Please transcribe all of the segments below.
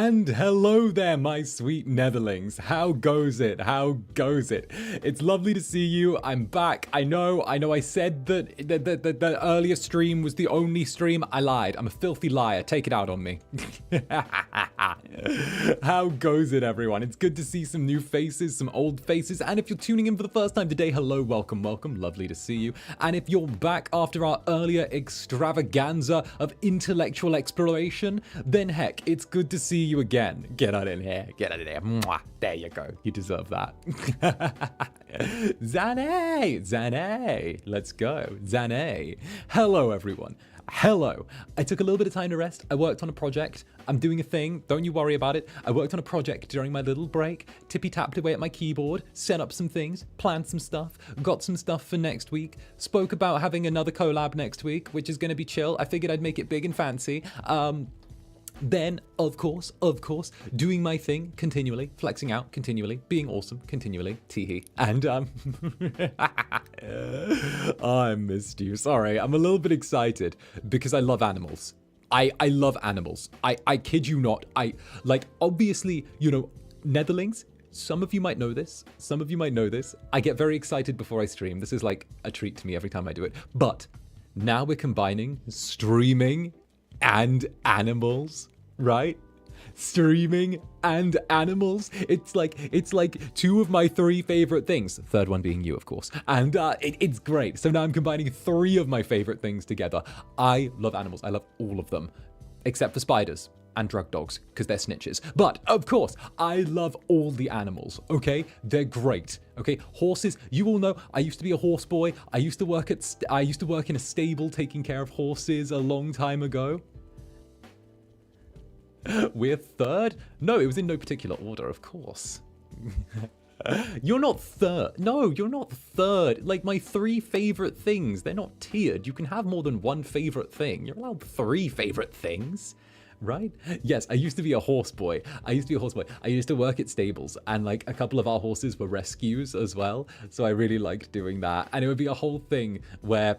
And hello there, my sweet Netherlings. How goes it? How goes it? It's lovely to see you. I'm back. I know I said that the earlier stream was the only stream. I lied. I'm a filthy liar. Take it out on me. How goes it, everyone? It's good to see some new faces, some old faces. And if you're tuning in for the first time today, hello, welcome, welcome. Lovely to see you. And if you're back after our earlier extravaganza of intellectual exploration, then heck, it's good to see you again. Get on in here. Get on in here. Mwah. There you go. You deserve that. Zane. Let's go. Zane. Hello, everyone. Hello. I took a little bit of time to rest. I worked on a project. I'm doing a thing. Don't you worry about it. I worked on a project during my little break. Tippy-tapped away at my keyboard, set up some things, planned some stuff, got some stuff for next week, spoke about having another collab next week, which is going to be chill. I figured I'd make it big and fancy. Then, of course, doing my thing continually, flexing out continually, being awesome continually, teehee. And, I missed you. Sorry, I'm a little bit excited because I love animals. I love animals. I kid you not. Obviously, you know, Netherlings, some of you might know this. Some of you might know this. I get very excited before I stream. This is like a treat to me every time I do it. But now we're combining streaming and animals, right? Streaming and animals. It's like two of my three favorite things. Third one being you, of course. And it's great. So now I'm combining three of my favorite things together. I love animals. I love all of them, except for spiders and drug dogs, because they're snitches. But of course, I love all the animals, okay? They're great, okay? Horses, you all know, I used to be a horse boy. I used to work in a stable taking care of horses a long time ago. We're third? No, it was in no particular order, of course. You're not third. No, you're not third. Like, my three favorite things, they're not tiered. You can have more than one favorite thing. You're allowed three favorite things. Right? Yes, I used to be a horse boy. I used to work at stables, and like a couple of our horses were rescues as well. So I really liked doing that. And it would be a whole thing where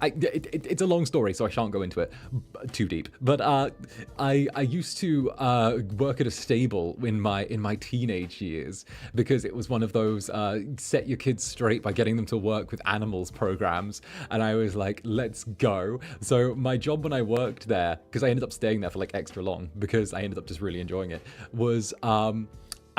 it's a long story, so I shan't go into it too deep. But I used to work at a stable in my teenage years, because it was one of those set your kids straight by getting them to work with animals programs. And I was like, let's go. So my job when I worked there, because I ended up staying there for like extra long, because I ended up just really enjoying it, was I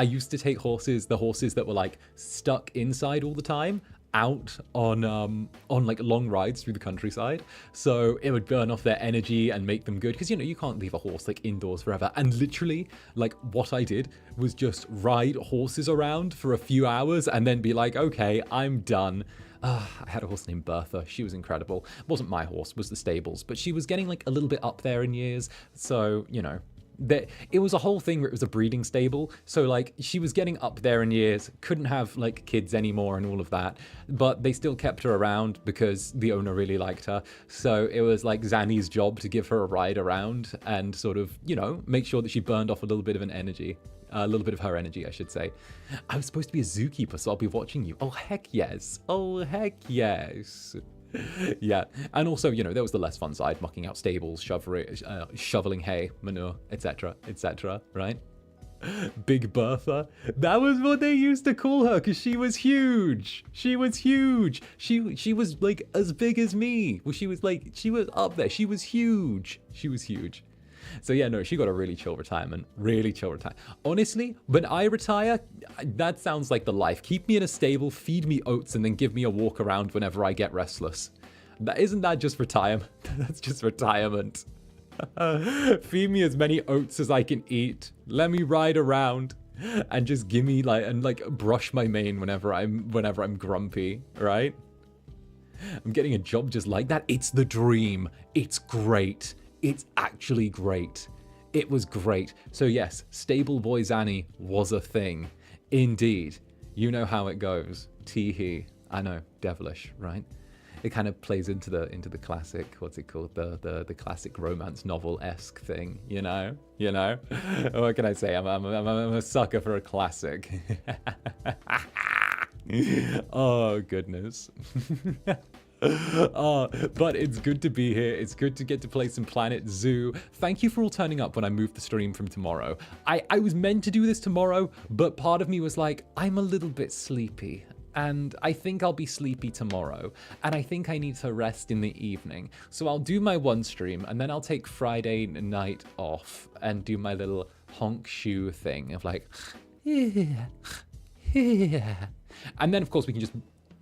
used to take the horses that were like stuck inside all the time, out on like long rides through the countryside, so it would burn off their energy and make them good, because you know you can't leave a horse like indoors forever. And literally, like, what I did was just ride horses around for a few hours and then be like, okay, I'm done. I had a horse named Bertha. She was incredible. It wasn't my horse, was the stables, but she was getting like a little bit up there in years, so you know, it was a whole thing where it was a breeding stable. So like she was getting up there in years, couldn't have like kids anymore and all of that, but they still kept her around because the owner really liked her. So it was like Zanny's job to give her a ride around and sort of, you know, make sure that she burned off a little bit of her energy, I should say. I was supposed to be a zookeeper, so I'll be watching you. Oh, heck yes. Oh, heck yes. Yeah, and also, you know, there was the less fun side, mucking out stables, shoveling hay, manure, etc., right? Big Bertha. That was what they used to call her, because she was huge. She was huge. She was like as big as me. Well, she was up there. She was huge. So yeah, no, she got a really chill retirement. Honestly, when I retire, that sounds like the life. Keep me in a stable, feed me oats, and then give me a walk around whenever I get restless. Isn't that just retirement? That's just retirement. Feed me as many oats as I can eat. Let me ride around, and just give me like brush my mane whenever I'm grumpy, right? I'm getting a job just like that. It's the dream. It's great. It's actually great. It was great. So yes, Stable Boy Zanny was a thing. Indeed. You know how it goes. Teehee. I know, devilish, right? It kind of plays into the classic, what's it called? The classic romance novel-esque thing, you know? What can I say? I'm a sucker for a classic. Oh, goodness. But it's good to be here. It's good to get to play some Planet Zoo. Thank you for all turning up when I moved the stream from tomorrow. I was meant to do this tomorrow, but part of me was like, I'm a little bit sleepy. And I think I'll be sleepy tomorrow. And I think I need to rest in the evening. So I'll do my one stream, and then I'll take Friday night off and do my little honk shoe thing of like, yeah. And then, of course, we can just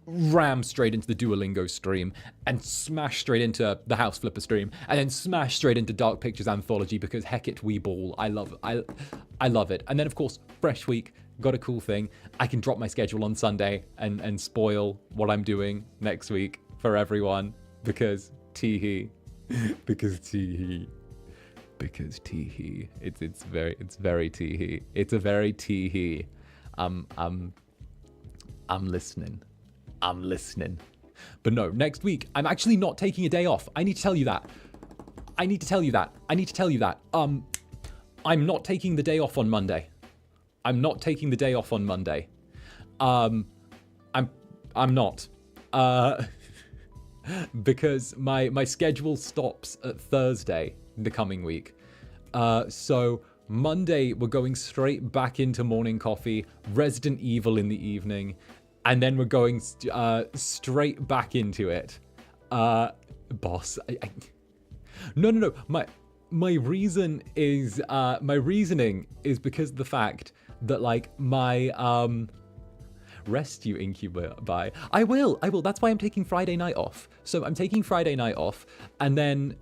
ram straight into the Duolingo stream and smash straight into the House Flipper stream and then smash straight into Dark Pictures Anthology because heck it, we ball. I love it. And then, of course, fresh week. Got a cool thing. I can drop my schedule on Sunday and spoil what I'm doing next week for everyone because teehee. Because teehee. Because teehee. It's very teehee. It's a very teehee. I'm listening. I'm listening. But no, next week, I'm actually not taking a day off. I need to tell you that. I'm not taking the day off on Monday. I'm not. Because my schedule stops at Thursday the coming week. So Monday, we're going straight back into morning coffee, Resident Evil in the evening, and then we're going straight back into it. Boss, No. My reasoning is because of the fact that like my rest you Incubi. I will. That's why I'm taking Friday night off. So I'm taking Friday night off, and then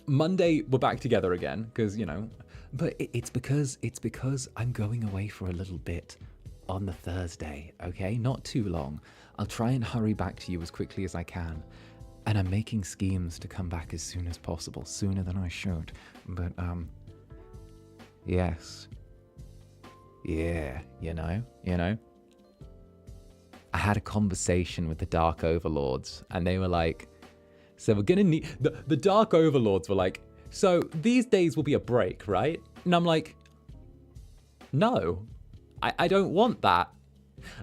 Monday we're back together again because but it's because I'm going away for a little bit on the Thursday. Okay, not too long. I'll try and hurry back to you as quickly as I can. And I'm making schemes to come back as soon as possible, sooner than I should. But, yes. Yeah, you know. I had a conversation with the Dark Overlords, and they were like, so we're gonna need... The Dark Overlords were like, so these days will be a break, right? And I'm like, no, I don't want that.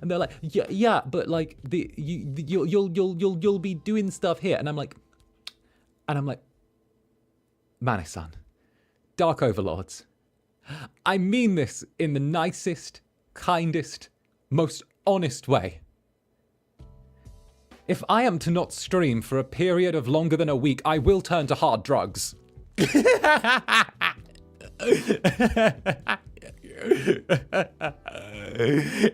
And they're like, yeah, but like you'll be doing stuff here. And I'm like, Mane-san, Dark Overlords, I mean this in the nicest, kindest, most honest way. If I am to not stream for a period of longer than a week, I will turn to hard drugs.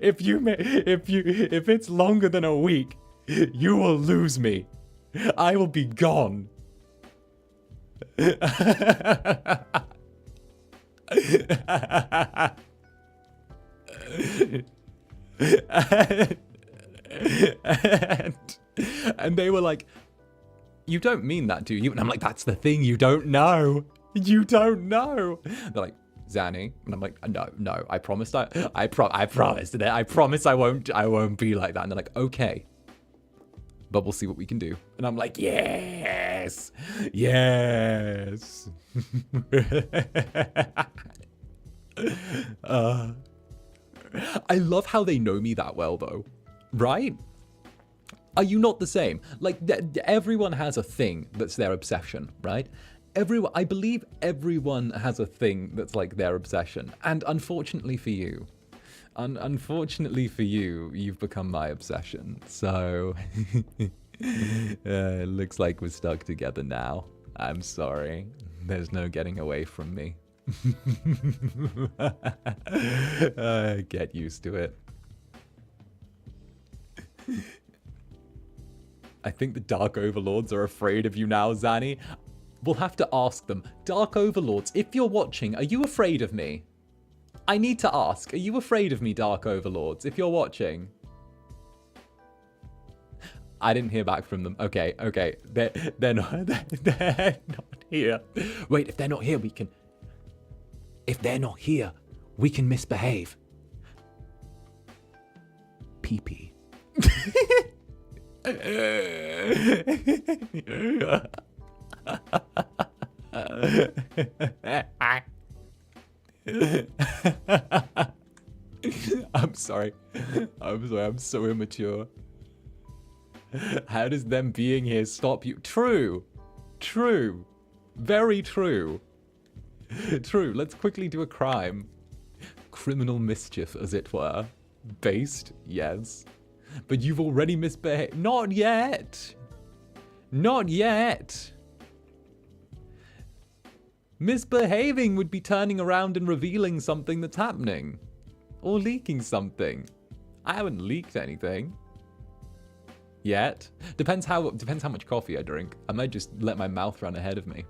If it's longer than a week, you will lose me. I will be gone. And they were like, you don't mean that, do you? And I'm like, that's the thing, you don't know. They're like, Zanny, and I'm like, no, I promised I promise I won't be like that. And they're like, okay, but we'll see what we can do. And I'm like, yes. I love how they know me that well though, right? Are you not the same? Like everyone has a thing that's their obsession, right? I believe everyone has a thing that's like their obsession. And unfortunately for you, you've become my obsession. So it looks like we're stuck together now. I'm sorry. There's no getting away from me. Get used to it. I think the Dark Overlords are afraid of you now, Zanny. We'll have to ask them. Dark Overlords, if you're watching, are you afraid of me? I need to ask, are you afraid of me, Dark Overlords, if you're watching? I didn't hear back from them. Okay. They're not here. Wait, if they're not here, we can... If they're not here, we can misbehave. Pee-pee. I'm sorry. I'm so immature. How does them being here stop you? True. True. Very true. True. Let's quickly do a crime. Criminal mischief, as it were. Based, yes. But you've already misbehaved. Not yet. Not yet. Misbehaving would be turning around and revealing something that's happening. Or leaking something. I haven't leaked anything. Yet. Depends how much coffee I drink. I might just let my mouth run ahead of me.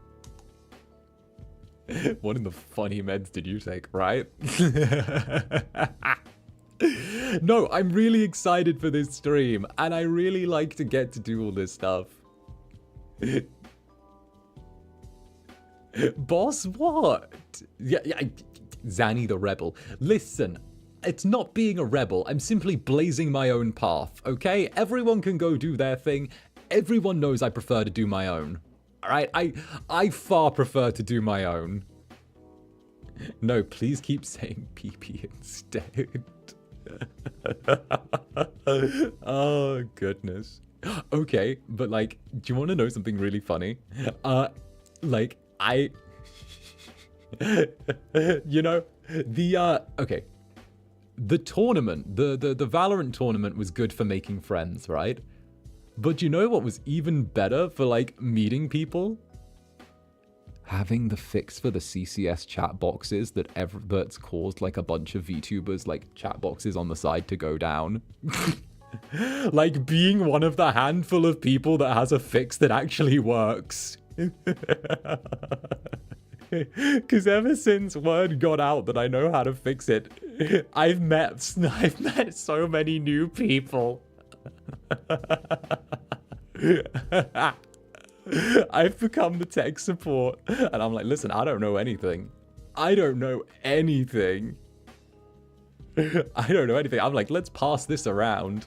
What in the funny meds did you take, right? No, I'm really excited for this stream, and I really like to get to do all this stuff. Boss, what? Yeah, Zanny the rebel. Listen, it's not being a rebel. I'm simply blazing my own path, okay? Everyone can go do their thing. Everyone knows I prefer to do my own. All right? I far prefer to do my own. No, please keep saying PP instead. Oh, goodness. Okay, but like, do you want to know something really funny? Like, you know, okay. The tournament, the Valorant tournament was good for making friends, right? But you know what was even better for, like, meeting people? Having the fix for the CCS chat boxes that's caused, like, a bunch of VTubers, like, chat boxes on the side to go down. Like, being one of the handful of people that has a fix that actually works. Because ever since word got out that I know how to fix it, I've met so many new people. I've become the tech support, and I'm like, listen, I don't know anything. I don't know anything. I don't know anything. I'm like, let's pass this around.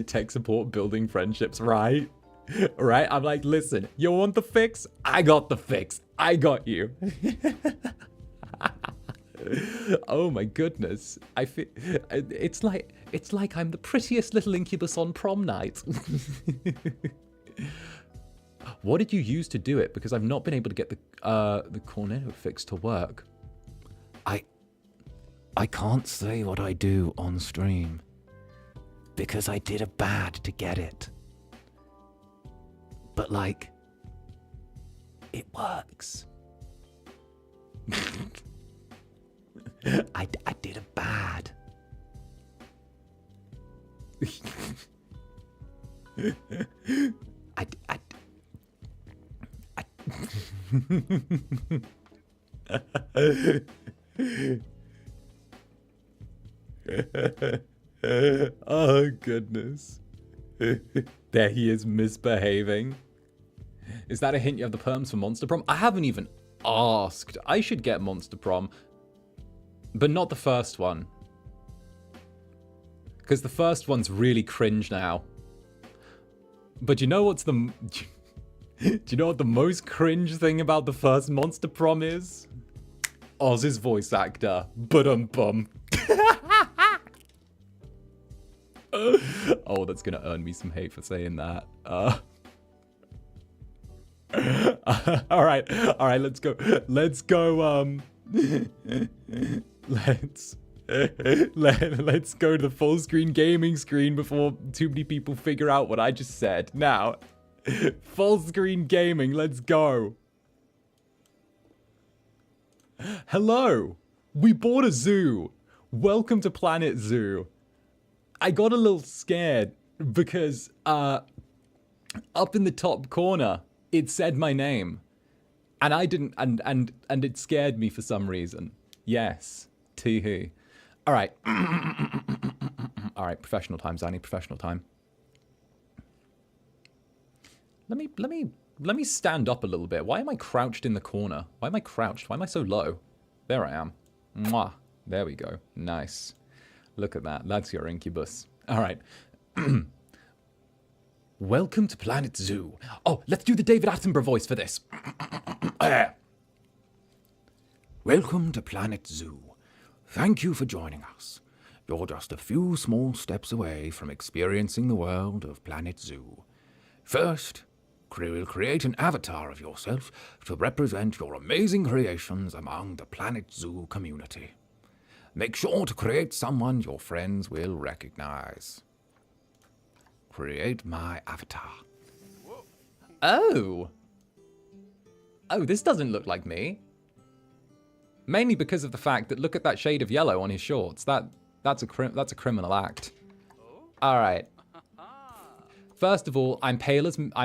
Tech support building friendships, right? Right? I'm like, listen, you want the fix? I got the fix. I got you. Oh my goodness. I feel it's like I'm the prettiest little incubus on prom night. What did you use to do it? Because I've not been able to get the Chroneco fix to work. I can't say what I do on stream because I did a bad to get it. But like, it works. I did a bad. Oh goodness. There he is misbehaving. Is that a hint you have the perms for Monster Prom? I haven't even asked. I should get Monster Prom. But not the first one. Because the first one's really cringe now. But you know what's the... Do you know what the most cringe thing about the first Monster Prom is? Oz's voice actor. Bum. Oh, that's gonna earn me some hate for saying that. All right, let's go. Let's go. Let's go to the full screen gaming screen before too many people figure out what I just said. Now, full screen gaming. Let's go. Hello. We bought a zoo. Welcome to Planet Zoo. I got a little scared because up in the top corner it said my name, and I didn't, and it scared me for some reason. Yes, tee-hoo. All right, all right. Professional time, Zanny. Professional time. Let me stand up a little bit. Why am I crouched in the corner? Why am I crouched? Why am I so low? There I am. Mwah. There we go. Nice. Look at that. That's your Incubus. All right. Welcome to Planet Zoo. Oh, let's do the David Attenborough voice for this. Welcome to Planet Zoo. Thank you for joining us. you're just a few small steps away from experiencing the world of Planet Zoo. First, we'll create an avatar of yourself to represent your amazing creations among the Planet Zoo community. Make sure to create someone your friends will recognize. Create my avatar. Oh. Oh, this doesn't look like me. Mainly because of the fact that look at that shade of yellow on his shorts. That's a criminal act. All right. First of all, I'm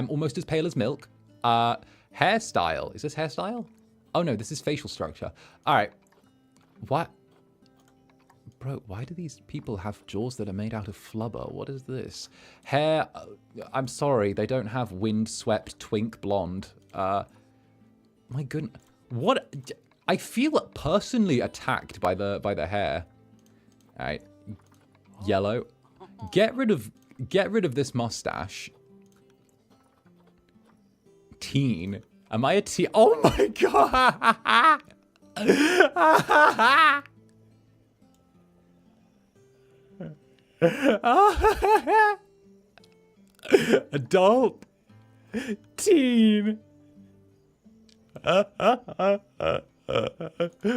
almost as pale as milk. Hairstyle. Is this hairstyle? Oh no, this is facial structure. All right. What? Bro, why do these people have jaws that are made out of flubber? What is this? Hair. I'm sorry, they don't have wind-swept twink blonde. My goodness. What? I feel personally attacked by the hair. All right. Yellow. Get rid of this mustache. Teen. Am I a teen? Oh my god. Adult. Teen.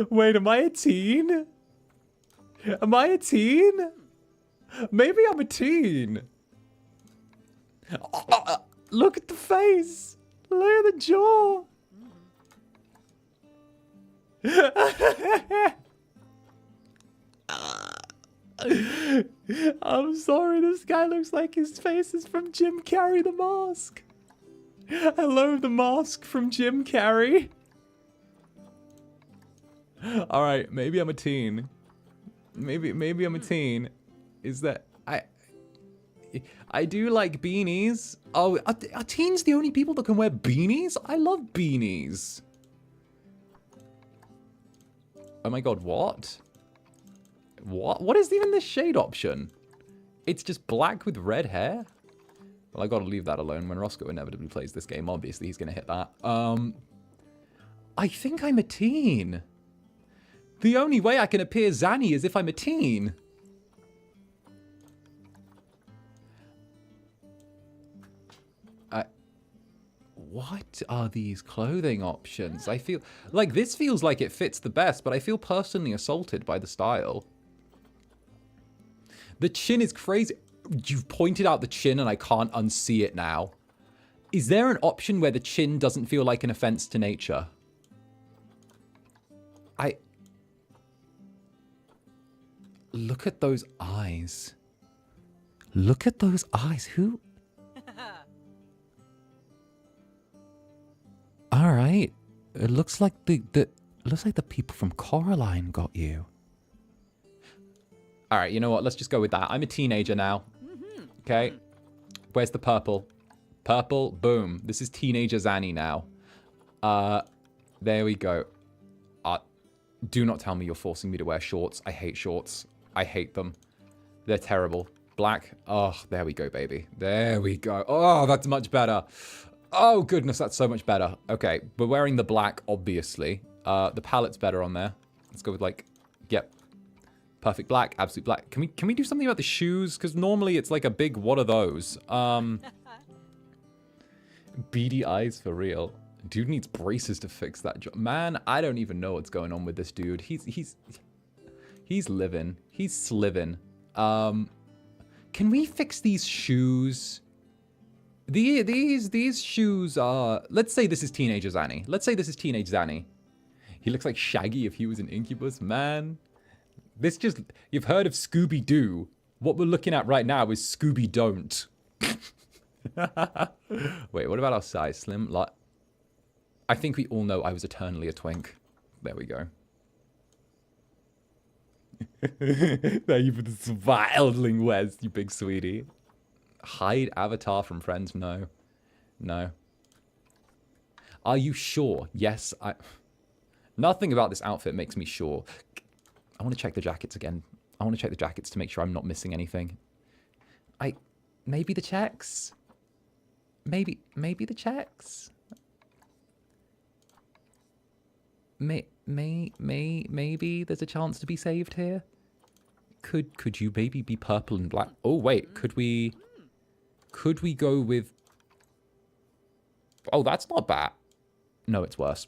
Wait, am I a teen? Am I a teen? Maybe I'm a teen. Look at the face. Look at the jaw. I'm sorry, this guy looks like his face is from Jim Carrey the Mask. Hello, the mask from Jim Carrey. All right, maybe I'm a teen. Maybe I'm a teen. Is that I do like beanies. Oh, are teens the only people that can wear beanies? I love beanies. Oh my god, what? What is even the shade option? It's just black with red hair? Well, I gotta leave that alone. When Roscoe inevitably plays this game, obviously he's gonna hit that. I think I'm a teen. The only way I can appear Zanny is if I'm a teen. What are these clothing options? I feel like this feels like it fits the best, but I feel personally assaulted by the style. The chin is crazy. You've pointed out the chin and I can't unsee it now. Is there an option where the chin doesn't feel like an offense to nature? Look at those eyes. Look at those eyes. Who? All right. It looks like it looks like the people from Coraline got you. All right, you know what? Let's just go with that. I'm a teenager now. Okay. Where's the purple? Purple. Boom. This is teenager Zanny now. There we go. Do not tell me you're forcing me to wear shorts. I hate shorts. I hate them. They're terrible. Black. Oh, there we go, baby. There we go. Oh, that's much better. Oh, goodness, that's so much better. Okay, we're wearing the black, obviously. The palette's better on there. Let's go with, like, yep. Perfect black, absolute black. Can we do something about the shoes? Because normally it's like a big, what are those? Beady eyes for real. Dude needs braces to fix that job. Man, I don't even know what's going on with this dude. He's living. He's sliving. Can we fix these shoes? These shoes are... Let's say this is teenager Zanny. Let's say this is teenage Zanny. He looks like Shaggy if he was an Incubus. Man. This just... You've heard of Scooby-Doo. What we're looking at right now is Scooby-Don't. Wait, what about our size? Slim? I think we all know I was eternally a twink. There we go. Thank you for the wildling, Wes, you big sweetie. Hide avatar from friends? No. No. Are you sure? Yes, Nothing about this outfit makes me sure. I want to check the jackets again. I want to check the jackets to make sure I'm not missing anything. Maybe the checks? Maybe the checks? Maybe there's a chance to be saved here? Could you maybe be purple and black? Oh wait, could we go with? Oh, that's not bad. No, it's worse.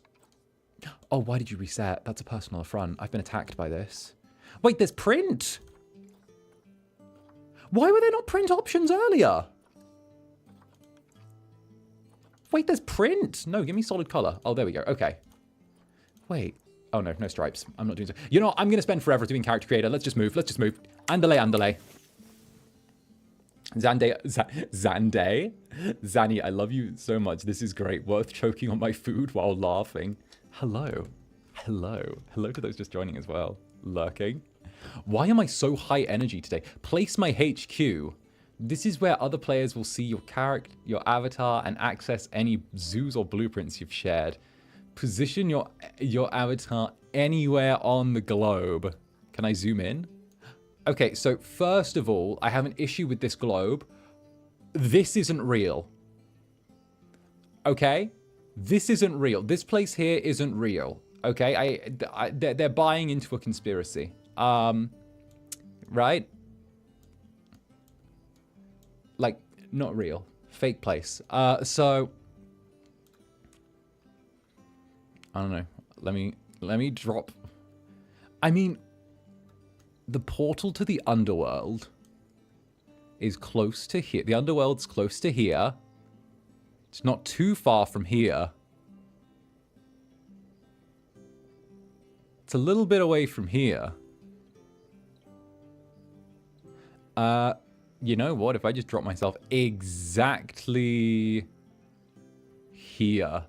Oh, why did you reset? That's a personal affront. I've been attacked by this. Wait, there's print. Why were there not print options earlier? Wait, there's print. No, give me solid color. Oh, there we go. Okay. Wait. Oh, no, no stripes. I'm not doing so. You know what? I'm going to spend forever doing character creator. Let's just move. Let's just move. Andale, andale. Zande? Zanny, I love you so much. This is great. Worth choking on my food while laughing. Hello. Hello. Hello to those just joining as well. Lurking. Why am I so high energy today? Place my HQ. This is where other players will see your character, your avatar, and access any zoos or blueprints you've shared. Position your avatar anywhere on the globe. Can I zoom in? Okay, so first of all, I have an issue with this globe. This isn't real. Okay? This isn't real. This place here isn't real. Okay? They're buying into a conspiracy. Right? Like, not real. Fake place. So I don't know. Let me drop. I mean, the portal to the underworld is close to here. The underworld's close to here. It's not too far from here. It's a little bit away from here. You know what? If I just drop myself exactly here,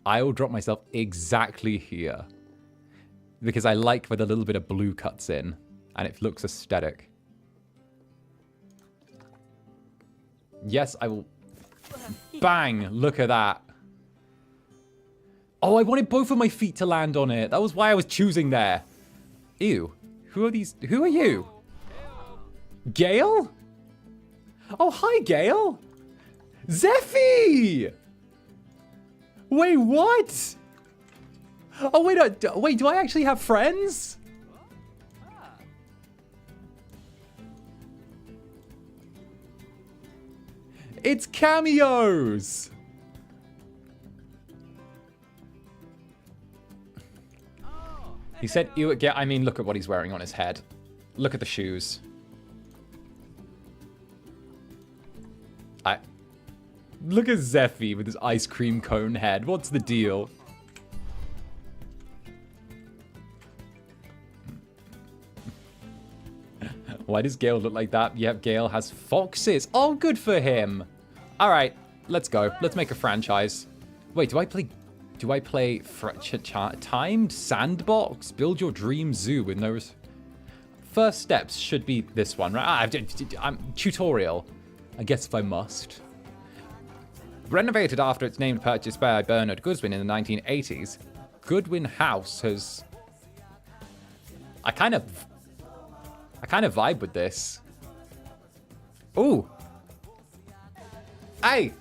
I will drop myself exactly here. Because I like where the little bit of blue cuts in. And it looks aesthetic. Yes, I will. Bang! Look at that. Oh, I wanted both of my feet to land on it. That was why I was choosing there. Ew. Who are these? Who are you? Gale? Oh, hi, Gale. Zeffy! Wait, what? Oh, wait, do I actually have friends? It's cameos! He said, I mean, look at what he's wearing on his head. Look at the shoes. Look at Zeffy with his ice cream cone head. What's the deal? Why does Gale look like that? Yep, Gale has foxes. Oh, good for him. All right, let's go. Let's make a franchise. Wait, do I play timed sandbox? Build your dream zoo with no... First steps should be this one, right? Tutorial. I guess if I must. Renovated after its name purchased by Bernard Goodwin in the 1980s, Goodwin House has... I kind of vibe with this. Ooh. Hey.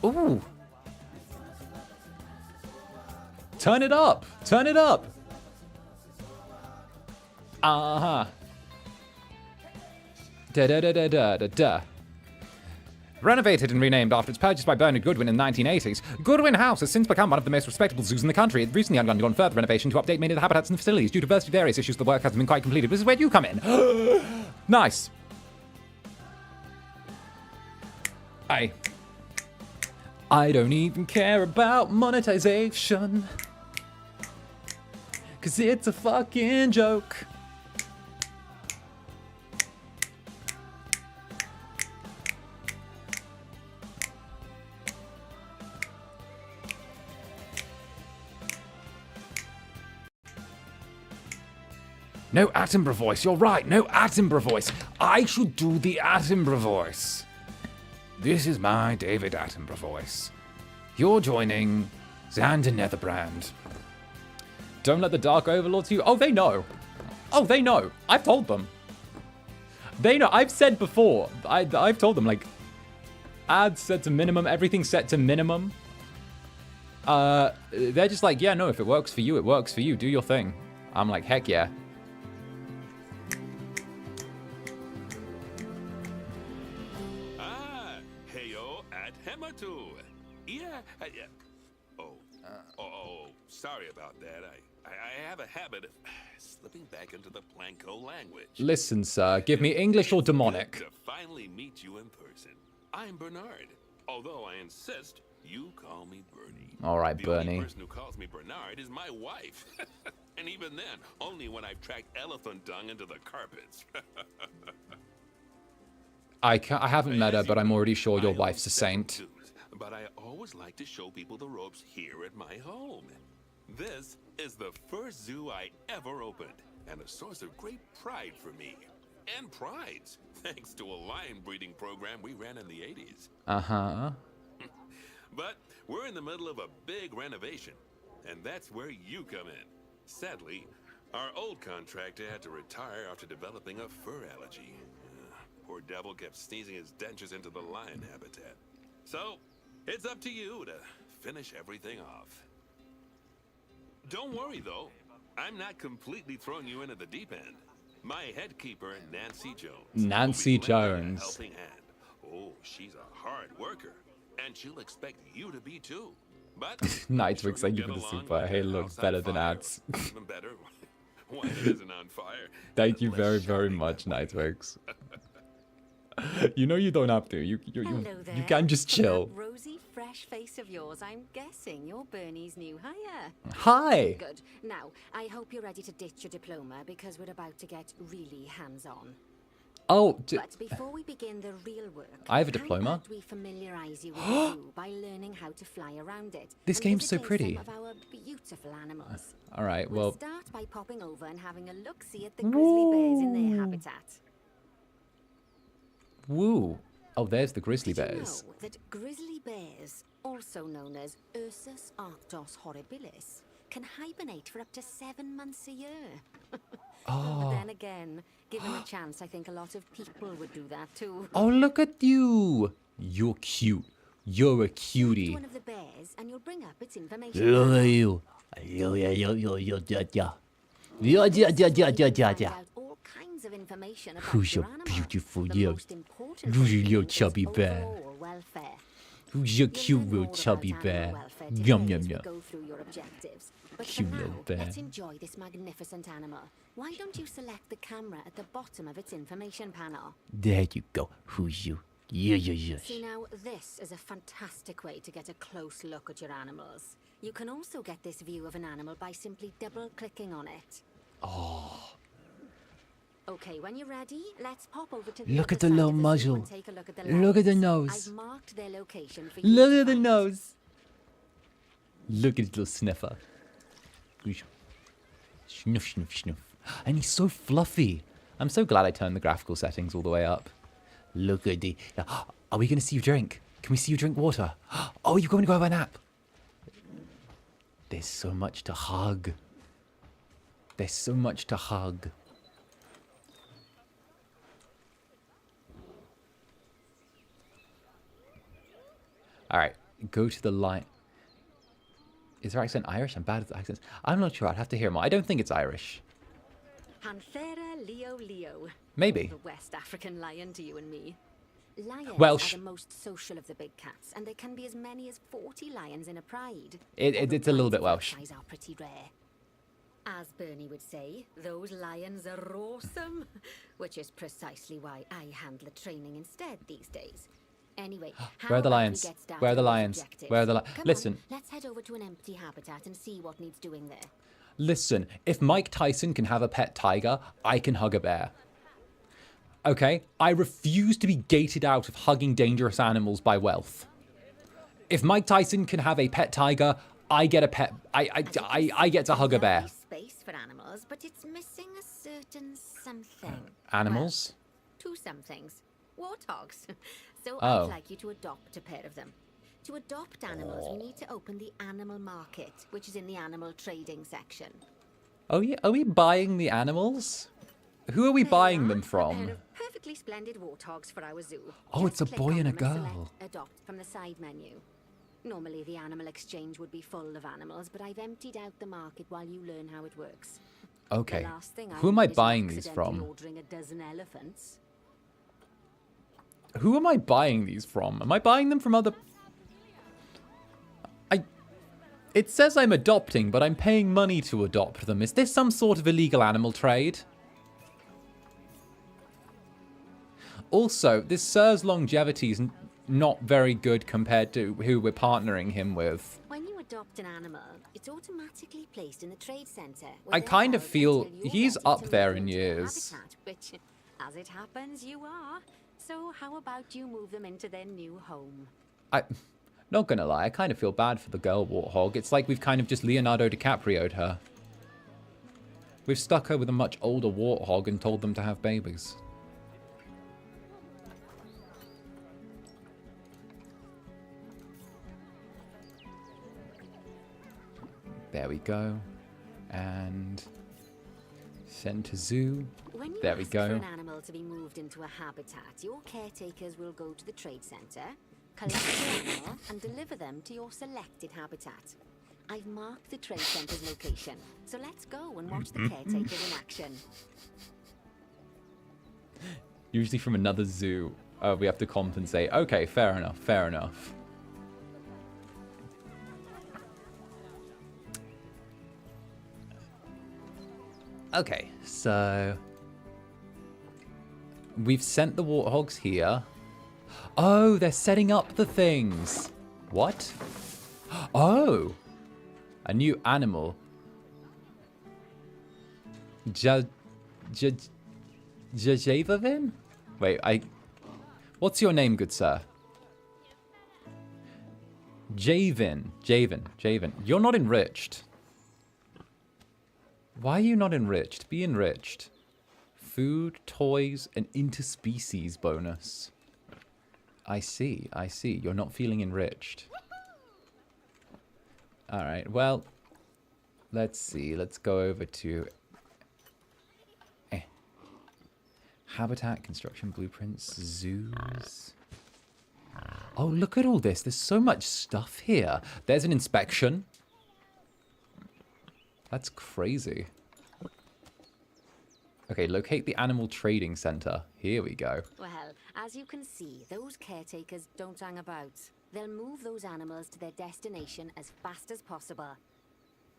Ooh. Turn it up. Turn it up. Uh-huh. Da-da-da-da-da-da-da. Renovated and renamed after its purchase by Bernard Goodwin in the 1980s, Goodwin House has since become one of the most respectable zoos in the country. It recently undergone further renovation to update many of the habitats and facilities. Due to various issues, the work hasn't been quite completed. This is where you come in. Nice. I don't even care about monetization, 'cause it's a fucking joke. No Attenborough voice, you're right, no Attenborough voice. I should do the Attenborough voice. This is my David Attenborough voice. You're joining Zander Netherbrand. Don't let the Dark Overlords you. Oh, they know. Oh, they know. I've told them. They know. I've said before. I've told them, like, ads set to minimum, everything set to minimum. They're just like, yeah, no, if it works for you, it works for you. Do your thing. I'm like, heck yeah. Sorry about that. I have a habit of slipping back into the 𝓂𝓾𝓻 language. Listen, sir, give me English or demonic. Good to finally meet you in person. I'm Bernard, although I insist you call me Bernie. All right, the Bernie. only person who calls me Bernard is my wife. And even then, only when I've tracked elephant dung into the carpets. I haven't met her, but I'm already sure your I wife's a own several saint. zoos, but I always like to show people the ropes here at my home. This is the first zoo I ever opened, and a source of great pride for me. And prides, thanks to a lion breeding program we ran in the 80s. Uh-huh. But we're in the middle of a big renovation, and that's where you come in. Sadly, our old contractor had to retire after developing a fur allergy. Poor devil kept sneezing his dentures into the lion habitat. So, it's up to you to finish everything off. Don't worry, though. I'm not completely throwing you in at the deep end. My head keeper, Nancy Jones. Nancy will be lending a Jones. helping hand. Oh, she's a hard worker, and she'll expect you to be too. But Nightwing, thank you you'll for the get along super. like Hey, a look house on better than fire. ads. Even better, when it isn't on fire. Thank you Less very, very shouting much, that way. Nightwigs. You know you don't have to. You Hello there. you can just From chill. that rosy, fresh face of yours, I'm guessing you're Bernie's new hire. Hi. Good. Now, I hope you're ready to ditch your diploma because we're about to get really hands-on. Oh, But before we begin the real work, I have a how diploma. about we familiarize you with the zoo by learning how to fly around it? This and game's so visiting pretty. Some of our beautiful animals. all right. We'll Well, start by popping over and having a look-see at the grizzly bears in their habitat. woo. Oh, there's the grizzly Did you bears. know that grizzly bears, also known as 𝓱𝓸𝓾𝓻, can hibernate for up to 7 months a year? But then again, given a chance, I think a lot of people would do that too. Oh, look at you. You're cute. You're a Select cutie. one of the bears, and you'll bring up its information. Look at panel. you. Find out all kinds of information about Who's your your animal, beautiful the little- most important who's thing your little being its chubby bear? overall welfare. Who's your You'll cute learn little more chubby about bear? animal welfare today Yum as yum we yum. go through your objectives. But Cute for little now, bear. let's enjoy this magnificent animal. Why don't you select the camera at the bottom of its information panel? There you go. Who's you? Yeah. See now, this is a fantastic way to get a close look at your animals. You can also get this view of an animal by simply double-clicking on it. Oh. Okay, when you're ready, let's pop over to the Look other at the side little of the zoo muzzle. and take a look at the Look at the lions. nose. I've marked their location for you Look to at the find. nose. Look at his little sniffer. Snuff, snuff, snuff. And he's so fluffy. I'm so glad I turned the graphical settings all the way up. Look at the... Are we going to see you drink? Can we see you drink water? Oh, you're going to go have a nap. There's so much to hug. There's so much to hug. All right, go to the line. Is her accent Irish? I'm bad at accents. I'm not sure. I'd have to hear more. I don't think it's Irish. Panthera leo. Maybe. The West African lion to you and me. Lions Welsh. are the most social of the big cats, and there can be as many as 40 lions in a pride. It's a little bit Although Welsh. prides are pretty rare. As Bernie would say, those lions are awesome, which is precisely why I handle the training instead these days. Anyway, Where are the how about we lions? get started Where are the with lions? objectives? Where are the Come Listen, on, let's head over to an empty habitat and see what needs doing there. listen. If Mike Tyson can have a pet tiger, I can hug a bear. Okay? I refuse to be gated out of hugging dangerous animals by wealth. If Mike Tyson can have a pet tiger, I get a pet. I get to hug a bear. Lovely space for animals, but it's missing a certain something. Animals? Two somethings. Warthogs. So Oh. I'd like you to adopt a pair of them. To adopt animals, we need to open the animal market, which is in the animal trading section. Oh yeah. Are we buying the animals? Who are we There buying are, them A pair from? of perfectly splendid warthogs for our zoo. Oh, it's a Just click boy on and a them select girl. Adopt from the side menu. Normally, the animal exchange would be full of animals, but I've emptied out the market while you learn how it works. Okay. The last thing Who am I need is you buying these accidentally from? Ordering a dozen elephants. Who am I buying these from? Am I buying them from other... It says I'm adopting, but I'm paying money to adopt them. Is this some sort of illegal animal trade? Also, this Sir's longevity is not very good compared to who we're partnering him with. When you adopt an animal, it's automatically placed in the trade center. I kind of feel he's up there in into years. their habitat, which, as it happens, you are. So how about you move them into their new home? Not gonna lie, I kind of feel bad for the girl warthog. It's like we've kind of just Leonardo DiCaprio'd her. We've stuck her with a much older warthog and told them to have babies. There we go. And send to zoo. When you There we ask go. for an animal to be moved into a habitat, your caretakers will go to the trade center, collect the animal, and deliver them to your selected habitat. I've marked the trade center's location, so let's go and watch the caretakers in action. Usually from another zoo. Oh, we have to compensate. Okay, fair enough, fair enough. Okay, so we've sent the warthogs here. Oh, they're setting up the things. What? Oh, a new animal. Javavin? Wait, what's your name, good sir? Javen. You're not enriched. Why are you not enriched? Be enriched. Food, toys, and interspecies bonus. I see. You're not feeling enriched. Alright, well, let's see. Let's go over to habitat, construction blueprints, zoos. Oh, look at all this. There's so much stuff here. There's an inspection. That's crazy. Okay, locate the animal trading center. Here we go. Well, as you can see, those caretakers don't hang about. They'll move those animals to their destination as fast as possible.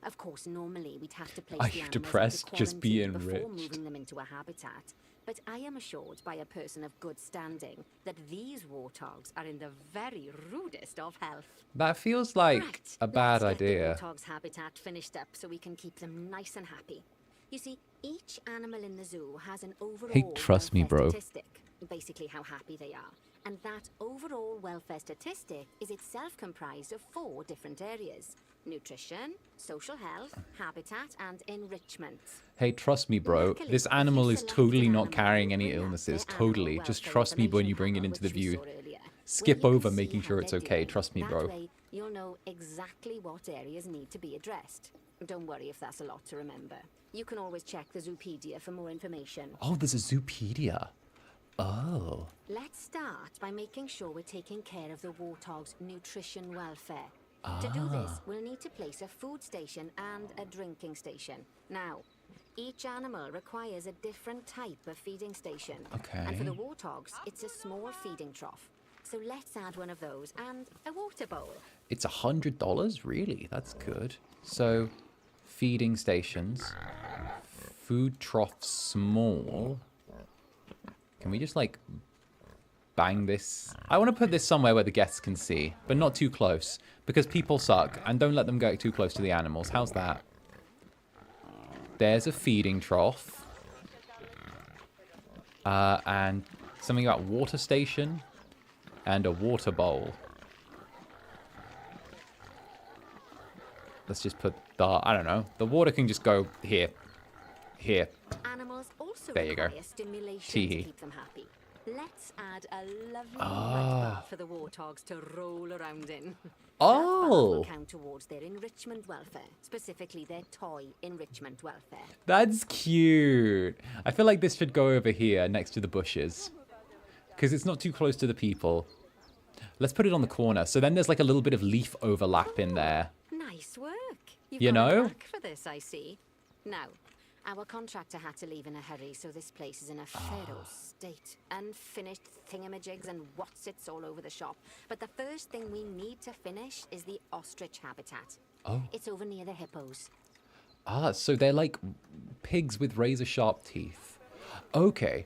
Of course, normally we'd have to place Are the you animals depressed? into Just be quarantine before enriched. moving them into a habitat. But I am assured by a person of good standing that these warthogs are in the very rudest of health. That feels like Right, a bad let's get idea. the warthog's habitat finished up so we can keep them nice and happy. You see, each animal in the zoo has an overall trust me, welfare bro. statistic, basically how happy they are. And that overall welfare statistic is itself comprised of 4 different areas: nutrition, social health, habitat, and enrichment. Hey, trust me, bro. Luckily, This if you animal is select totally an not animal, carrying we'll any bring up illnesses. the animal Totally. Just welfare trust me when you information bring it panel, into the which we view. saw earlier, Skip where you over can making see sure how it's they're okay. doing. Trust me, That bro. way, you'll know exactly what areas need to be addressed. Don't worry if that's a lot to remember. You can always check the Zoopedia for more information. Oh, there's a zoopedia. Oh. Let's start by making sure we're taking care of the warthog's nutrition welfare. To do this, we'll need to place a food station and a drinking station. Now, each animal requires a different type of feeding station. And for the Okay. warthogs, it's a small feeding trough. So let's add one of those and a water bowl. It's $100? Really? That's good. So, feeding stations. Food trough small. Can we just, like, bang this? I want to put this somewhere where the guests can see, but not too close. Because people suck, and don't let them get too close to the animals. How's that? There's a feeding trough. And something about water station. And a water bowl. Let's just put the, I don't know. The water can just go here. Here. Animals also There you go. require stimulation Tee-hee. to keep them happy. Let's add a lovely mud bath for the warthogs to roll around in. That bath will Oh, count towards their enrichment welfare, specifically their toy enrichment welfare. that's cute. I feel like this should go over here next to the bushes. Because it's not too close to the people. Let's put it on the corner. So then there's like a little bit of leaf overlap in there. Nice work. You've You got a know? knack for this, I see. Now, our contractor had to leave in a hurry, so this place is in a pharaoh state. Unfinished thingamajigs and what's-its all over the shop. But the first thing we need to finish is the ostrich habitat. Oh. It's over near the hippos. Ah, so they're like pigs with razor sharp teeth. Okay.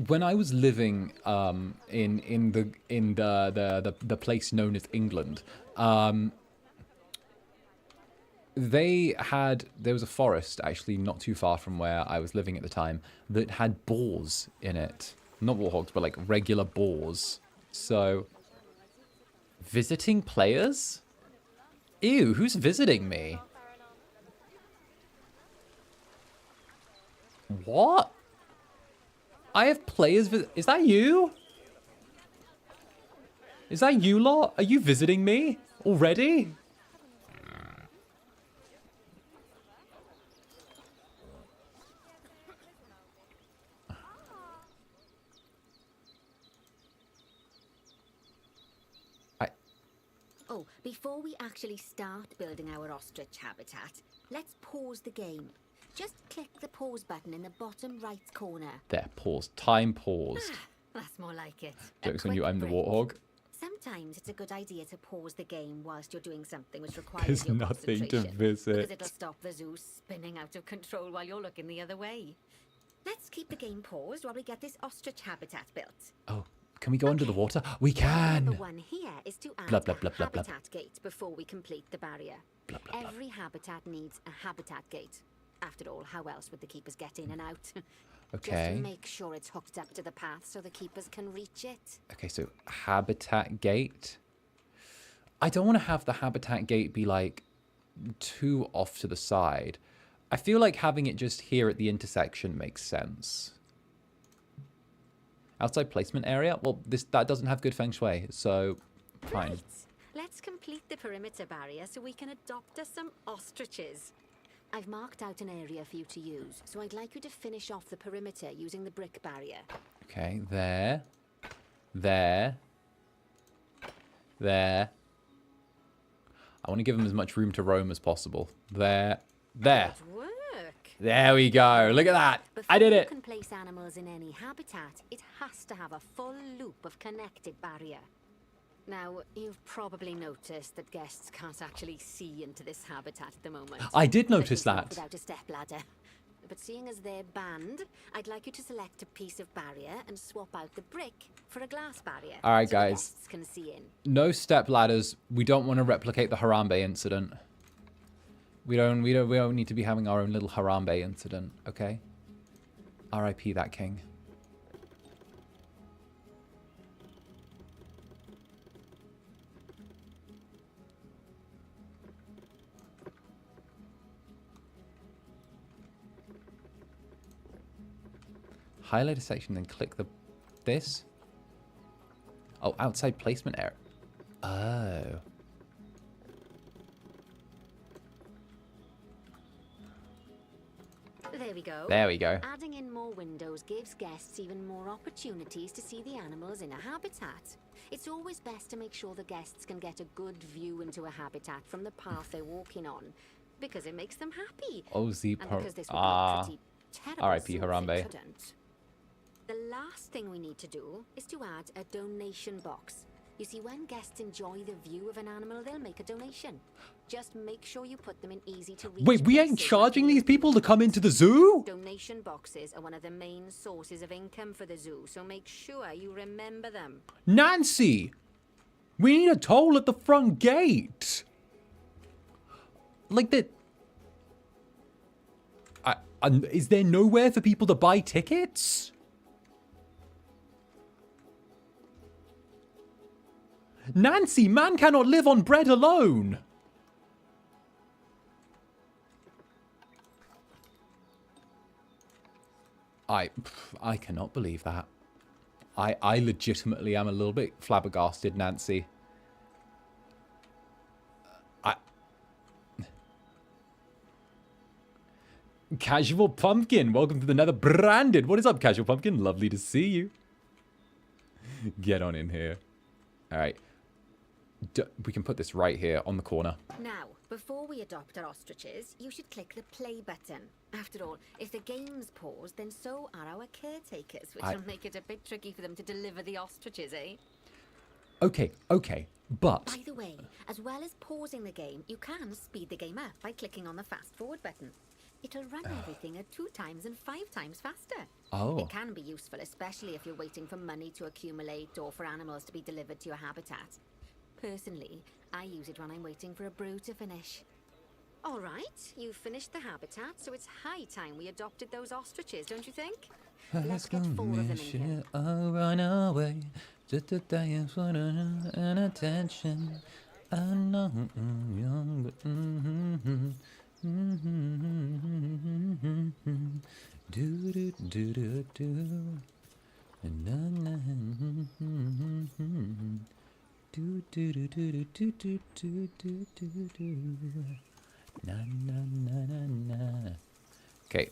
When I was living in the place known as England, there was a forest actually not too far from where I was living at the time that had boars in it. Not warthogs, but like regular boars. So, visiting players? Ew, who's visiting me? What? I have players is that you? Is that you lot? Are you visiting me already? Oh, before we actually start building our ostrich habitat, let's pause the game. Just click the pause button in the bottom right corner. There, paused. Time paused. That's more like it. Jokes on you, I'm the warthog. Sometimes it's a good idea to pause the game whilst you're doing something which requires There's your nothing to concentration, visit. because it'll stop the zoo spinning out of control while you're looking the other way. Let's keep the game paused while we get this ostrich habitat built. Oh, can we go under the water? We Number can. one here is to add Blah, blah, a blah, blah, blah. habitat gate before we complete the barrier. Blah, blah, blah. Every habitat needs a habitat gate. After all, how else would the keepers get in and out? Okay. Just make sure it's hooked up to the path so the keepers can reach it. Okay, so habitat gate. I don't want to have the habitat gate be like too off to the side. I feel like having it just here at the intersection makes sense. Outside placement area? Well, that doesn't have good feng shui, so fine. Right. Let's complete the perimeter barrier so we can adopt us some ostriches. I've marked out an area for you to use, so I'd like you to finish off the perimeter using the brick barrier. Okay, there. There. There. I want to give them as much room to roam as possible. There. There. Good work. There we go. Look at that. Before I did you it. can place animals in any habitat, it has to have a full loop of connected barrier. Now, you've probably noticed that guests can't actually see into this habitat at the moment. I did At notice least not that. without a stepladder. But seeing as they're banned, I'd like you to select a piece of barrier and swap out the brick for a glass barrier. All right, so the guys. guests can see in. No step ladders. We don't want to replicate the Harambe incident. We don't need to be having our own little Harambe incident, okay? R.I.P. that king. Highlight a section, then click this. Oh, outside placement area. Oh. There we go. There we go. Adding in more windows gives guests even more opportunities to see the animals in a habitat. It's always best to make sure the guests can get a good view into a habitat from the path they're walking on, because it makes them happy. Oh, the And because this would be a pretty terrible R.I.P. zoo if it Harambe. couldn't. The last thing we need to do is to add a donation box. You see, when guests enjoy the view of an animal, they'll make a donation. Just make sure you put them in easy to reach. Wait, we ain't places charging like these people to come into the zoo? Donation boxes are one of the main sources of income for the zoo, so make sure you remember them. Nancy! We need a toll at the front gate! Like that. Is there nowhere for people to buy tickets? Nancy, man cannot live on bread alone! I cannot believe that. I legitimately am a little bit flabbergasted, Nancy. Casual Pumpkin, welcome to the Netherbrand. What is up, Casual Pumpkin? Lovely to see you. Get on in here. All right. We can put this right here on the corner. Now, before we adopt our ostriches, you should click the play button. After all, if the game's paused, then so are our caretakers, which will make it a bit tricky for them to deliver the ostriches, eh? Okay, but... By the way, as well as pausing the game, you can speed the game up by clicking on the fast forward button. It'll run everything at 2 times and 5 times faster. Oh. It can be useful, especially if you're waiting for money to accumulate or for animals to be delivered to your habitat. Personally, I use it when I'm waiting for a brew to finish. All right, you've finished the habitat, so it's high time we adopted those ostriches, don't you think? Let's get 4 of them in here. I'll run away, just to die for an attention. I know I'm young, but do do do do do. Na na do do do do do do do do do do. Na na na na na. Okay.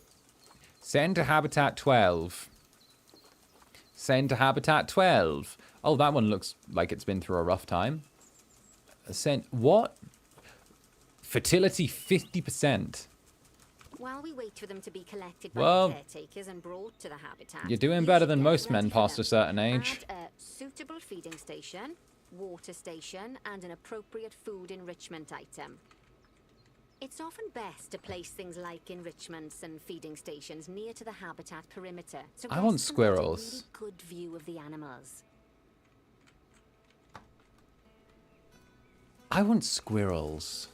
Send to Habitat 12. Send to Habitat 12. Oh, that one looks like it's been through a rough time. Send... What? Fertility 50%. While we wait for them to be collected by Well, the caretakers and brought to the habitat, you're doing you better should than get most ready men for past them. a certain age. Add a suitable feeding station, water station, and an appropriate food enrichment item. It's often best to place things like enrichments and feeding stations near to the habitat perimeter, so I want guests can get a squirrels. really good view of the animals. I want squirrels.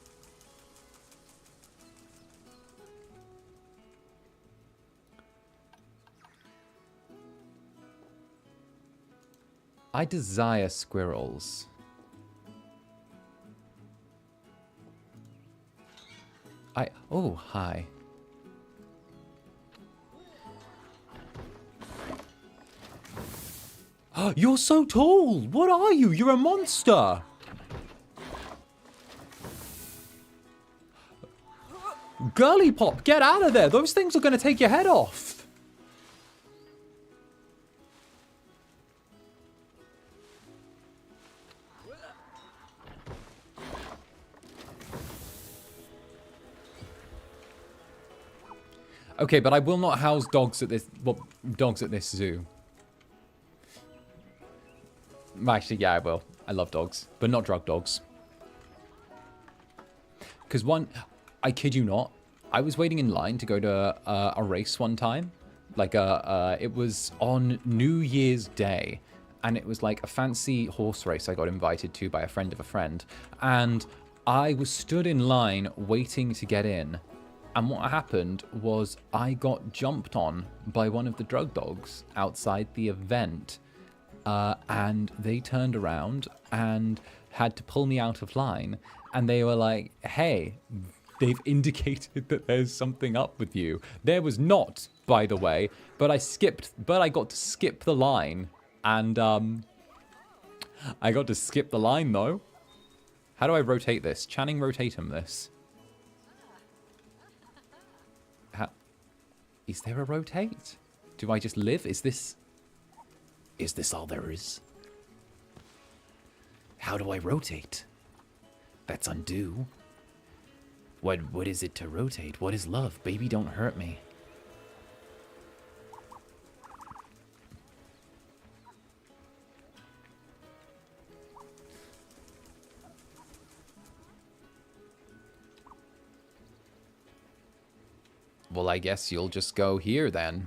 I desire squirrels. Oh, hi. You're so tall! What are you? You're a monster! Girly Pop, get out of there! Those things are gonna take your head off! Okay, but I will not house dogs at this... Well, dogs at this zoo. Actually, yeah, I will. I love dogs, but not drug dogs. Because one... I kid you not, I was waiting in line to go to a race one time. Like, it was on New Year's Day. And it was like a fancy horse race I got invited to by a friend of a friend. And I was stood in line waiting to get in. And what happened was I got jumped on by one of the drug dogs outside the event. And they turned around and had to pull me out of line. And they were like, hey, they've indicated that there's something up with you. There was not, by the way, but I got to skip the line. And I got to skip the line, though. How do I rotate this? Channing rotatum this. Is there a rotate? Do I just live? Is this all there is? How do I rotate? That's undo. What is it to rotate? What is love? Baby, don't hurt me. Well, I guess you'll just go here then.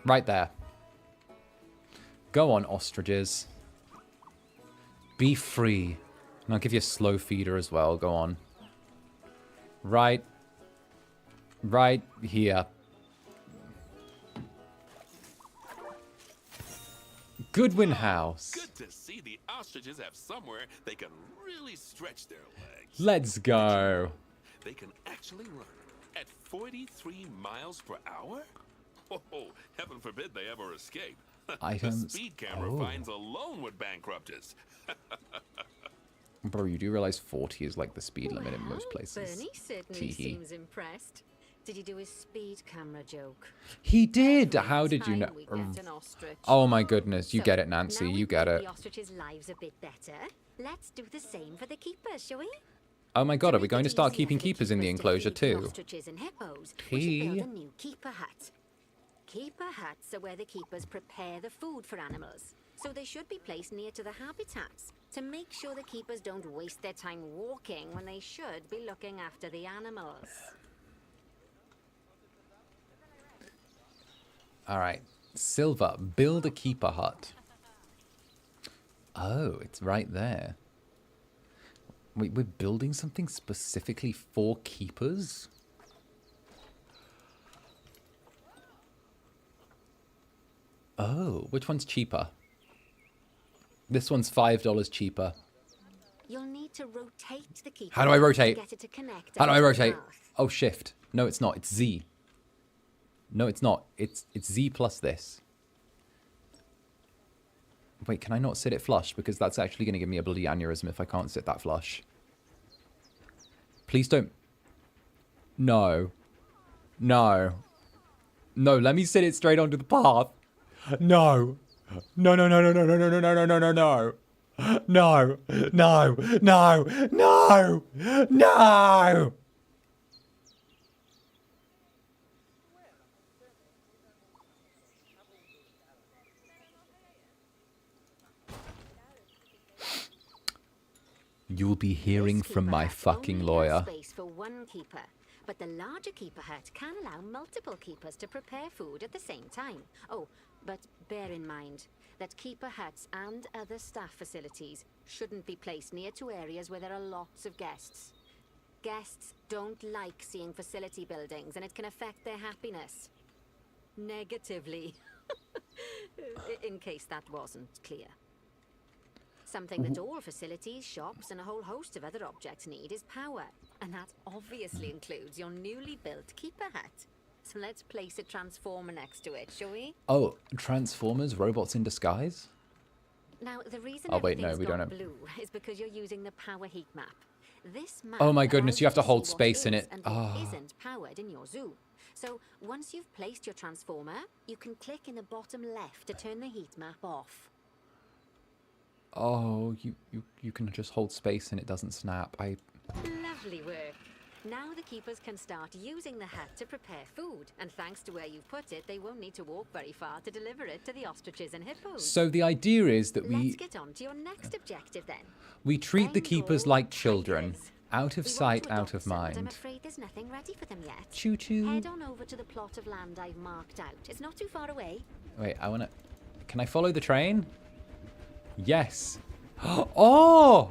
Right there. Go on, ostriches. Be free. And I'll give you a slow feeder as well. Go on. Right here. Goodwin House. Good to see the ostriches have somewhere they can really stretch their legs. Let's go. They can actually run at 43 miles per hour? Oh, heaven forbid they ever escape. Items. The speed camera fines alone would bankrupt us. Bro, you do realize 40 is like the speed limit in most places. Bernie certainly seems impressed. Did he do his speed camera joke? He did. Every How did you know? time we get an ostrich. Oh my goodness, you So, get it, Nancy. now You we've get made it. The ostriches' lives a bit better. Let's do the same for the keepers, shall we? Oh my god, are we make going it to start easier keeping for the keepers in the keepers to enclosure feed the too? ostriches and hippos, we should build a new keeper hut. Keeper huts are where the keepers prepare the food for animals, so they should be placed near to the habitats to make sure the keepers don't waste their time walking when they should be looking after the animals. All right. Silver, build a keeper hut. Oh, it's right there. Wait, we're building something specifically for keepers? Oh, which one's cheaper? This one's $5 cheaper. You'll need to rotate the keeper. How do I rotate? To get it to connect How do I onto the rotate? mouth. Oh, shift. No, it's not. It's Z. No, it's not. It's Z plus this. Wait, can I not sit it flush? Because that's actually going to give me a bloody aneurysm if I can't sit that flush. Please don't. No. No. No, let me sit it straight onto the path. No. No, no, no, no, no, no, no, no, no, no, no, no. No. No. No. No. No. You'll be hearing This from keeper my hut fucking only lawyer. has space for one keeper, but the larger keeper hut can allow multiple keepers to prepare food at the same time. Oh, but bear in mind that keeper huts and other staff facilities shouldn't be placed near to areas where there are lots of guests. Guests don't like seeing facility buildings, and it can affect their happiness. Negatively. In case that wasn't clear. Something that all facilities, shops, and a whole host of other objects need is power. And that obviously includes your newly built keeper hut. So let's place a transformer next to it, shall we? Oh, Transformers, robots in disguise? Now, the reason Oh, wait, no, everything's we don't gone have- blue is because you're using the power heat map. This map Oh my goodness, allows you have to see hold what space in is it. and Ah. what isn't powered in your zoo. So once you've placed your transformer, you can click in the bottom left to turn the heat map off. Oh, you can just hold space and it doesn't snap. Lovely work. Now the keepers can start using the hut to prepare food, and thanks to where you've put it, they won't need to walk very far to deliver it to the ostriches and hippos. So the idea is that Let's get on to your next objective then. we treat the keepers Bengal like children. tigers. Out of We want sight, to out adopt of some, but I'm mind. afraid there's nothing ready for them yet. Choo choo. Head on over to the plot of land I've marked out. It's not too far away. Wait, I wanna... Can I follow the train? Yes. Oh!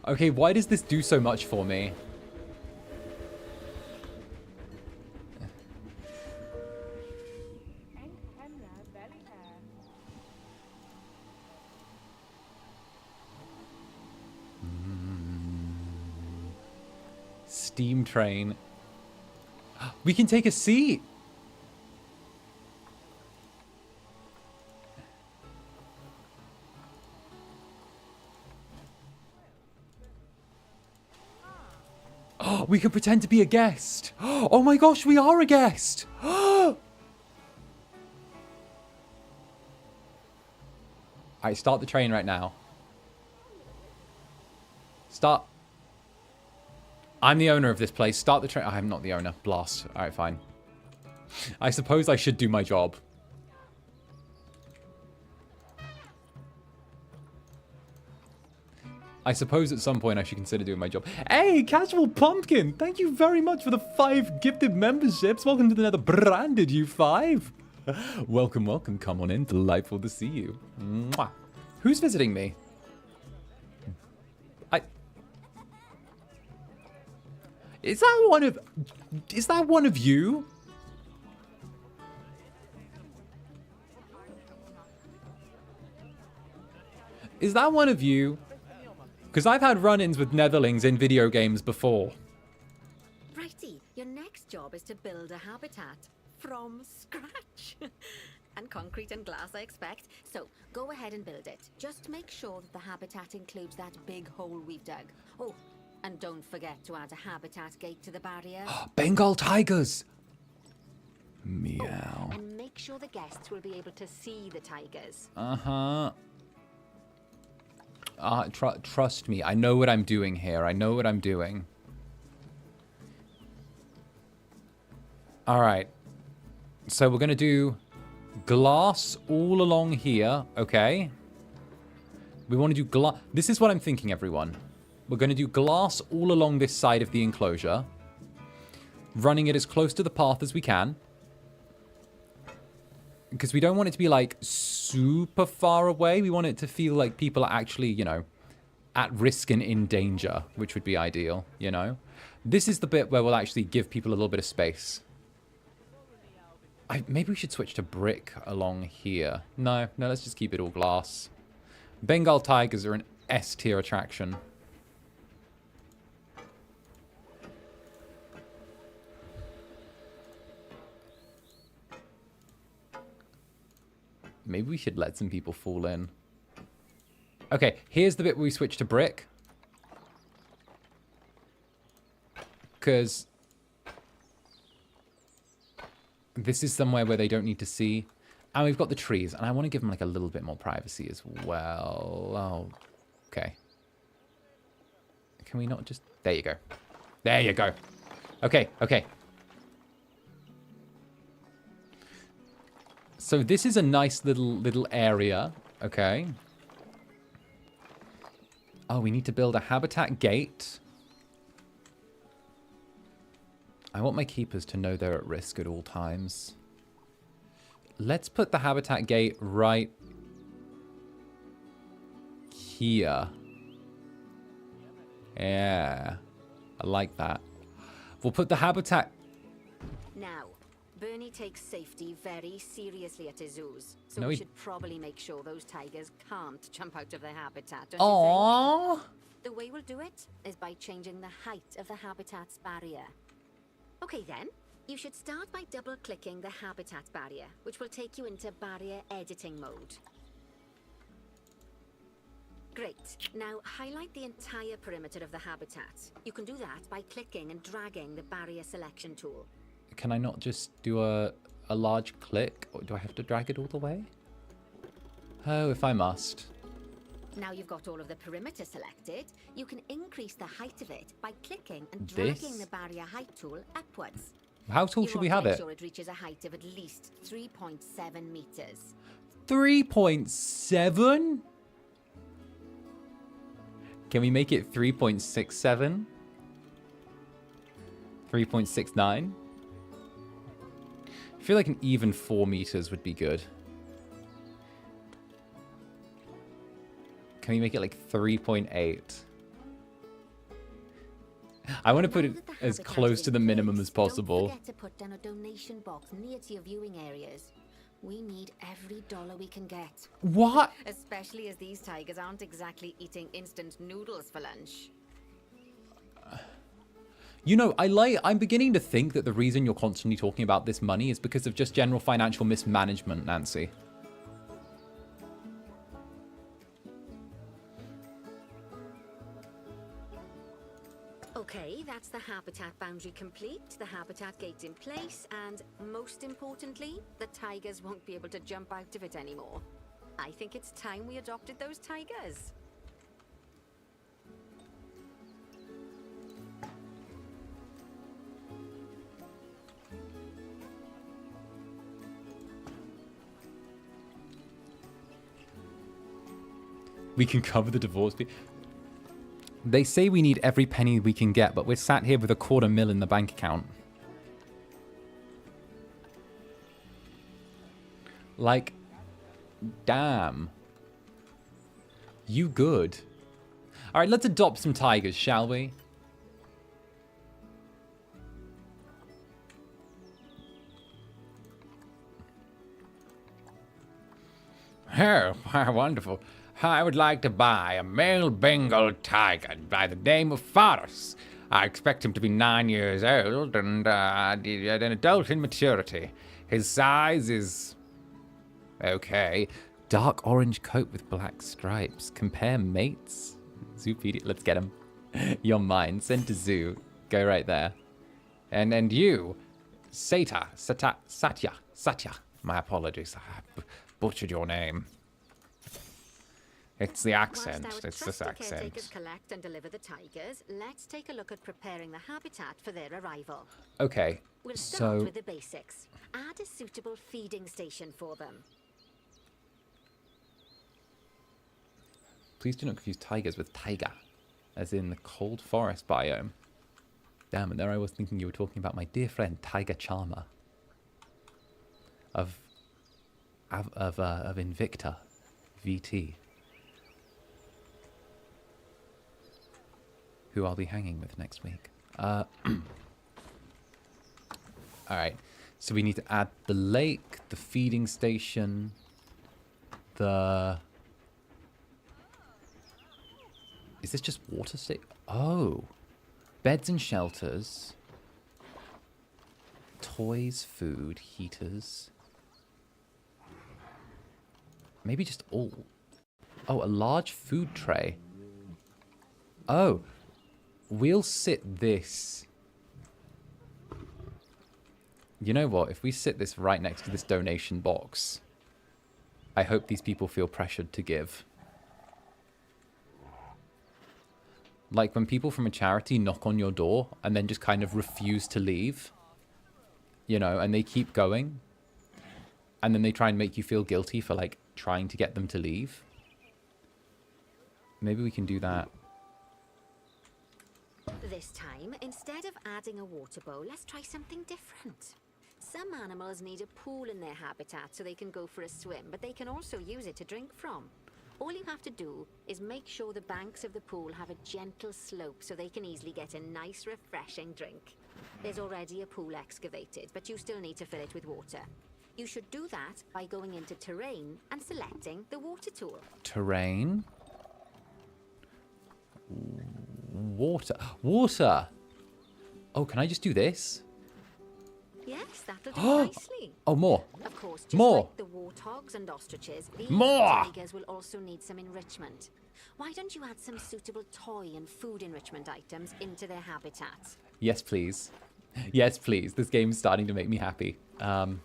Okay, why does this do so much for me? Steam train. We can take a seat. Oh, we can pretend to be a guest. Oh my gosh, we are a guest. Alright, start the train right now. Start. I'm the owner of this place. Start the train. I'm not the owner. Blast. Alright, fine. I suppose I should do my job. I suppose at some point I should consider doing my job. Hey, Casual Pumpkin! Thank you very much for the 5 gifted memberships. Welcome to the Netherbrand, you 5. Welcome, welcome. Come on in. Delightful to see you. Mwah. Who's visiting me? Is that one of you? Is that one of you? Because I've had run-ins with Netherlings in video games before. Righty, your next job is to build a habitat from scratch. And concrete and glass, I expect. So go ahead and build it. Just make sure that the habitat includes that big hole we've dug. Oh, and don't forget to add a habitat gate to the barrier. Bengal tigers! Oh, Meow. and make sure the guests will be able to see the tigers. Uh-huh. Trust me, I know what I'm doing here. I know what I'm doing. Alright. So we're going to do glass all along here, okay? We want to do glass. This is what I'm thinking, everyone. We're going to do glass all along this side of the enclosure, running it as close to the path as we can. Because we don't want it to be, like, super far away. We want it to feel like people are actually, you know, at risk and in danger, which would be ideal, you know? This is the bit where we'll actually give people a little bit of space. Maybe we should switch to brick along here. No, let's just keep it all glass. Bengal tigers are an S-tier attraction. Maybe we should let some people fall in. Okay, here's the bit where we switch to brick. Because this is somewhere where they don't need to see. And we've got the trees. And I want to give them like a little bit more privacy as well. Oh, okay. Can we not just... There you go. There you go. Okay, okay. So this is a nice little area. Okay. Oh, we need to build a habitat gate. I want my keepers to know they're at risk at all times. Let's put the habitat gate right here. Yeah. I like that. We'll put the habitat... Now, Bernie takes safety very seriously at his zoos. So No, we he- should probably make sure those tigers can't jump out of their habitat, don't you Aww. think? The way we'll do it is by changing the height of the habitat's barrier. Okay then, you should start by double-clicking the habitat barrier, which will take you into barrier editing mode. Great. Now highlight the entire perimeter of the habitat. You can do that by clicking and dragging the barrier selection tool. Can I not just do a large click? Or do I have to drag it all the way? Oh, if I must. Now you've got all of the perimeter selected, you can increase the height of it by clicking and dragging This? the barrier height tool upwards. How tall You should want we to have make it? sure it reaches a height of at least 3.7 meters. 3.7? Can we make it 3.67? 3.69? I feel like an even 4 meters would be good. Can we make it like 3.8? I want to put Now it that the as habitat close is to the in minimum place, as possible. Don't forget to put down a donation box near to your viewing areas. We need every dollar we can get. What? Especially as these tigers aren't exactly eating instant noodles for lunch. You know, I'm beginning to think that the reason you're constantly talking about this money is because of just general financial mismanagement, Nancy. Okay, that's the habitat boundary complete, the habitat gate's in place, and most importantly, the tigers won't be able to jump out of it anymore. I think it's time we adopted those tigers. We can cover the divorce fee. They say we need every penny we can get, but we're sat here with $250,000 in the bank account. Like, damn. You good. All right, let's adopt some tigers, shall we? Oh, wonderful. I would like to buy a male Bengal tiger by the name of Faris. I expect him to be 9 years old and an adult in maturity. His size is... okay. Dark orange coat with black stripes. Compare mates. Zoopedia. Let's get him. You're mine. Send to zoo. Go right there. And you, Satya. My apologies. I butchered your name. It's the accent. Whilst our It's this trusty caretakers accent. collect and deliver the tigers, let's take a look at preparing the habitat for their arrival. Okay, We'll start so with the basics. Add a suitable feeding station for them. please do not confuse tigers with taiga, as in the cold forest biome. Damn, and there I was thinking you were talking about my dear friend Tiger Charmer of Invicta VT, who I'll be hanging with next week. All right, so we need to add the lake, the feeding station, the... Is this just water state? Oh. Beds and shelters. Toys, food, heaters. Maybe just all. Oh, a large food tray. Oh. We'll sit this. You know what? If we sit this right next to this donation box, I hope these people feel pressured to give. Like when people from a charity knock on your door and then just kind of refuse to leave, you know, and they keep going. And then they try and make you feel guilty for like trying to get them to leave. Maybe we can do that. This time, instead of adding a water bowl, let's try something different. Some animals need a pool in their habitat so they can go for a swim, but they can also use it to drink from. All you have to do is make sure the banks of the pool have a gentle slope so they can easily get a nice, refreshing drink. There's already a pool excavated, but you still need to fill it with water. You should do that by going into terrain and selecting the water tool. Terrain. Water. Water! Oh, can I just do this? Yes, that'll do nicely. Oh, more. Of course, just More. like the warthogs and ostriches, these More. tigers will also need some enrichment. Why don't you add some suitable toy and food enrichment items into their habitat? Yes, please. Yes, please. This game's starting to make me happy. A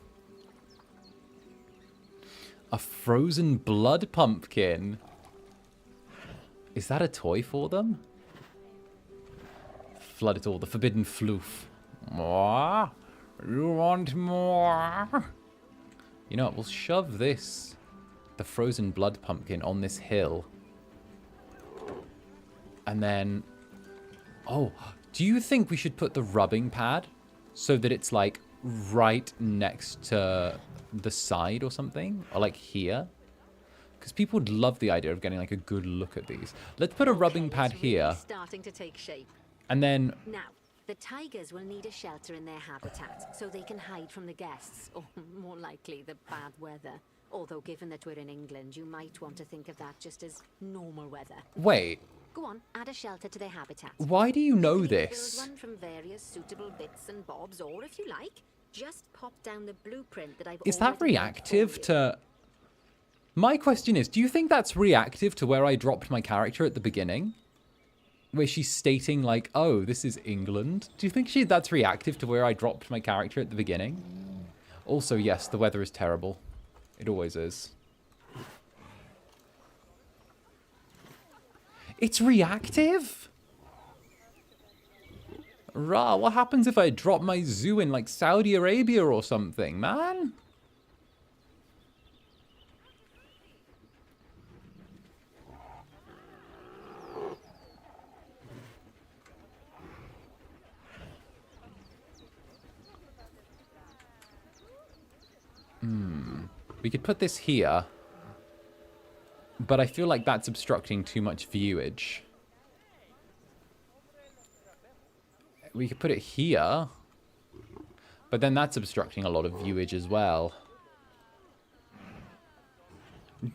frozen blood pumpkin. Is that a toy for them? Flood it all. The forbidden floof. More? You want more? You know what? We'll shove this, the frozen blood pumpkin, on this hill. And then... Oh, do you think we should put the rubbing pad so that it's like right next to the side or something? Or like here? Because people would love the idea of getting like a good look at these. Let's put a rubbing pad it's really here. starting to take shape. And then... Now, the tigers will need a shelter in their habitat so they can hide from the guests, or more likely the bad weather. Although given that we're in England, you might want to think of that just as normal weather. Wait, Go on, add a shelter to their habitat. why do you know You can this? Build one from various suitable bits and bobs, or if you like, just pop down the blueprint that I've Is that already made reactive for you. to... My question is, do you think that's reactive to where I dropped my character at the beginning? Where she's stating like, oh, this is England. Do you think that's reactive to where I dropped my character at the beginning? Also, yes, the weather is terrible. It always is. It's reactive? Rah, what happens if I drop my zoo in like Saudi Arabia or something, man? We could put this here, but I feel like that's obstructing too much viewage. We could put it here, but then that's obstructing a lot of viewage as well.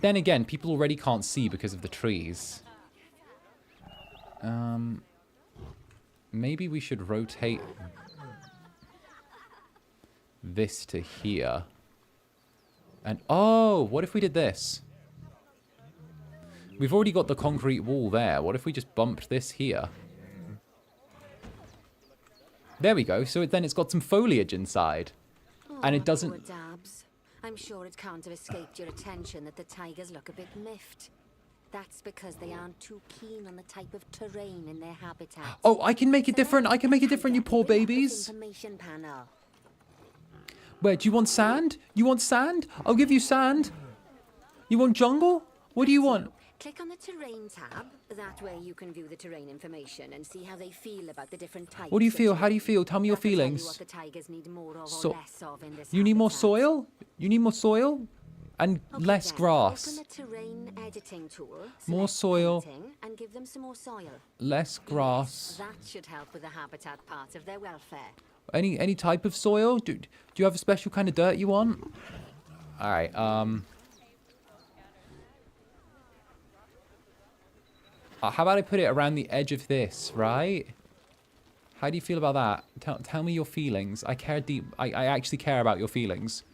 Then again, people already can't see because of the trees. Maybe we should rotate this to here. And, oh, what if we did this? We've already got the concrete wall there. What if we just bumped this here? There we go. So then it's got some foliage inside. And it doesn't... Poor Dabs. I'm sure it can't have escaped your attention that the tigers look a bit miffed. That's because they aren't too keen on the type of terrain in their habitat. Oh, I can make it different. I can make it different, you poor babies. Information panel. Where, do you want sand? You want sand? I'll give you sand. You want jungle? What do you want? Click on the terrain tab. That way you can view the terrain information and see how they feel about the different types. What do you of feel? How do you terrain. feel? Tell me your That will tell you feelings. what the tigers need more of or So- less of in this You need more habitat. soil? You need more soil? And Okay, less then, grass. Open the terrain editing tool. More select soil. painting, and give them some more soil. Less grass. That should help with the habitat part of their welfare. Any type of soil? Do you have a special kind of dirt you want? Alright, how about I put it around the edge of this, right? How do you feel about that? Tell me your feelings. I care deep. I actually care about your feelings.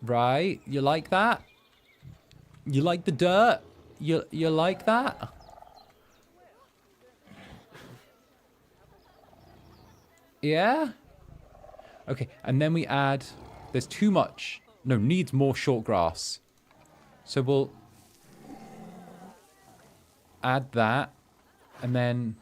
Right? You like that? You like the dirt? You like that? Yeah? Okay, and then we add... There's too much. No, needs more short grass. So we'll... add that. And then...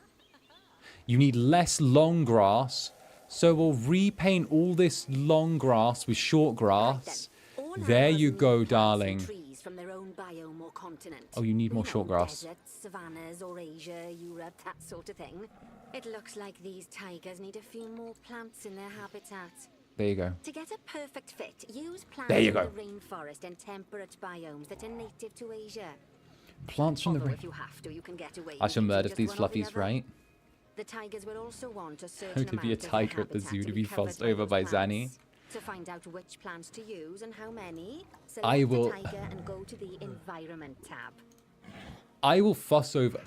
You need less long grass. So we'll repaint all this long grass with short grass. All There animals you need go, plants and darling. trees from their own biome or continent. Oh, you need more short grass. Deserts, savannas, or Asia, Europe, that sort of thing. It looks like these tigers need a few more plants in their habitat. There you go. To get a perfect fit, use plants There you from go. the rainforest and temperate biomes that are native to Asia. Plants from the... Although if you have to, you can get away I with shall using murder just these one or the fluffies, other. right? The tigers will also want a certain How to be a amount of their tiger at the habitat zoo to be covered fussed over by those Zanny. plants. To find out which plants to use and how many, I select will- the tiger and go to the environment tab. I will fuss over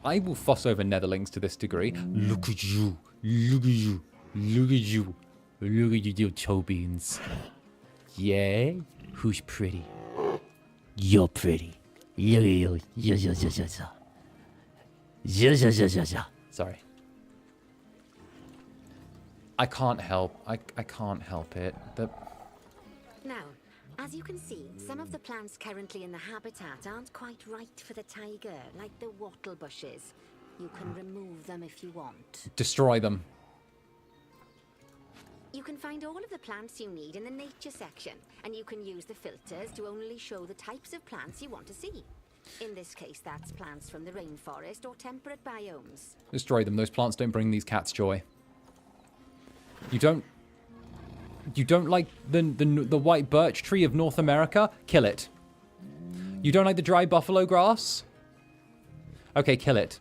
Netherlings to this degree. Look at you. Look at you. Look at you. Look at you, toe beans. Yeah? Who's pretty? You're pretty. You. Sorry. I can't help. I can't help it. Now, as you can see, some of the plants currently in the habitat aren't quite right for the tiger, like the wattle bushes. You can remove them if you want. Destroy them. You can find all of the plants you need in the nature section, and you can use the filters to only show the types of plants you want to see. In this case, that's plants from the rainforest or temperate biomes. Destroy them. Those plants don't bring these cats joy. You don't like the white birch tree of North America? Kill it. You don't like the dry buffalo grass? Okay, kill it.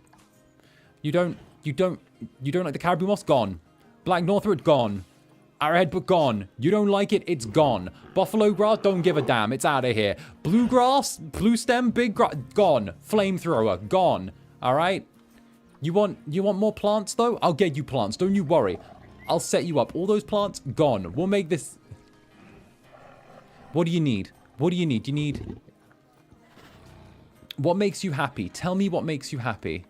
You don't like the caribou moss? Gone. Black northwood? Gone. Arrowhead, gone. You don't like it? It's gone. Buffalo grass? Don't give a damn. It's out of here. Bluegrass? Blue stem? Big grass? Gone. Flamethrower? Gone. All right? You want more plants, though? I'll get you plants. Don't you worry. I'll set you up. All those plants? Gone. We'll make this... What do you need? What do you need? You need... What makes you happy? Tell me what makes you happy.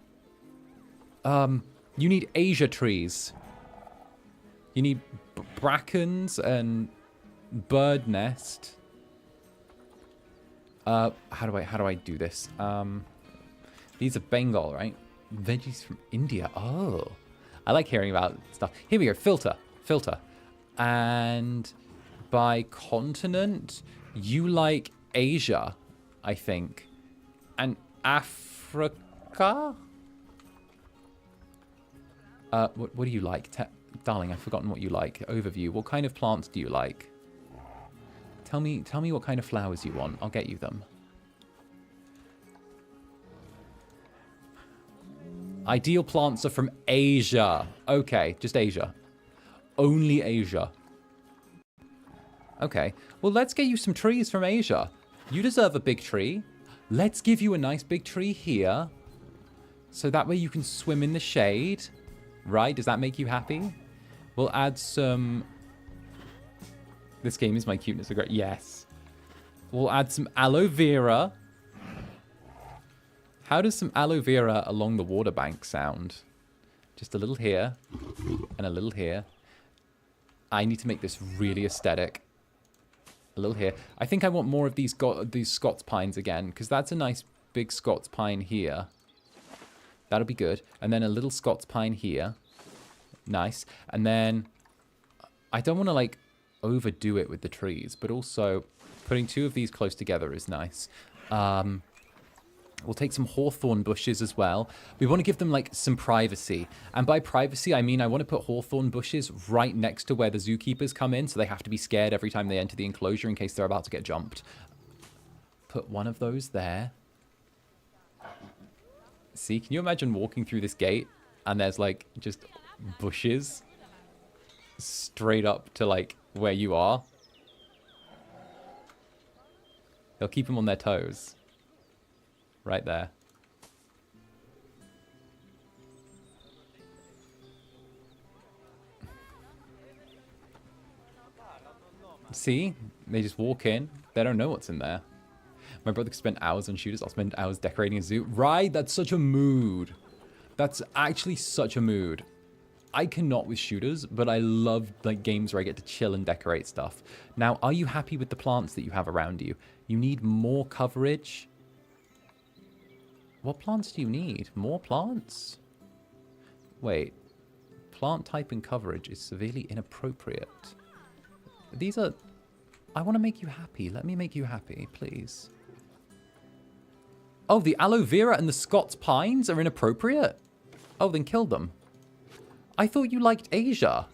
You need Asia trees. You need brackens and bird nest. How do I do this? These are Bengal, right? Veggies from India. Oh, I like hearing about stuff. Here we go. Filter. And by continent, you like Asia, I think, and Africa. What do you like? Darling, I've forgotten what you like. Overview. What kind of plants do you like? Tell me what kind of flowers you want. I'll get you them. Ideal plants are from Asia. Okay, just Asia. Only Asia. Okay. Well, let's get you some trees from Asia. You deserve a big tree. Let's give you a nice big tree here. So that way you can swim in the shade. Right? Does that make you happy? We'll add some... This game is my cuteness. Yes. We'll add some aloe vera. How does some aloe vera along the water bank sound? Just a little here. And a little here. I need to make this really aesthetic. A little here. I think I want more of these Scots pines again, because that's a nice big Scots pine here. That'll be good. And then a little Scots pine here. Nice. And then I don't want to like overdo it with the trees, but also putting 2 of these close together is nice. We'll take some hawthorn bushes as well. We want to give them like some privacy. And by privacy, I mean I want to put hawthorn bushes right next to where the zookeepers come in, so they have to be scared every time they enter the enclosure in case they're about to get jumped. Put one of those there. See, can you imagine walking through this gate and there's like just bushes straight up to like where you are? They'll keep them on their toes. Right there. See? They just walk in. They don't know what's in there. My brother could spend hours on shooters. I'll spend hours decorating a zoo. Right? That's such a mood. That's actually such a mood. I cannot with shooters, but I love like games where I get to chill and decorate stuff. Now, are you happy with the plants that you have around you? You need more coverage. What plants do you need? More plants? Wait. Plant type and coverage is severely inappropriate. These are... I want to make you happy. Let me make you happy, please. Oh, the aloe vera and the Scots pines are inappropriate? Oh, then kill them. I thought you liked Asia.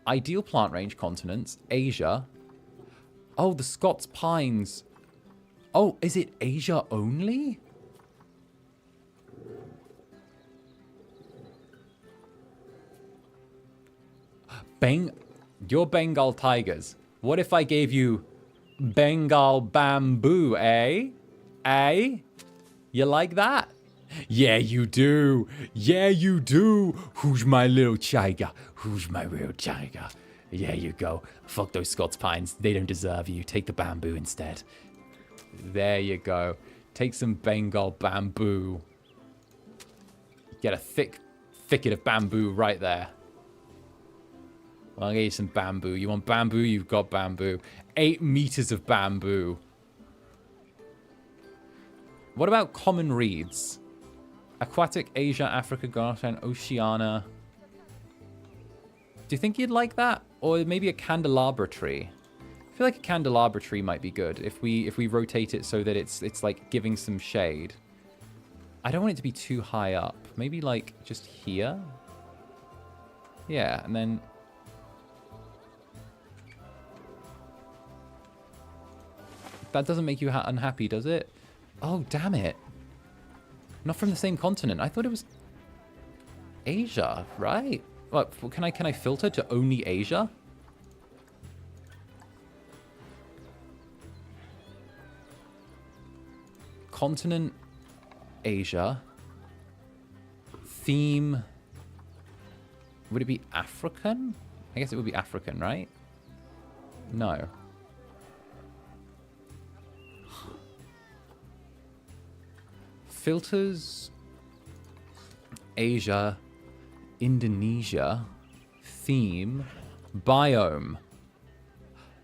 Ideal plant range continents. Asia. Oh, the Scots pines... Oh, is it Asia only? You're Bengal tigers. What if I gave you Bengal bamboo, eh? Eh? You like that? Yeah, you do. Yeah, you do. Who's my little tiger? Who's my real tiger? Yeah, you go. Fuck those Scots pines. They don't deserve you. Take the bamboo instead. There you go. Take some Bengal bamboo. Get a thicket of bamboo right there. Well, I'll get you some bamboo. You want bamboo? You've got bamboo. 8 meters of bamboo. What about common reeds? Aquatic, Asia, Africa, grassland, Oceania. Do you think you'd like that? Or maybe a candelabra tree? I feel like a candelabra tree might be good if we rotate it so that it's like giving some shade. I don't want it to be too high up. Maybe like just here. Yeah, and then that doesn't make you unhappy, does it? Oh, damn it. Not from the same continent. I thought it was Asia, right? What, can I filter to only Asia? Continent Asia. Theme. Would it be African? I guess it would be African, right? No. Filters. Asia. Indonesia. Theme. Biome.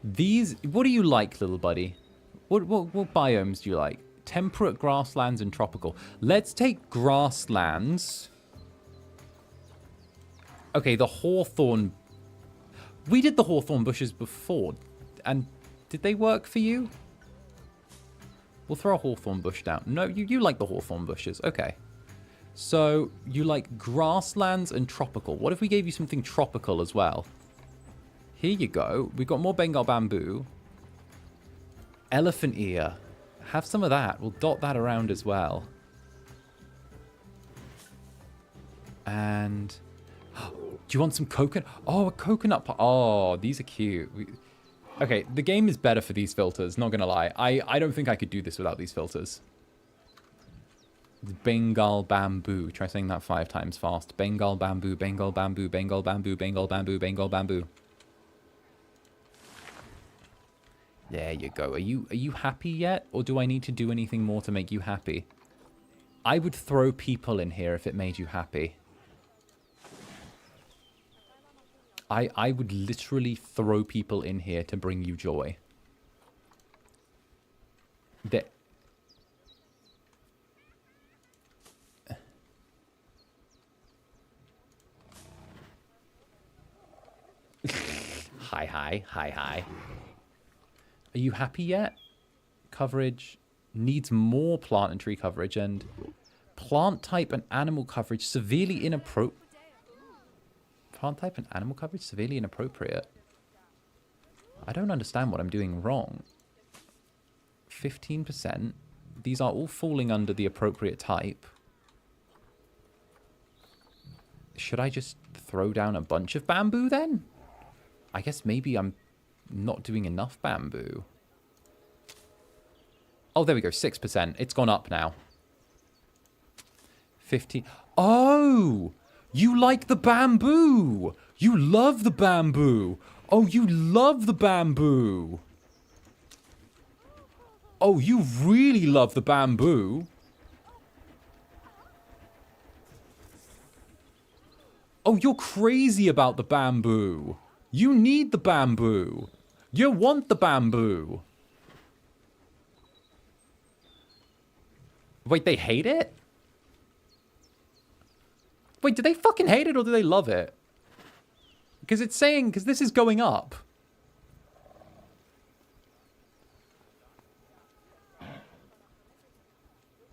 These. What do you like, little buddy? What biomes do you like? Temperate, grasslands, and tropical. Let's take grasslands. Okay, the hawthorn. We did the hawthorn bushes before. And did they work for you? We'll throw a hawthorn bush down. No, you like the hawthorn bushes. Okay. So, you like grasslands and tropical. What if we gave you something tropical as well? Here you go. We've got more Bengal bamboo. Elephant ear. Have some of that. We'll dot that around as well. And... do you want some coconut? Oh, a coconut. Oh, these are cute. Okay, the game is better for these filters, not gonna lie. I don't think I could do this without these filters. Bengal bamboo. Try saying that 5 times fast. Bengal bamboo, Bengal bamboo, Bengal bamboo, Bengal bamboo, Bengal bamboo. There you go. Are you happy yet? Or do I need to do anything more to make you happy? I would throw people in here if it made you happy. I would literally throw people in here to bring you joy. That. Hi. Are you happy yet? Coverage needs more plant and tree coverage, and plant type and animal coverage severely inappropriate. Plant type and animal coverage severely inappropriate. I don't understand what I'm doing wrong. 15%. These are all falling under the appropriate type. Should I just throw down a bunch of bamboo then? I guess maybe I'm not doing enough bamboo. Oh, there we go. 6%. It's gone up now. 50. Oh! You like the bamboo! You love the bamboo! Oh, you love the bamboo! Oh, you really love the bamboo! Oh, you're crazy about the bamboo! You need the bamboo! You want the bamboo! Wait, they hate it? Wait, do they fucking hate it or do they love it? Because it's saying, because this is going up.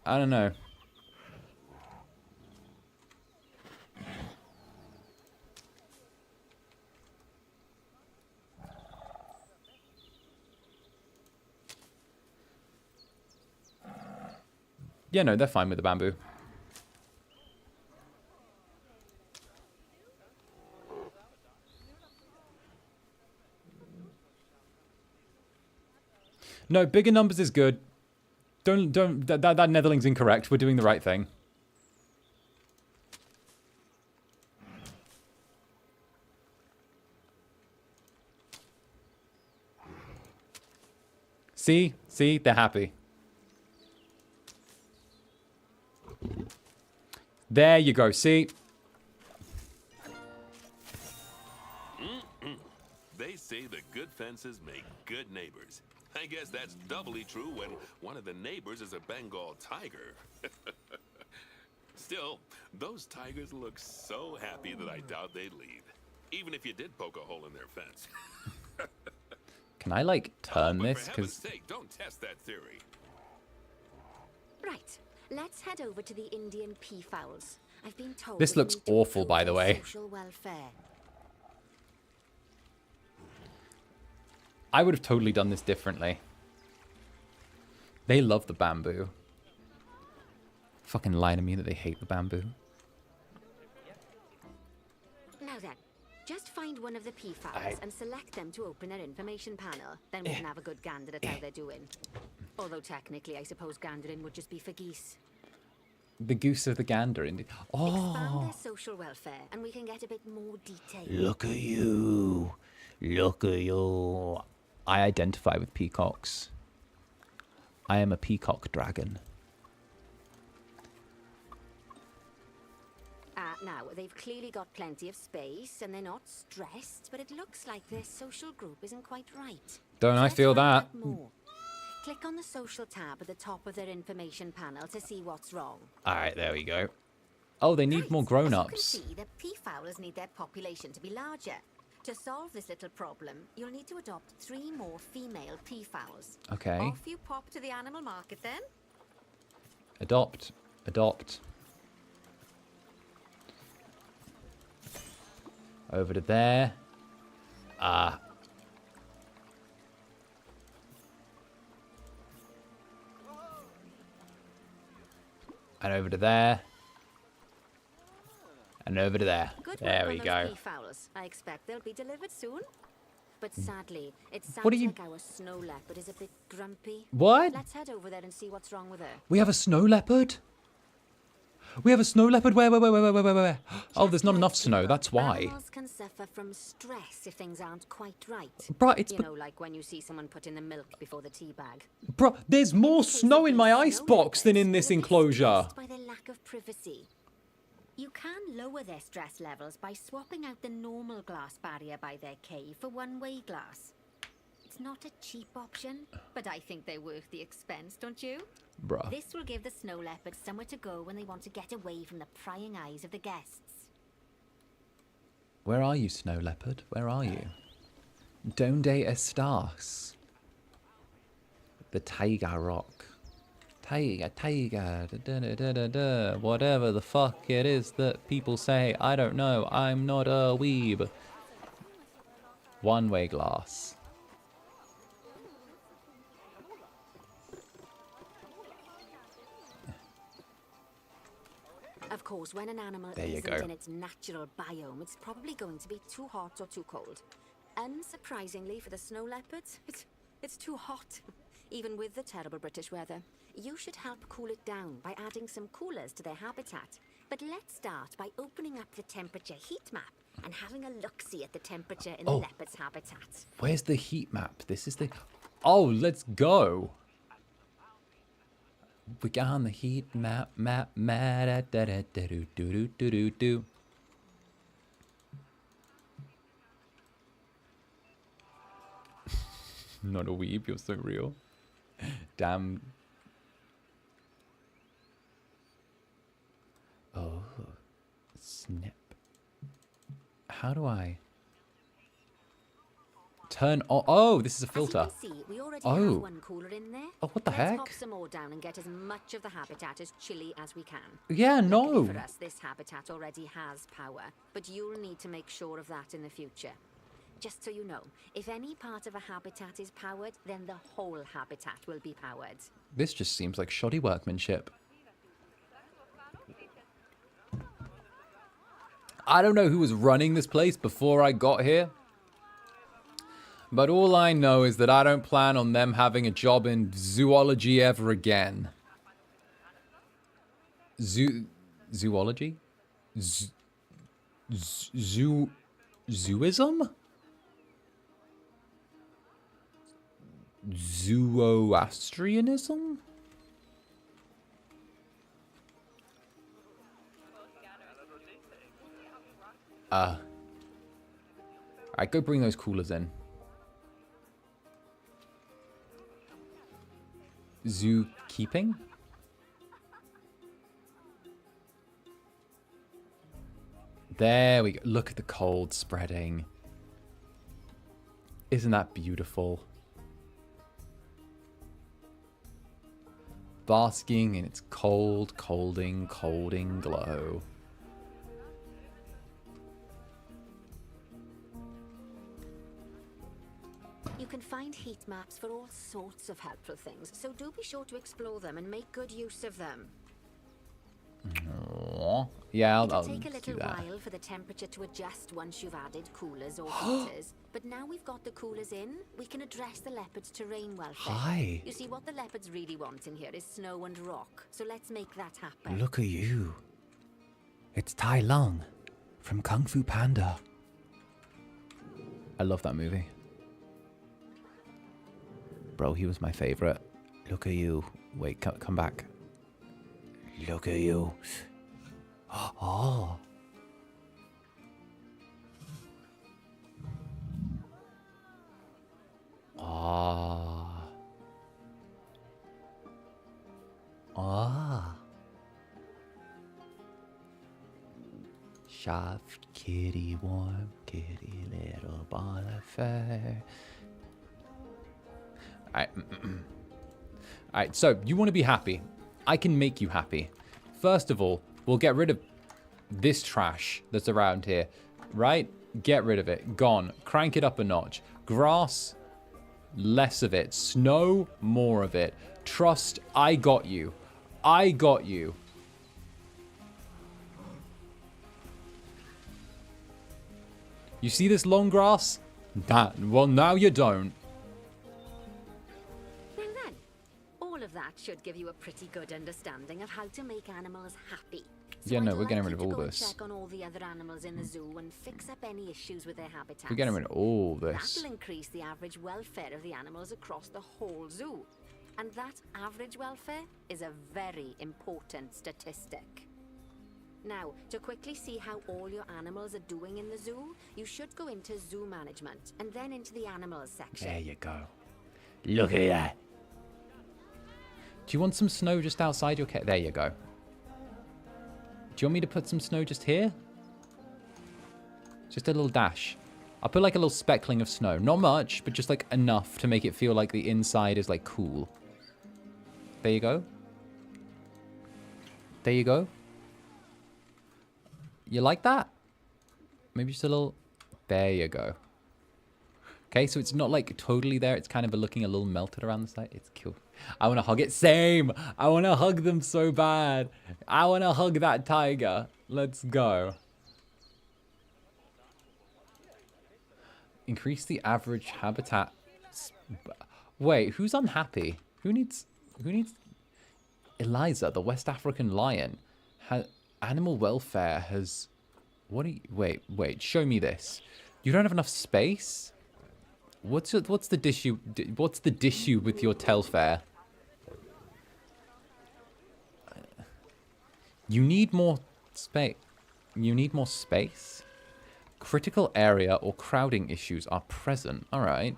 I don't know. Yeah, no, they're fine with the bamboo. No, bigger numbers is good. Don't, that Netherling's incorrect. We're doing the right thing. See, they're happy. There you go, see? They say that good fences make good neighbors. I guess that's doubly true when one of the neighbors is a Bengal tiger. Still, those tigers look so happy that I doubt they'd leave. Even if you did poke a hole in their fence. Can I, like, turn But this? for heaven's Because sake, don't test that theory. Right. Let's head over to the Indian peafowls. I've been told This that we looks need to awful, improve by the their way. social welfare. I would have totally done this differently. They love the bamboo. Fucking lie to me that they hate the bamboo. Now then, just find one of the peafowls and select them to open their information panel. Then we can have a good gander at how they're doing. Although technically, I suppose gandering would just be for geese. The goose of the gander, indeed. Expand Oh, their social welfare, and we can get a bit more detail. Look at you. Look at you. I identify with peacocks. I am a peacock dragon. Now, they've clearly got plenty of space, and they're not stressed, but it looks like their social group isn't quite right. Don't I Let's feel find that? out more. Click on the social tab at the top of their information panel to see what's wrong. Alright, there we go. Oh, they need Right, more grown-ups. As you can see, the peafowlers need their population to be larger. To solve this little problem, you'll need to adopt 3 more female peafowls. Okay. Off you pop to the animal market then. Adopt. Over to there. And over to there. And over to there. Good There work we on go. those peafowls. I expect they'll be delivered soon. But sadly, it sounds What are you- like our snow leopard is a bit grumpy. What? Let's head over there and see what's wrong with her. We have a snow leopard? We have a snow leopard? Where? Oh, there's not enough snow, that's why. Animals can suffer from stress if things aren't quite right. Bruh, it's... You know, like when you see someone put in the milk before the tea bag. Bruh, there's more case snow of in these my snow icebox than in leopards, this they're enclosure. stressed by their lack of privacy. You can lower their stress levels by swapping out the normal glass barrier by their cave for one-way glass. It's not a cheap option, but I think they're worth the expense, don't you? Bruh. This will give the snow leopards somewhere to go when they want to get away from the prying eyes of the guests. Where are you, snow leopard? Where are you? Donde estás? The Taiga Rock. Taiga, da, da, da, da, da, da. Whatever the fuck it is that people say, I don't know. I'm not a weeb. One-way glass. Of course, when an animal There you isn't go. in its natural biome, it's probably going to be too hot or too cold. Unsurprisingly for the snow leopards, it's too hot, even with the terrible British weather. You should help cool it down by adding some coolers to their habitat. But let's start by opening up the temperature heat map and having a look-see at the temperature in the leopard's habitat. Where's the heat map? This is the... Oh, let's go. We got on the heat map, da da da da do do do do do. Not a weeb, you're so real. Damn. Oh, snip. How do I turn on? Oh, this is a filter. As you can see, we already Oh. have one cooler in there. Oh, what the Let's heck? pop some more down and get as much of the habitat as chilly as we can. Yeah, Luckily no. for us, this habitat already has power, but you'll need to make sure of that in the future. Just so you know, if any part of a habitat is powered, then the whole habitat will be powered. This just seems like shoddy workmanship. I don't know who was running this place before I got here. But all I know is that I don't plan on them having a job in zoology ever again. Zoology? Zooism? Zoroastrianism? Alright, go bring those coolers in. Zookeeping? There we go. Look at the cold spreading. Isn't that beautiful? Basking in its cold, colding glow. You can find heat maps for all sorts of helpful things, so do be sure to explore them and make good use of them. Aww. Yeah, I'll It'll take a do little that. while for the temperature to adjust once you've added coolers or heaters, but now we've got the coolers in, we can address the leopards' terrain welfare. Hi. You see, what the leopards really want in here is snow and rock, so let's make that happen. Look at you. It's Tai Lung from Kung Fu Panda. I love that movie. Bro, he was my favorite. Look at you. Wait, come back. Look at you. Oh. Ah. Ah. Soft kitty, warm kitty, little ball of fur. Alright, so you want to be happy. I can make you happy. First of all, we'll get rid of this trash that's around here, right? Get rid of it. Gone. Crank it up a notch. Grass, less of it. Snow, more of it. Trust, I got you. I got you. You see this long grass? Well, now you don't. Well then, all of that should give you a pretty good understanding of how to make animals happy. So Yeah, no, I'd we're getting like rid you of to all go and this. check on all the other animals in the zoo and fix up any issues with their habitats. We're getting rid of all this. That'll increase the average welfare of the animals across the whole zoo. And that average welfare is a very important statistic. Now, to quickly see how all your animals are doing in the zoo, you should go into zoo management and then into the animals section. There you go. Look at that. Do you want some snow just outside your cave? There you go. Do you want me to put some snow just here? Just a little dash. I'll put like a little speckling of snow. Not much, but just like enough to make it feel like the inside is like cool. There you go. There you go. You like that? Maybe just a little... There you go. Okay, so it's not like totally there. It's kind of looking a little melted around the side. It's cute. I want to hug it. Same. I want to hug them so bad. I want to hug that tiger. Let's go. Increase the average habitat. Wait, who's unhappy? Who needs... Eliza, the West African lion. Animal welfare has... What are you... Wait. Show me this. You don't have enough space? What's the issue? What's the issue with your telfair? You need more space. You need more space? Critical area or crowding issues are present. All right.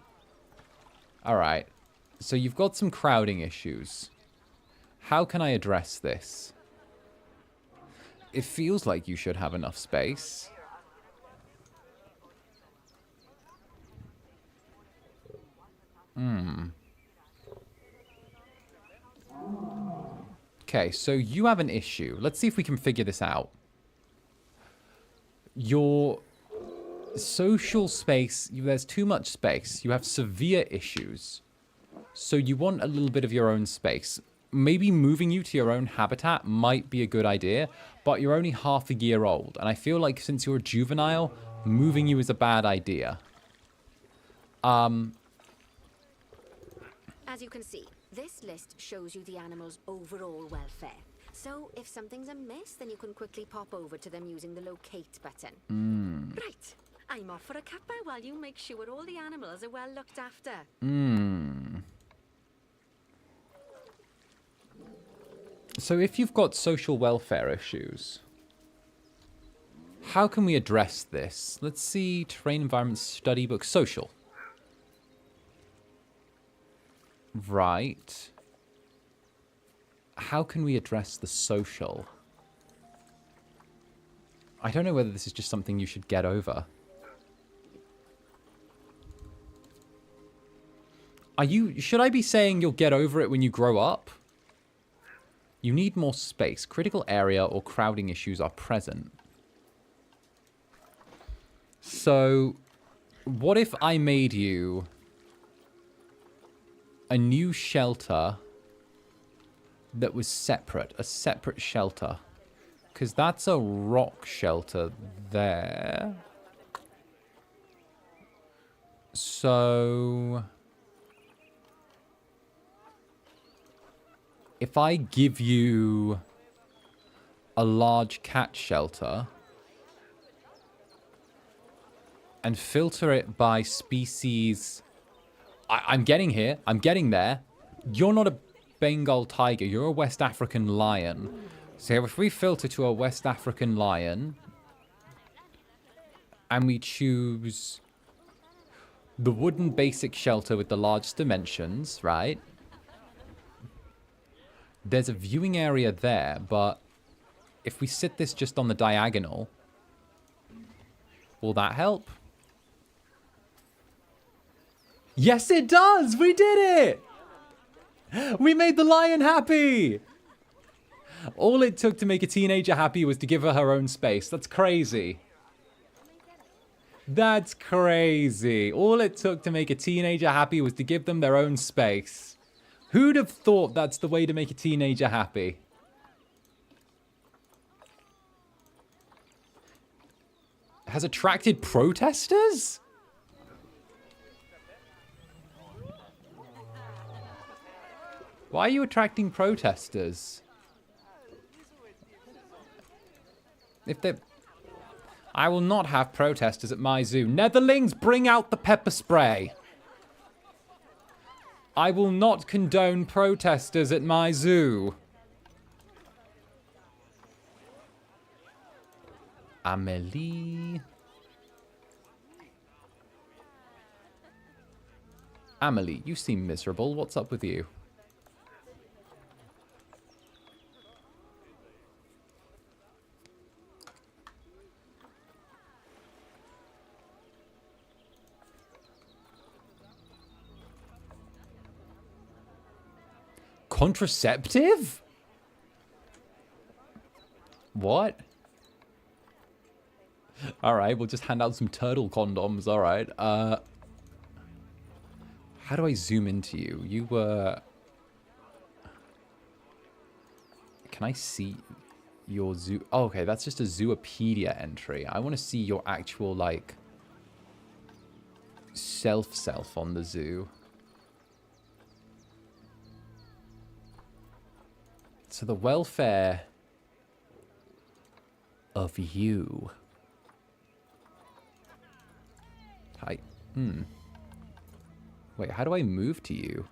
All right. So you've got some crowding issues. How can I address this? It feels like you should have enough space. Okay, so you have an issue. Let's see if we can figure this out. Your social space, there's too much space. You have severe issues. So you want a little bit of your own space. Maybe moving you to your own habitat might be a good idea, but you're only half a year old. And I feel like since you're a juvenile, moving you is a bad idea. As you can see, this list shows you the animal's overall welfare. So if something's amiss, then you can quickly pop over to them using the locate button. Right, I'm off for a cuppa while you make sure all the animals are well looked after. So if you've got social welfare issues, how can we address this? Let's see, terrain environment study book, social. Right. How can we address the social? I don't know whether this is just something you should get over. Should I be saying you'll get over it when you grow up? You need more space. Critical area or crowding issues are present. So, what if I made you a new shelter that was separate, a separate shelter? Because that's a rock shelter there. So if I give you a large cat shelter and filter it by species... I'm getting here. I'm getting there. You're not a Bengal tiger. You're a West African lion. So if we filter to a West African lion and we choose the wooden basic shelter with the largest dimensions, right? There's a viewing area there, but if we sit this just on the diagonal, will that help? Yes, it does! We did it! We made the lion happy! All it took to make a teenager happy was to give her own space. That's crazy. That's crazy. All it took to make a teenager happy was to give them their own space. Who'd have thought that's the way to make a teenager happy? Has attracted protesters? Why are you attracting protesters? I will not have protesters at my zoo. Netherlings, bring out the pepper spray. I will not condone protesters at my zoo. Amelie. Amelie, you seem miserable. What's up with you? Contraceptive? What? Alright, we'll just hand out some turtle condoms. Alright. How do I zoom into you? You were... Can I see your zoo? Oh, okay, that's just a Zoopedia entry. I want to see your actual, like, self on the zoo. So the welfare of you. Hi. Wait, how do I move to you?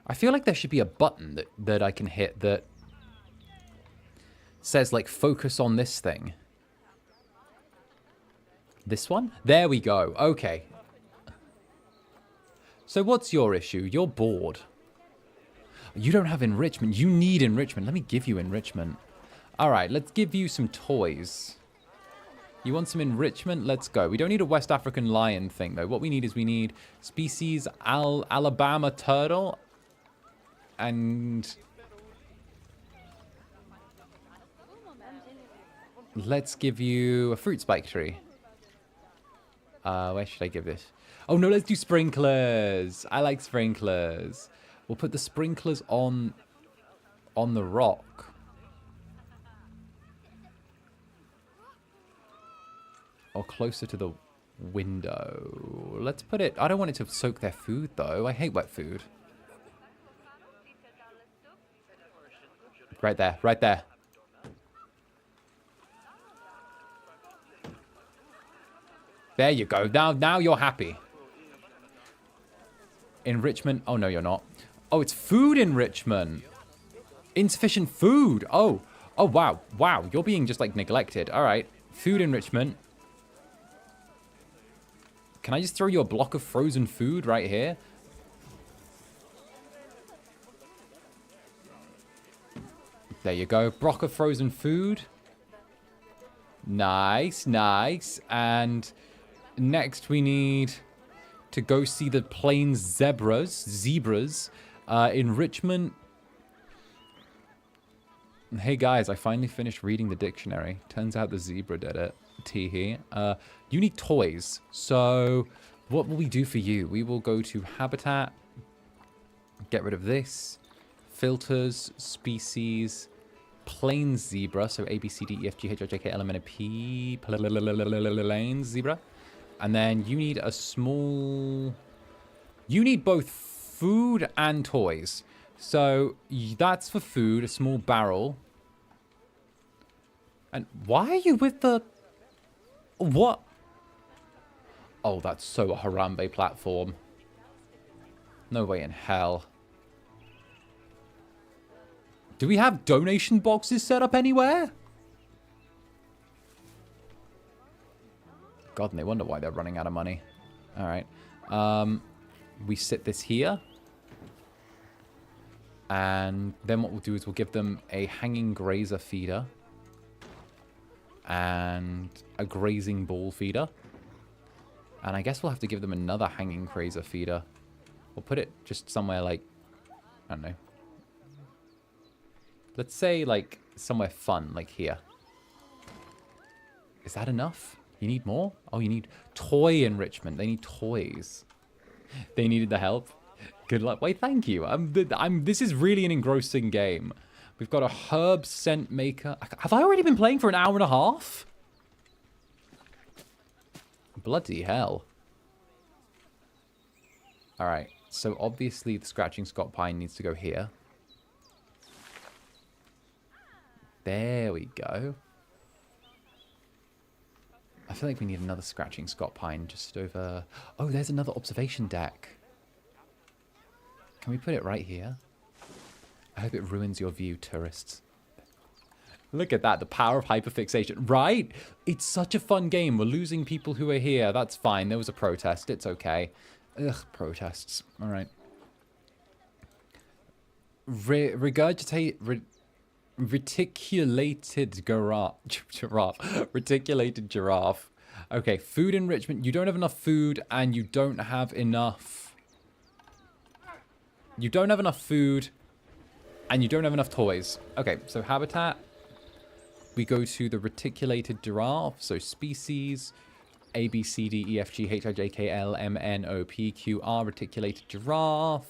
I feel like there should be a button that I can hit that says, like, focus on this thing. This one? There we go. Okay. So what's your issue? You're bored. You don't have enrichment. You need enrichment. Let me give you enrichment. All right, let's give you some toys. You want some enrichment? Let's go. We don't need a West African lion thing, though. What we need is we need species Alabama turtle. And let's give you a fruit spike tree. Where should I give this? Oh, no, let's do sprinklers. I like sprinklers. We'll put the sprinklers on the rock. Or closer to the window. Let's put it... I don't want it to soak their food, though. I hate wet food. Right there. Right there. There you go. Now you're happy. Enrichment. Oh, no, you're not. Oh, it's food enrichment. Insufficient food. Oh. Oh, wow. Wow. You're being just, like, neglected. All right. Food enrichment. Can I just throw you a block of frozen food right here? There you go. Block of frozen food. Nice, nice. And next we need to go see the plains zebras. Enrichment. Hey guys, I finally finished reading the dictionary. Turns out the zebra did it. Teehee. You need toys. So what will we do for you? We will go to habitat. Get rid of this. Filters, species, plains zebra. So A, B, C, D, E, F, G, H, I, J, K, L, M, N, O, P. Plains zebra. And then you need a small... You need both food and toys. So that's for food, a small barrel. And why are you with the... What? Oh, that's so a Harambe platform. No way in hell. Do we have donation boxes set up anywhere? God, and they wonder why they're running out of money. All right. We sit this here. And then what we'll do is we'll give them a hanging grazer feeder. And a grazing ball feeder. And I guess we'll have to give them another hanging grazer feeder. We'll put it just somewhere like... I don't know. Let's say, like, somewhere fun, like here. Is that enough? You need more? Oh, you need toy enrichment. They need toys. They needed the help. Good luck. Wait, thank you. This is really an engrossing game. We've got a herb scent maker. Have I already been playing for an hour and a half? Bloody hell. All right. So obviously the scratching Scott pine needs to go here. There we go. I feel like we need another scratching Scott pine just over... Oh, there's another observation deck. Can we put it right here? I hope it ruins your view, tourists. Look at that, the power of hyperfixation. Right? It's such a fun game. We're losing people who are here. That's fine. There was a protest. It's okay. Ugh, protests. All right. Reticulated giraffe. Reticulated giraffe. Okay, food enrichment. You don't have enough food, and you don't have enough... You don't have enough food, and you don't have enough toys. Okay, so habitat. We go to the reticulated giraffe. So species, A, B, C, D, E, F, G, H, I, J, K, L, M, N, O, P, Q, R, reticulated giraffe.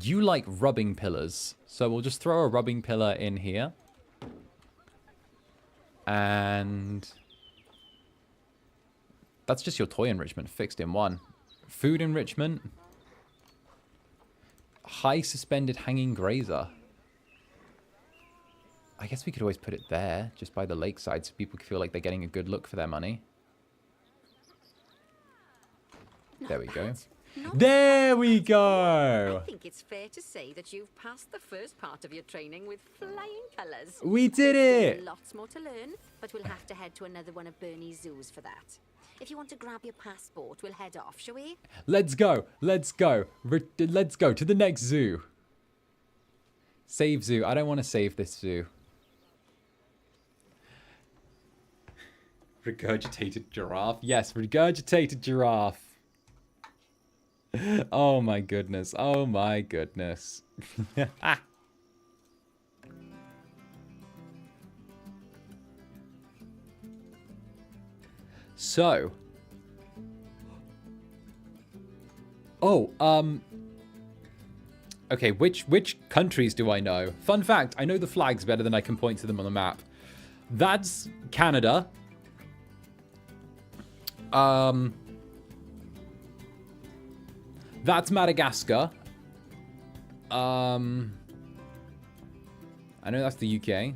You like rubbing pillars. So we'll just throw a rubbing pillar in here. And that's just your toy enrichment fixed in one. Food enrichment. High suspended hanging grazer. I guess we could always put it there, just by the lakeside, so people feel like they're getting a good look for their money. There we go. There we go! I think it's fair to say that you've passed the first part of your training with flying colours. We did There's it! still lots more to learn, but we'll have to head to another one of Bernie's zoos for that. If you want to grab your passport, we'll head off, shall we? Let's go. Let's go. Let's go to the next zoo. Save zoo. I don't want to save this zoo. Regurgitated giraffe. Yes, regurgitated giraffe. Oh my goodness. Oh my goodness. So. Oh, okay, which countries do I know? Fun fact, I know the flags better than I can point to them on the map. That's Canada. That's Madagascar. I know that's the UK.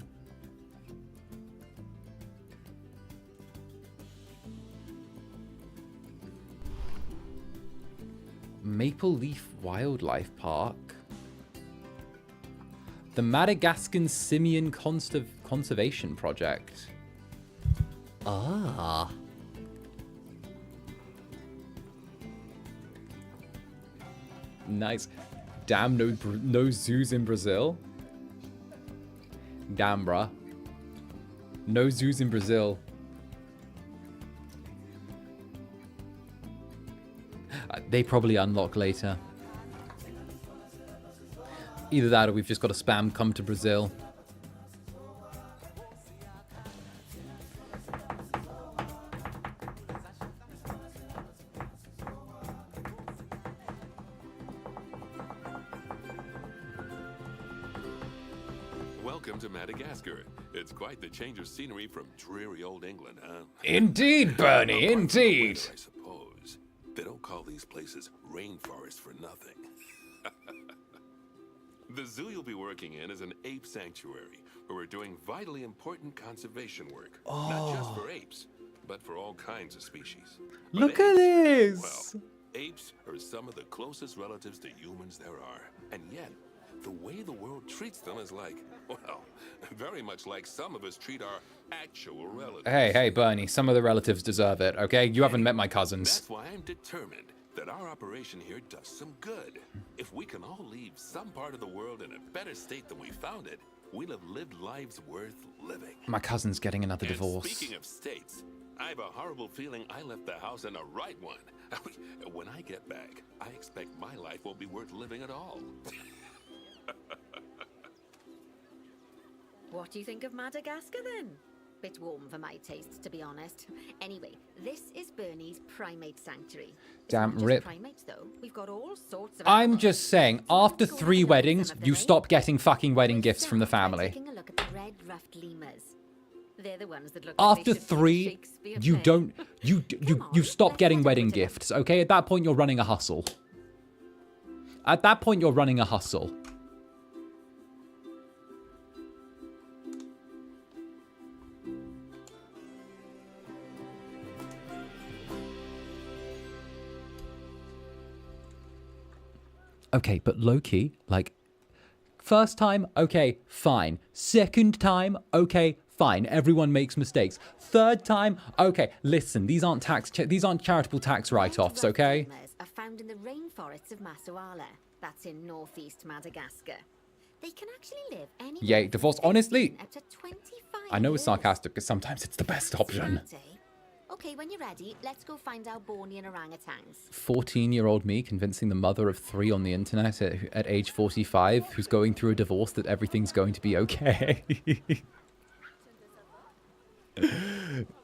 Maple Leaf Wildlife Park. The Madagascan Simian Conservation Project. Ah. Nice. Damn, no zoos in Brazil. Damn, bruh. No zoos in Brazil. They probably unlock later. Either that or we've just got a spam come to Brazil. Welcome to Madagascar. It's quite the change of scenery from dreary old England, huh? Indeed, Bernie, indeed. I suppose. They don't call these places rainforests for nothing. The zoo you'll be working in is an ape sanctuary, where we're doing vitally important conservation work. Not just for apes, but for all kinds of species. But Look at this! Well, apes are some of the closest relatives to humans there are. And yet, the way the world treats them is like, well, very much like some of us treat our actual relatives. Hey, Bernie, some of the relatives deserve it, okay? You haven't met my cousins. That's why I'm determined that our operation here does some good. If we can all leave some part of the world in a better state than we found it, we'll have lived lives worth living. My cousin's getting another And divorce. speaking of states, I have a horrible feeling I left the house in the right one. When I get back, I expect my life won't be worth living at all. What do you think of Madagascar then? Bit warm for my taste, to be honest. Anyway, this is Bernie's primate sanctuary. It's Damn not just rip. primates, though. We've got all sorts of I'm animals. just saying, after 3 weddings, you stop getting fucking wedding gifts from the family. Taking a look at the red-ruffed lemurs. They're the ones that look After like they should be in 3, Shakespeare you play. don't, you stop let's getting let it wedding go to them. gifts, okay? At that point, you're running a hustle. At that point, you're running a hustle. Okay, but low-key, like, First time, okay, fine. Second time, okay, fine. Everyone makes mistakes. Third time, okay. Listen, these aren't charitable tax write-offs, okay? Red are found in the rainforests of Masoala. That's in northeast Madagascar. They can actually live anywhere. Yay, divorce. Honestly, up to 25 I know it's years. sarcastic because sometimes it's the best option. Smart, eh? Okay, when you're ready, let's go find our Bornean orangutans. 14-year-old me convincing the mother of 3 on the internet at age 45 who's going through a divorce that everything's going to be okay.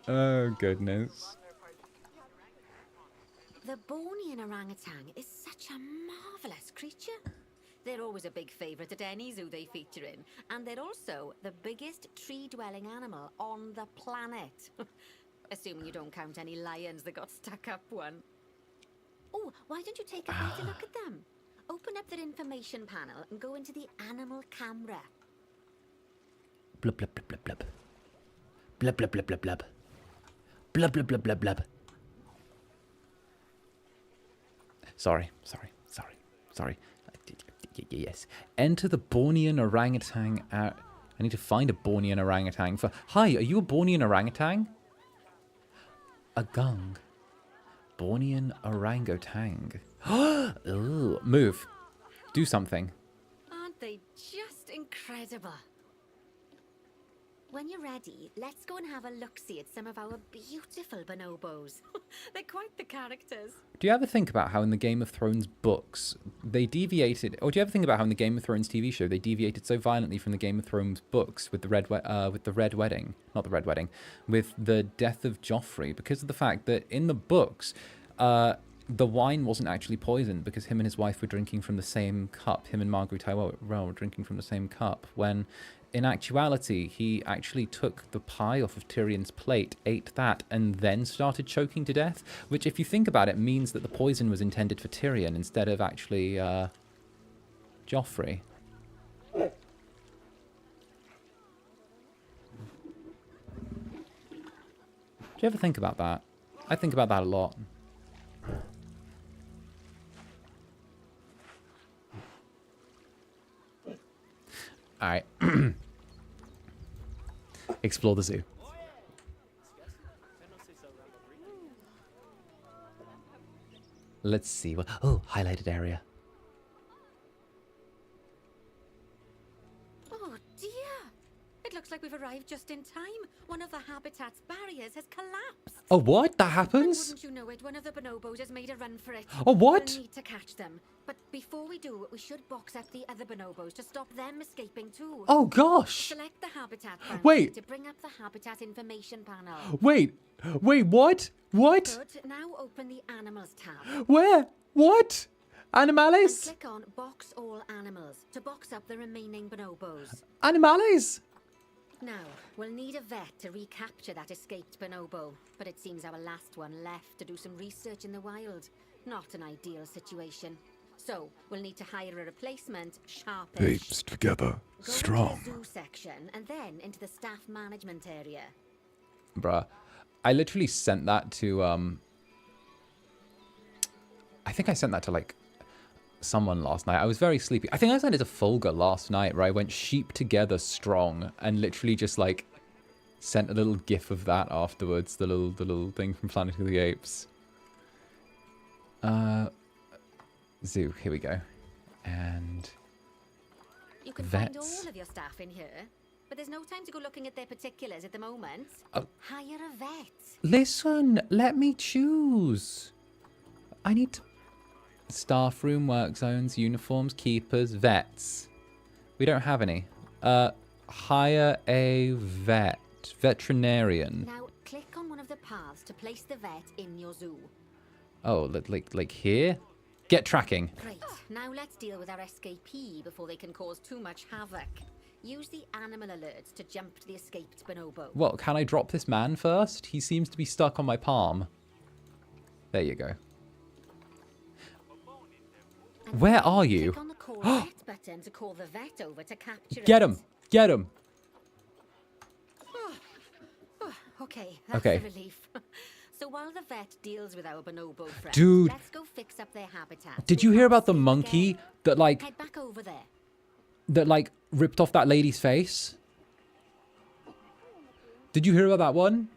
Oh, goodness. The Bornean orangutan is such a marvelous creature. They're always a big favourite at any zoo they feature in, and they're also the biggest tree-dwelling animal on the planet. Assuming you don't count any lions that got stuck up one. Oh, why don't you take a better look at them? Open up their information panel and go into the animal camera. Blub, blub, blub, blub, blub. Blub, blub, blub, blub, blub. Blub, blub, blub, blub, blub. Sorry. Yes. Enter the Bornean orangutan. I need to find a Bornean orangutan. Hi, are you a Bornean orangutan? A gung. Bornean orangutan. Ooh, move. Do something. Aren't they just incredible? When you're ready, let's go and have a look-see at some of our beautiful bonobos. They're quite the characters. Do you ever think about how in the Game of Thrones books they deviated, or do you ever think about how in the Game of Thrones TV show they deviated so violently from the Game of Thrones books with the Red Wedding, not the Red Wedding, with the death of Joffrey, because of the fact that in the books, the wine wasn't actually poisoned because him and his wife were drinking from the same cup. Him and Margaery Tyrell were drinking from the same cup. When in actuality, he actually took the pie off of Tyrion's plate, ate that, and then started choking to death. Which, if you think about it, means that the poison was intended for Tyrion instead of actually Joffrey. Do you ever think about that? I think about that a lot. All right. Explore the zoo. Let's see. Oh, highlighted area. Oh dear! It looks like we've arrived just in time. One of the habitat's barriers has collapsed. Oh, what? That And happens? wouldn't you know it, one of the bonobos has made a run for it. Oh, what? We'll need to catch them. But before we do, we should box up the other bonobos to stop them escaping too. Oh, gosh. Select the habitat boundary Wait. to bring up the habitat information panel. Wait, what? What? Good. Now open the animals tab. Where? What? And Animales? click on box all animals to box up the remaining bonobos. Animales? Now, we'll need a vet to recapture that escaped bonobo, but it seems our last one left to do some research in the wild. Not an ideal situation. So, we'll need to hire a replacement, sharpish. Apes together, Go strong. into the zoo section and then into the staff management area. Bruh. I literally sent that to, I think I sent that to, like, someone last night. I was very sleepy. I think I sent it to Fulgur last night, where I went sheep together strong and literally just, like, sent a little gif of that afterwards. The little thing from Planet of the Apes. Zoo. Here we go. And You can find vets. all of your staff in here, but there's no time to go looking at their particulars at the moment. Oh. Hire a vet. Listen, let me choose. I need to... Staff room, work zones, uniforms, keepers, vets. We don't have any. Hire a vet. Veterinarian. Now, click on one of the paths to place the vet in your zoo. Oh, like here? Get tracking. Great. Now let's deal with our escapee before they can cause too much havoc. Use the animal alerts to jump to the escaped bonobo. Well, can I drop this man first? He seems to be stuck on my palm. There you go. And Where then are you? Click on the call vet button to call the vet over to capture Get it. him! Get him! Okay, that's Okay. a relief. So while the vet deals with our bonobo friends, Dude. let's go fix up their habitat. Did so you we hear can't about the see them monkey again. that, like... Head back over there. that, like, ripped off that lady's face? Did you hear about that one?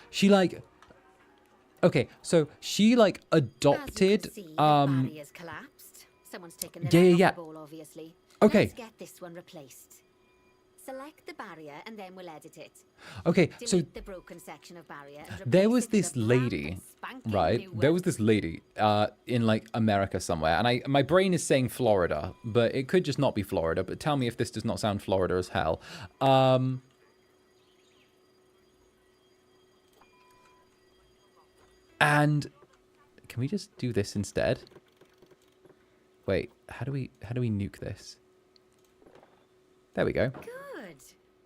She, like... Okay, so she, like, adopted... As you can see, the barrier's collapsed. Someone's taken the Yeah, leg yeah, off the ball, obviously. Okay. Let's get this one replaced. Select the barrier and then we'll edit it. Okay, Delete so the broken section of barrier and there replace was it with this a brand lady, spanking right? new There one. was this lady in, like, America somewhere. And my brain is saying Florida, but it could just not be Florida. But tell me if this does not sound Florida as hell. And can we just do this instead? Wait, how do we nuke this? There we go. Good.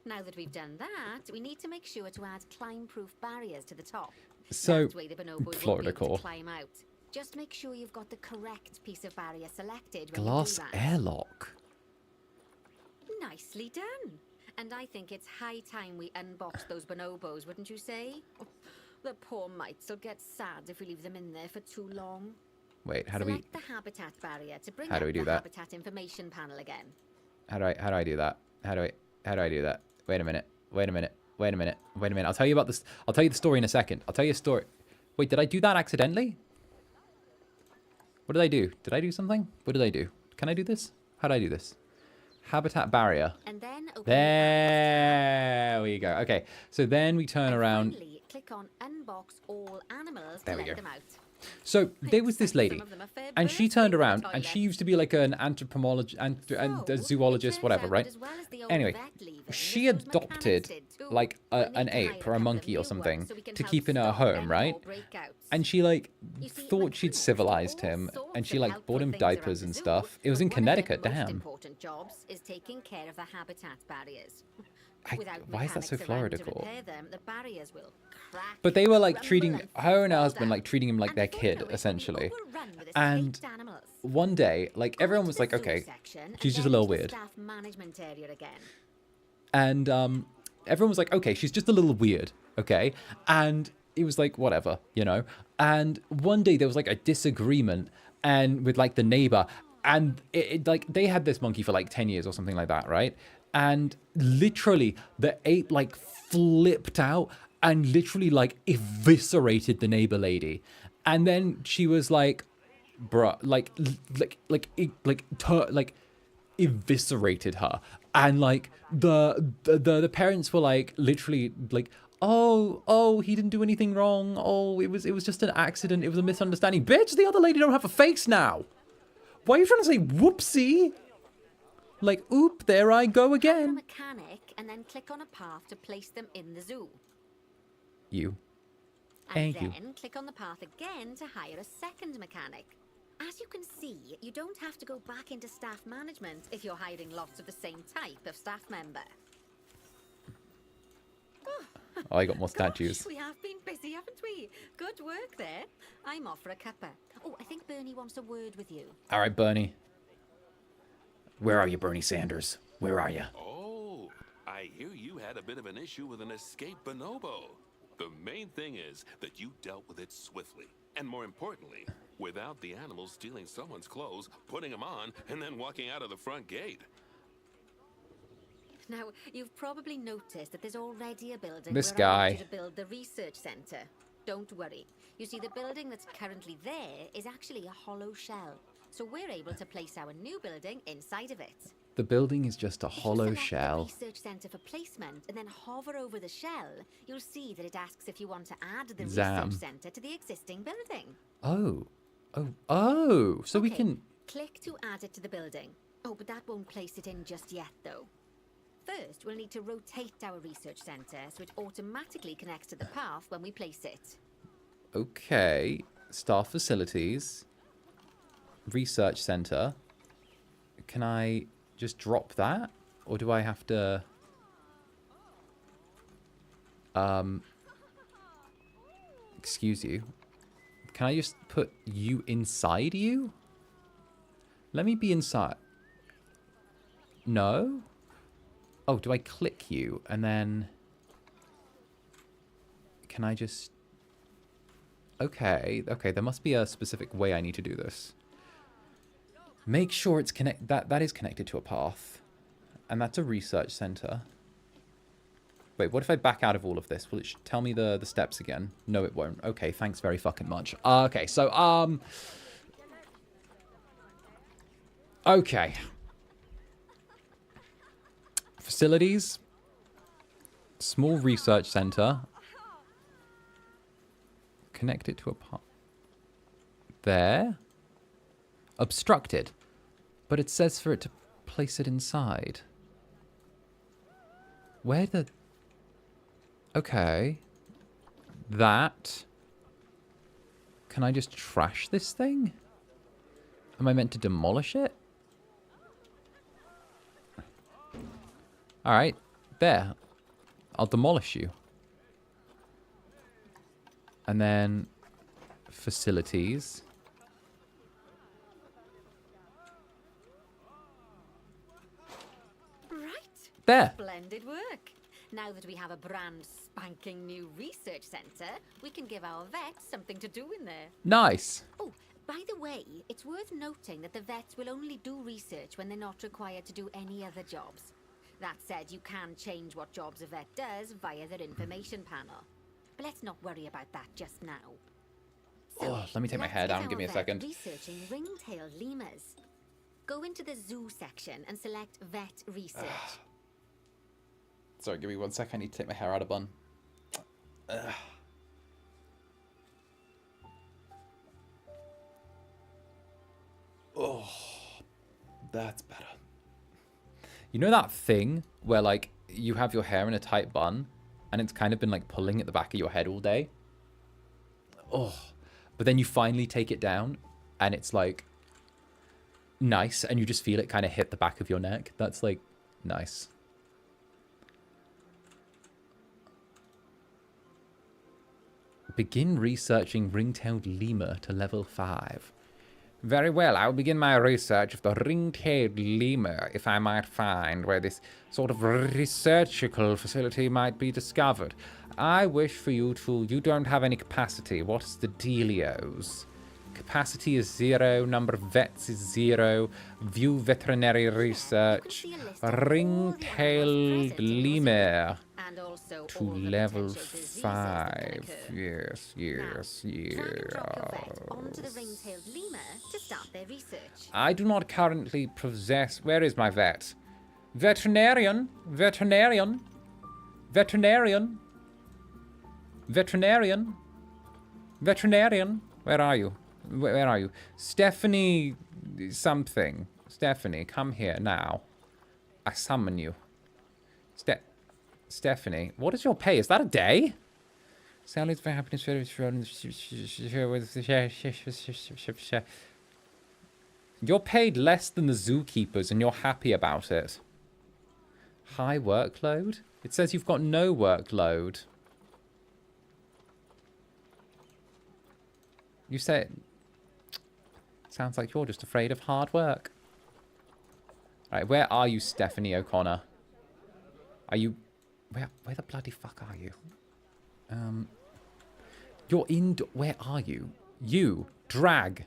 Now that we've done that, we need to make sure to add climb-proof barriers to the top. So, That way the bonobos Florida won't be able core. to climb out. Just make sure you've got the correct piece of barrier selected when Glass you do that. airlock. Nicely done. And I think it's high time we unbox those bonobos, wouldn't you say? The poor mites will get sad if we leave them in there for too long. Wait, how do we Select the habitat barrier to bring How do up we do the that? habitat information panel again. how do I do that? How do I do that? Wait a minute. I'll tell you about this. I'll tell you the story in a second. I'll tell you a story. Wait, did I do that accidentally? What did I do? Did I do something? What did I do? Can I do this? How do I do this? Habitat barrier. And then open There we go. Okay, so then we turn around. Finally, click on unbox all animals There to we let go. them out. So there was this Some lady, of them are fair and she birds turned in the around, and she toilet. used to be like an anthropologist and So, a it zoologist, turns whatever, out right? that as well as the old Anyway, vet leaving, she this one's adopted mechanics did too. like We an need to ape hire or a couple of monkey new or something ones so we can to help keep in her stop home, them right? more breakouts. And she like You see, thought she'd mechanics do civilized all him, sorts and she of like helpful bought him things around diapers the and zoo, stuff. It was but in one of their Connecticut, most damn. important jobs is taking care of the habitat barriers. Without Why is that so mechanics around to 𝔂𝓸𝓾𝓻? repair them, the barriers will crack, But they were like crumble, treating and her and her fall husband like down. treating him like And their before you kid know it, we'll be essentially. overrun with And escaped animals. one day, like Go everyone into was the like, zoo okay, section and she's just a then little to the weird. staff management area again. And everyone was like, okay, she's just a little weird, okay? And it was like, whatever, you know? And one day there was like a disagreement and with like the neighbor, and it like they had this monkey for like 10 years or something like that, right? And literally the ape like flipped out and literally like eviscerated the neighbor lady. And then she was like, bruh, like eviscerated her. And like the parents were like literally like, oh, he didn't do anything wrong. Oh, it was just an accident. It was a misunderstanding. Bitch, the other lady don't have a face now. Why are you trying to say whoopsie? Like, oop, there I go Hire a again. mechanic and then click on a path to place them in the zoo. You. And Thank you. then click on the path again to hire a second mechanic. As you can see, you don't have to go back into staff management if you're hiring lots of the same type of staff member. Oh, I got more Gosh, statues. we have been busy, haven't we? Good work there. I'm off for a cuppa. Oh, I think Bernie wants a word with you. All right, Bernie. Where are you, Bernie Sanders? Where are you? Oh, I hear you had a bit of an issue with an escaped bonobo. The main thing is that you dealt with it swiftly. And more importantly, without the animal stealing someone's clothes, putting them on, and then walking out of the front gate. Now, you've probably noticed that there's already a building This where I want guy. you to build the research center. Don't worry. You see, the building that's currently there is actually a hollow shell. So we're able to place our new building inside of it. The building is just a If you hollow select shell. the research center for placement and then hover over the shell, you'll see that it asks if you want to add the Zam. research center to the existing building. Oh. So we Okay, can. click to add it to the building. Oh, but that won't place it in just yet, though. First, we'll need to rotate our research center so it automatically connects to the path when we place it. Okay. Staff facilities. Research center. Can I just drop that? Or do I have to... Excuse you. Can I just put you inside you? Let me be inside. No? Oh, do I click you and then... Can I just... Okay, there must be a specific way I need to do this. Make sure it's that is connected to a path. And that's a research center. Wait, what if I back out of all of this? Will it tell me the steps again? No, it won't. Okay, thanks very fucking much. Okay, so, okay. Facilities. Small research center. Connect it to a path. There. Obstructed. But it says for it to place it inside. Where the... Okay. That. Can I just trash this thing? Am I meant to demolish it? Alright. There. I'll demolish you. And then... Facilities. There. Splendid work. Now that we have a brand spanking new research centre, we can give our vets something to do in there. Nice. Oh, by the way, it's worth noting that the vets will only do research when they're not required to do any other jobs. That said, you can change what jobs a vet does via their information panel. But let's not worry about that just now. So, Oh, let me take my hair down. Give me a second. Researching ring-tailed lemurs. Go into the zoo section and select vet research. Sorry, give me 1 second. I need to take my hair out of bun. Oh, that's better. You know that thing where, like, you have your hair in a tight bun and it's kind of been, like, pulling at the back of your head all day? Oh, but then you finally take it down and it's, like, nice and you just feel it kind of hit the back of your neck. That's, like, nice. Begin researching ring-tailed lemur to level 5. Very well, I'll begin my research of the ring-tailed lemur if I might find where this sort of researchical facility might be discovered. I wish for you to... You don't have any capacity. What's the dealios? Capacity is 0, number of vets is 0, view veterinary research, ring-tailed lemur. To level 5. Yes, yes, yes. Onto the ring-tailed lemur to start their research. I do not currently possess... Where is my vet? Veterinarian. Veterinarian. Veterinarian. Veterinarian. Veterinarian. Where are you? Where are you? Stephanie something. Stephanie, come here now. I summon you. Stephanie, what is your pay? Is that a day? Salaries for happiness. You're paid less than the zookeepers and you're happy about it. High workload? It says you've got no workload. You say... Sounds like you're just afraid of hard work. Alright, where are you, Stephanie O'Connor? Are you... Where the bloody fuck are you? You're in... Where are you? You. Drag.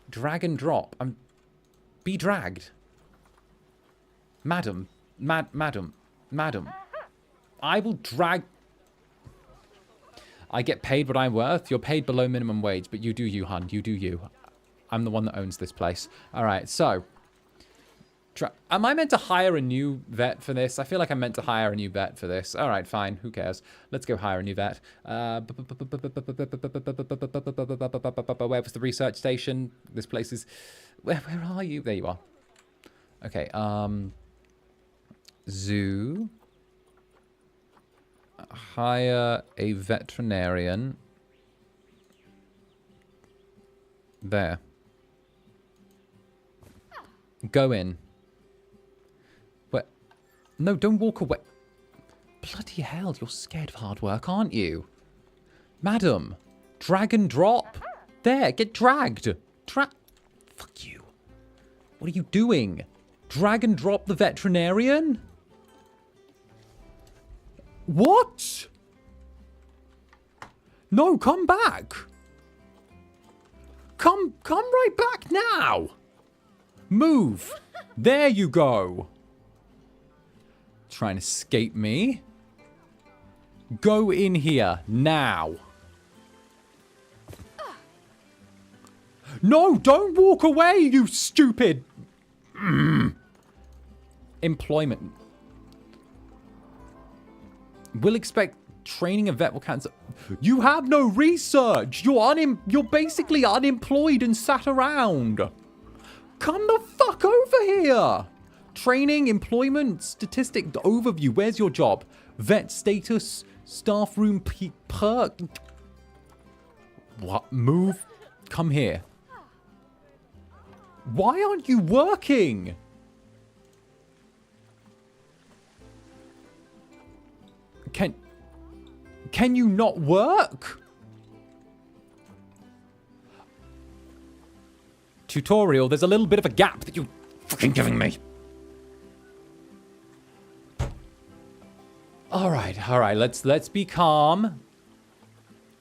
Drag and drop. Be dragged. Madam. Madam. I will drag... I get paid what I'm worth. You're paid below minimum wage, but you do you, hun. You do you. I'm the one that owns this place. Alright, so... Am I meant to hire a new vet for this? I feel like I'm meant to hire a new vet for this. All right, fine. Who cares? Let's go hire a new vet. Where was the research station? This place is... Where are you? There you are. Okay, zoo. Hire a veterinarian. There. Go in. No, don't walk away. Bloody hell, you're scared of hard work, aren't you? Madam, drag and drop. There, get dragged. Fuck you. What are you doing? Drag and drop the veterinarian? What? No, come back. Come right back now. Move. There you go. Try and escape me. Go in here now. No, don't walk away, you stupid. Employment. Will expect training a vet will cancel. You have no research. You're basically unemployed and sat around. Come the fuck over here. Training, employment, statistic, overview. Where's your job? Vet status, staff room perk. What? Move. Come here. Why aren't you working? Can you not work? Tutorial, there's a little bit of a gap that you're fucking giving me. All right, let's be calm.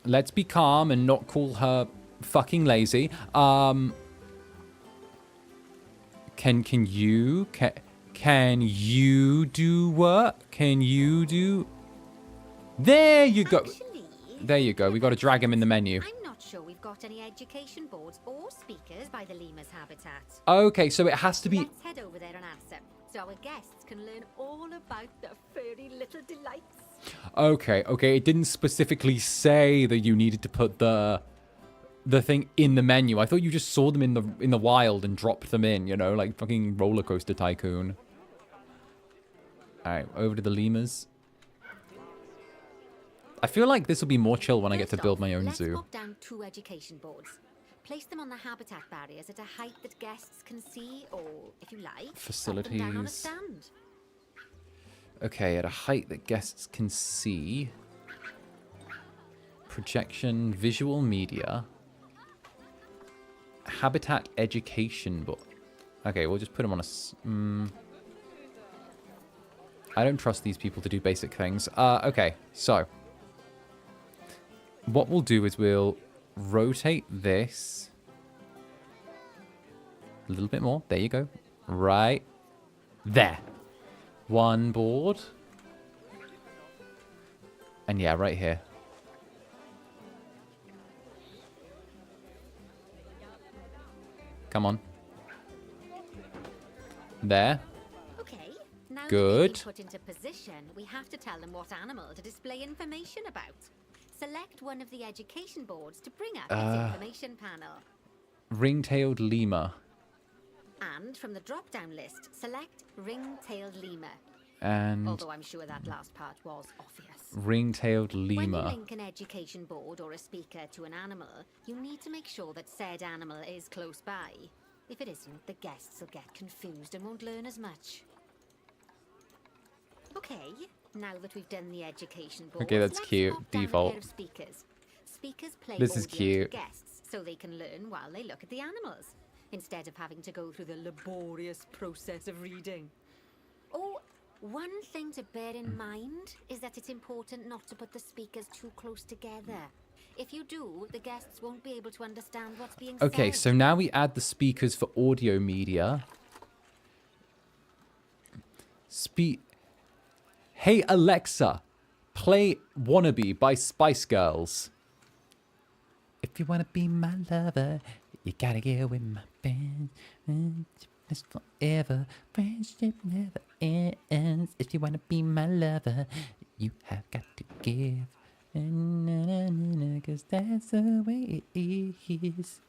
Let's be calm and not call her fucking lazy. Can you do work? Can you do? There you go. Actually, There you go. We got to drag him in the menu. I'm not sure we've got any education boards or speakers by the lemur's habitat. Okay, so it has to be. Let's head over there and ask them, so our guests can learn all about the furry little delights. Okay. It didn't specifically say that you needed to put the thing in the menu. I thought you just saw them in the wild and dropped them in. You know, like fucking Roller Coaster Tycoon. All right, over to the lemurs. I feel like this will be more chill when I get to build my own zoo. Let's pop down 2 education boards. Place them on the habitat barriers at a height that guests can see, or, if you like, put them down on a Facilities. stand. Okay, at a height that guests can see. Projection, visual media. Habitat education book. Okay, we'll just put them on a... I don't trust these people to do basic things. Okay, so... What we'll do is we'll rotate this a little bit more. There you go. Right there. One board. And yeah, right here. Come on. There. Okay, now Good. that they've been put into position, we have to tell them what animal to display information about. Select one of the education boards to bring up its information panel. Ring-tailed lemur. And from the drop-down list, select ring-tailed lemur. And Although I'm sure that last part was obvious. ring-tailed When you lemur. link an education board or a speaker to an animal, you need to make sure that said animal is close by. If it isn't, the guests will get confused and won't learn as much. Okay, now that we've done the education board, Okay, that's cute. Default. Speakers. Speakers play This is audio to cute. guests so they can learn while they look at the animals, instead of having to go through the laborious process of reading. Oh, one thing to bear in mind is that it's important not to put the speakers too close together. If you do, the guests won't be able to understand what's being said. Okay, so now we add the speakers for audio media. Hey Alexa, play Wannabe by Spice Girls. If you wanna be my lover, you gotta get with my friends. It's forever. Friendship never ends. If you wanna be my lover, you have got to give. 'Cause that's the way it is.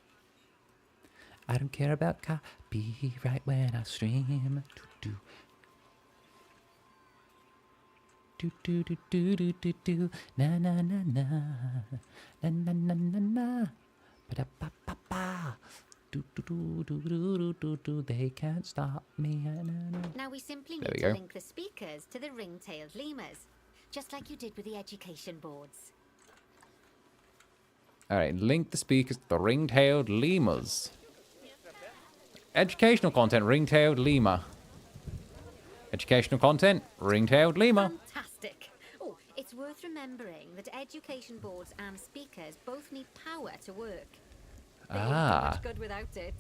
I don't care about copyright when I stream. Do do do do do do do na na na na na na na na na ba da ba ba ba do do do do do do do they can't stop me. Now we simply There need we to go. link the speakers to the ring-tailed lemurs, just like you did with the education boards. All right, link the speakers to the ring-tailed lemurs. Educational content, ring-tailed lemur. Educational content, ring-tailed lemur. Fantastic. Oh, it's worth remembering that education boards and speakers both need power to work. They won't do much good without it.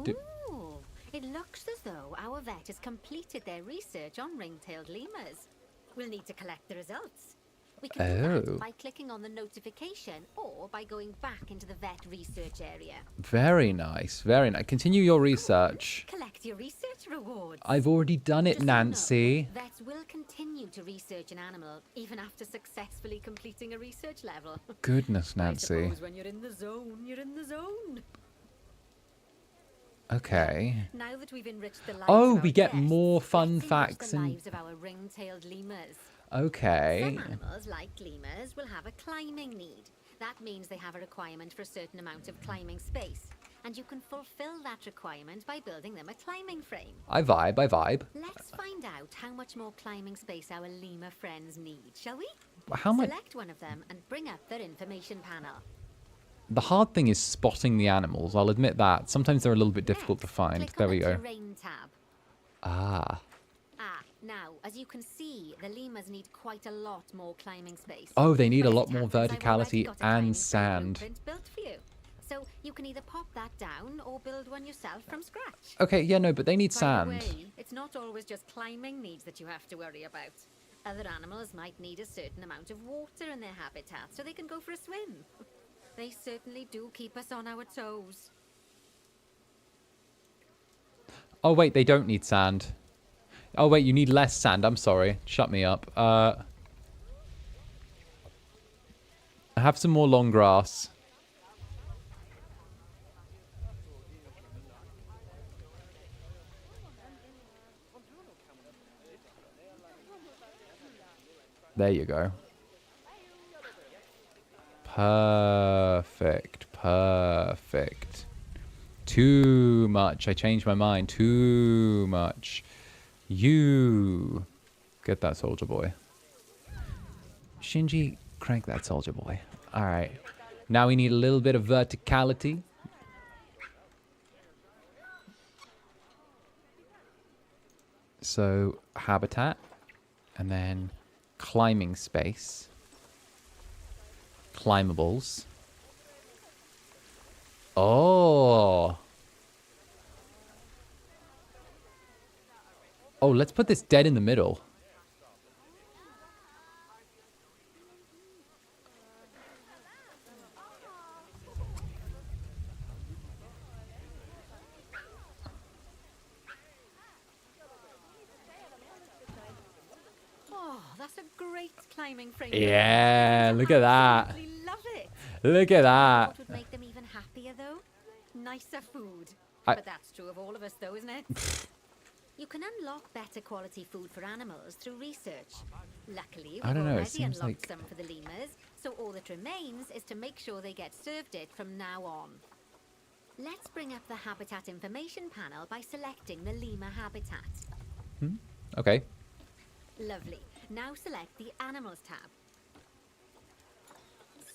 Do- Ooh, it looks as though our vet has completed their research on ring-tailed lemurs. We'll need to collect the results. We can do Oh. that by clicking on the notification or by going back into the vet research area. Very nice. Very nice. Continue your research. Collect your research rewards. I've already done it, Just so you know, Nancy. vets will continue to research an animal even after successfully completing a research level. Goodness, I Nancy. suppose when you're in the zone, you're in the zone. Okay. Now that we've enriched the lives Oh, of we our get guests, more fun let's enrich facts the and- lives of our ring-tailed lemurs. Okay. Some animals, like lemurs, will have a climbing need. That means they have a requirement for a certain amount of climbing space. And you can fulfill that requirement by building them a climbing frame. I vibe. Let's find out how much more climbing space our lemur friends need, shall we? How much? Select one of them and bring up their information panel. The hard thing is spotting the animals. I'll admit that. Sometimes they're a little bit difficult to Next, find. click There on we the go. Terrain tab. Ah. Now, as you can see, the lemurs need quite a lot more climbing space. Oh, they need But a as lot it more happens, I've already verticality got a climbing and frame sand. blueprint built for you. So you can either pop that down or build one yourself from scratch. Okay, yeah, no, but they need By the sand. way, it's not always just climbing needs that you have to worry about. Other animals might need a certain amount of water in their habitat so they can go for a swim. They certainly do keep us on our toes. Oh, wait, they don't need sand. Oh, wait, you need less sand. I'm sorry. Shut me up. Have some more long grass. There you go. Perfect. Perfect. Too much. I changed my mind. Too much. You. Get that soldier boy. Shinji, crank that soldier boy. Alright. Now we need a little bit of verticality. So, habitat. And then climbing space. Climbables. Oh. Oh, let's put this dead in the middle. Oh, that's a great climbing frame. Yeah, look at that. Absolutely love it. Look at that. What would make them even happier, though? Nicer food. I- But that's true of all of us, though, isn't it? You can unlock better quality food for animals through research. Luckily, I we've don't know, it already seems unlocked like- some for the lemurs, so all that remains is to make sure they get served it from now on. Let's bring up the habitat information panel by selecting the lemur habitat. Okay. Lovely. Now select the Animals tab.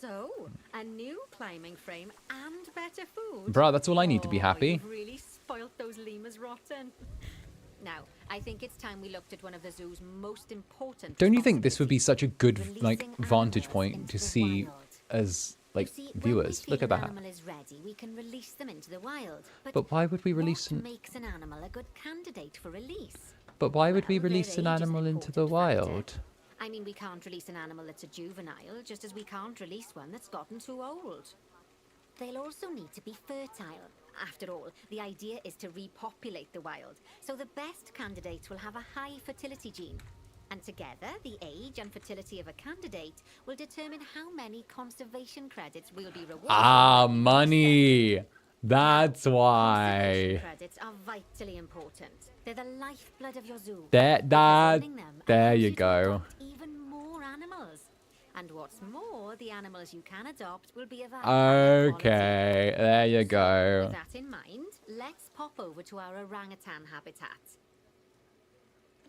So, a new climbing frame and better food. Bruh, that's all I need to be Oh, happy. You've really spoilt those lemurs rotten. Now, I think it's time we looked at one of the zoo's most important. Don't you think this would be such a good, like, Releasing vantage animals point into to the see wild. as, like, You see, when we viewers? feel Look at an that. animal is ready, we can release them into the wild. But why would we release what an... makes an animal a good candidate for release? But why would we Well, their release an age is an animal into the important factor. wild? I mean, we can't release an animal that's a juvenile, just as we can't release one that's gotten too old. They'll also need to be fertile. After all, the idea is to repopulate the wild, so the best candidates will have a high fertility gene. And together, the age and fertility of a candidate will determine how many conservation credits will be rewarded. Ah, when you money! That's Conservation why. credits are vitally important. They're the lifeblood of your zoo. That, Because owning them there allows you to go. adopt even more animals. And what's more, the animals you can adopt will be of a higher quality. Okay, there you So, go. with that in mind, let's pop over to our orangutan habitat.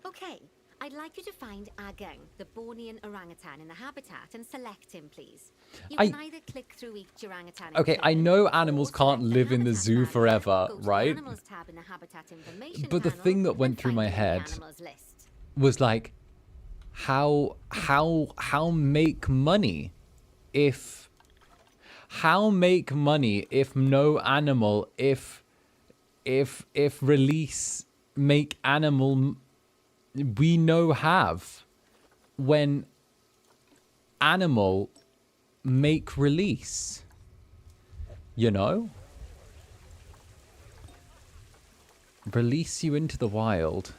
Okay, I'd like you to find Agung, the Bornean orangutan in the habitat, and select him, please. You I- can either click through each orangutan in Okay, I turn, know or animals select can't the live in the habitat zoo area, forever, go to the right? Animals tab in the habitat information But the panel, thing that and went through find my it in the head animals list. was like, how make money if How make money if no animal, if release make animal we know have when animal make release, you know? Release you into the wild.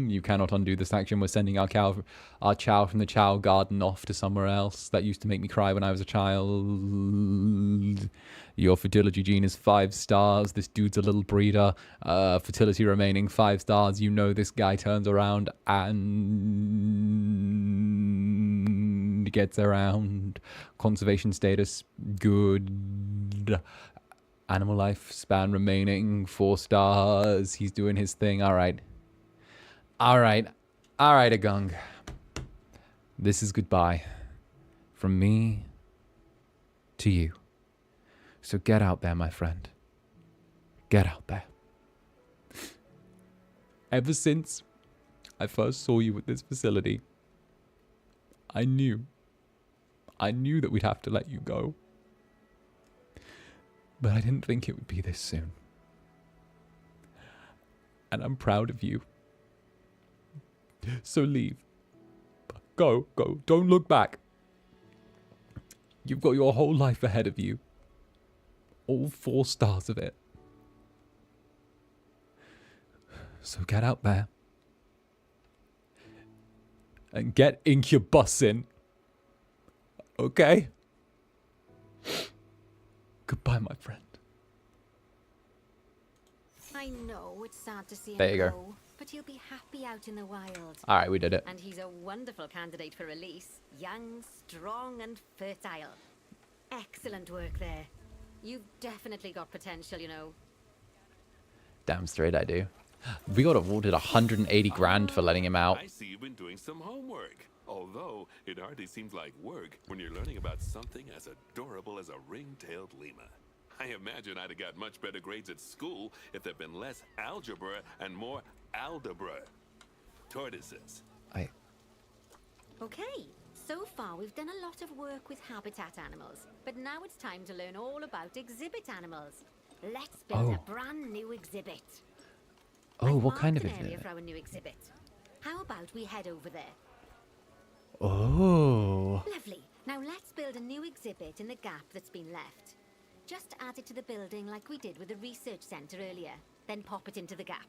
You cannot undo this action. We're sending our chow from the chow garden off to somewhere else. That used to make me cry when I was a child. Your fertility gene is 5 stars. This dude's a little breeder. Fertility remaining 5 stars. You know this guy turns around and gets around. Conservation status good. Animal life span remaining 4 stars. He's doing his thing. All right. All right. All right, Agung. This is goodbye. From me to you. So get out there, my friend. Get out there. Ever since I first saw you at this facility, I knew that we'd have to let you go. But I didn't think it would be this soon. And I'm proud of you. So leave. Go, go. Don't look back. You've got your whole life ahead of you. All 4 stars of it. So get out there. And get Incubus in. Okay? Goodbye, my friend. I know it's sad to see him There you go. go, but he'll be happy out in the wild. All right, we did it. And he's a wonderful candidate for release. Young, strong, and fertile. Excellent work there. You've definitely got potential, you know. Damn straight I do. We got awarded 180 grand for letting him out. I see you've been doing some homework. Although, it hardly seems like work when you're learning about something as adorable as a ring-tailed lemur. I imagine I'd have got much better grades at school if there'd been less algebra and more algebra. Tortoises. Okay, so far we've done a lot of work with habitat animals, but now it's time to learn all about exhibit animals. Let's build a brand new exhibit. Oh, I've what kind of marked an area exhibit? for our new exhibit. How about we head over there? Oh. Lovely. Now let's build a new exhibit in the gap that's been left. Just add it to the building like we did with the research center earlier, then pop it into the gap.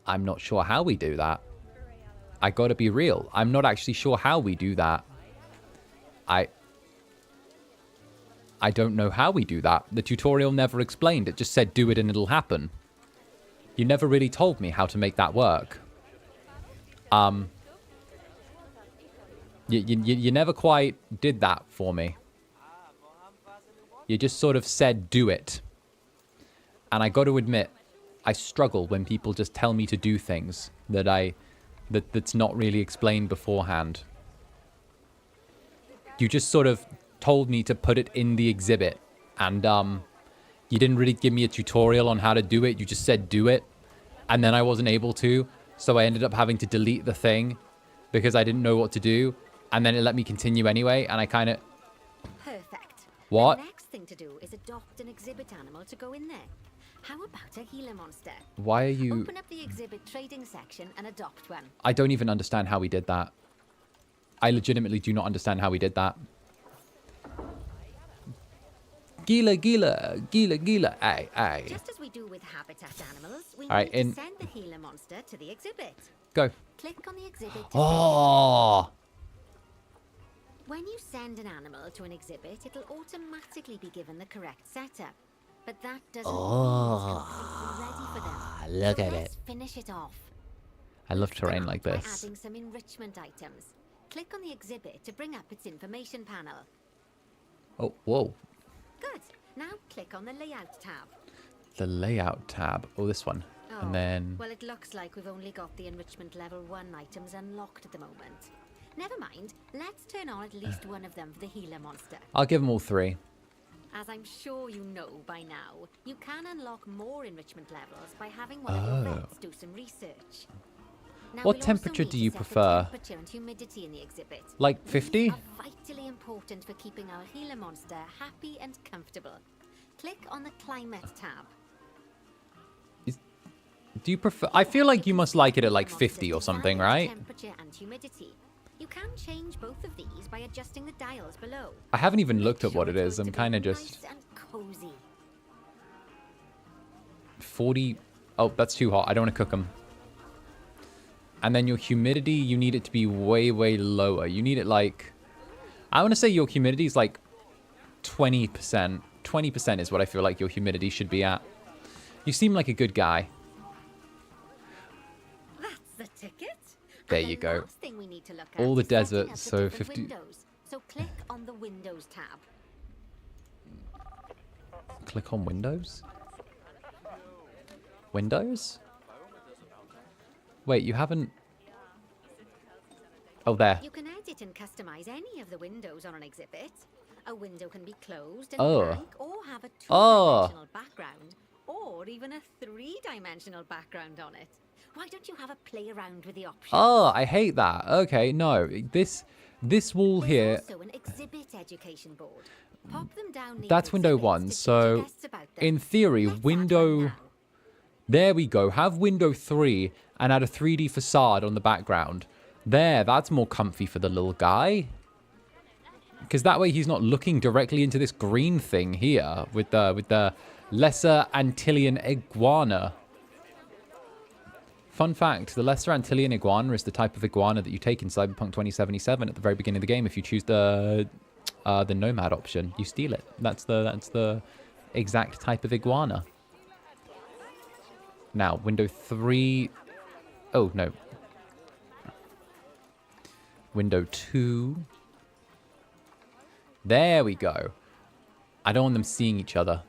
I'm not sure how we do that. I gotta be real. I'm not actually sure how we do that. I don't know how we do that. The tutorial never explained. It just said do it and it'll happen. You never really told me how to make that work. You never quite did that for me. You just sort of said do it. And I got to admit, I struggle when people just tell me to do things that's not really explained beforehand. You just sort of told me to put it in the exhibit, and you didn't really give me a tutorial on how to do it. You just said do it, and then I wasn't able to, so I ended up having to delete the thing because I didn't know what to do, and then it let me continue anyway, and I kind of... Perfect. What? The next thing to do is adopt an exhibit animal to go in there. How about a Gila monster? Why are you... Open up the exhibit trading section and adopt one. I don't even understand how we did that. I legitimately do not understand how we did that. Gila, Gila, Gila, Gila, aye, aye. Just as we do with habitat animals, we Alright, need to send the Gila monster to the exhibit. Go. Click on the exhibit. Oh! When you send an animal to an exhibit, it'll automatically be given the correct setup. But that doesn't mean it's completely ready for them. Look So at let's it. finish it off. I love terrain like By this. adding some enrichment items. Click on the exhibit to bring up its information panel. Oh, whoa. Good. Now click on the layout tab. The layout tab. Oh, this one. Oh, And then... well, it looks like we've only got the enrichment level 1 items unlocked at the moment. Never mind. Let's turn on at least one of them for the Gila monster. I'll give them all 3. As I'm sure you know by now, you can unlock more enrichment levels by having one of your vets do some research. Now, What we'll also temperature need do to you set the prefer? temperature and humidity in the exhibit. Like These 50? are vitally important for keeping our Gila monster happy and comfortable. Click on the climate tab. Do you prefer? I feel like you must like it at like 50 or something, right? Temperature and humidity. You can change both of these by adjusting the dials below. I haven't even Make looked at what sure it it's is. I'm going to be kind of just nice and cozy. 40. Oh, that's too hot. I don't want to cook them. And then your humidity, you need it to be way, way lower. You need it like, I want to say your humidity is like 20%. 20% is what I feel like your humidity should be at. You seem like a good guy. That's the ticket. There And you the go. last thing we need to look at All the is setting desert, up the so different 50 windows. So click on the Windows tab. Click on Windows? Windows? Wait, you haven't... Oh, there. You can edit and customize any of the windows on an exhibit. A window can be closed and Oh. blank, or have a Oh. two-dimensional background, or even a three-dimensional background on it. Why don't you have a play around with the options? Oh, I hate that. Okay, no. This wall here... There's also an exhibit education board. Pop them down near That's window exhibits 1. to teach So, your guests about them. in theory, Let's add one window... now. There we go. Have window 3 and add a 3D facade on the background. There, that's more comfy for the little guy. Because that way he's not looking directly into this green thing here with the Lesser Antillean iguana. Fun fact, the Lesser Antillean iguana is the type of iguana that you take in Cyberpunk 2077 at the very beginning of the game. If you choose the nomad option, you steal it. That's the exact type of iguana. Now, window 3... Oh, no. Window 2. There we go. I don't want them seeing each other.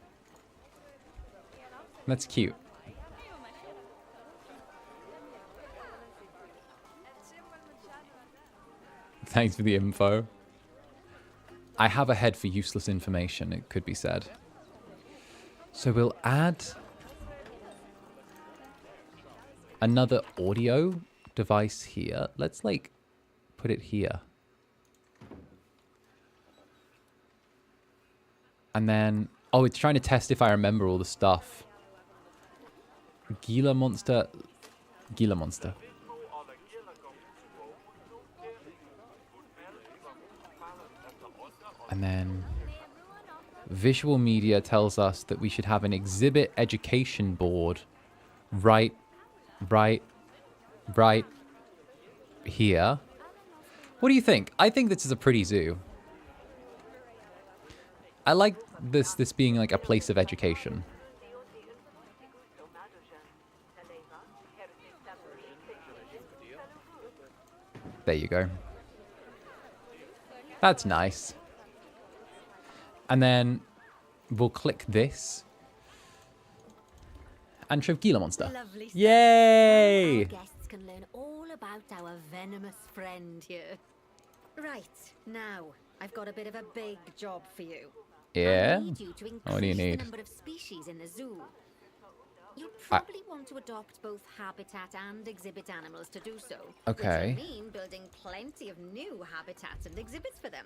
That's cute. Thanks for the info. I have a head for useless information, it could be said. So we'll add... another audio device here. Let's like put it here. And then, oh, it's trying to test if I remember all the stuff. Gila monster. Gila monster. And then visual media tells us that we should have an exhibit education board right here. What do you think? I think this is a pretty zoo. I like this being like a place of education. There you go. That's nice. And then we'll click this. And show Gila monster. Lovely stuff. Yay! Our guests can learn all about our venomous friend here. Right, now, I've got a bit of a big job for you. Yeah? I need you to increase What do you need? the number of species in the zoo. You probably want to adopt both habitat and exhibit animals to do so. Okay. Which will mean building plenty of new habitats and exhibits for them.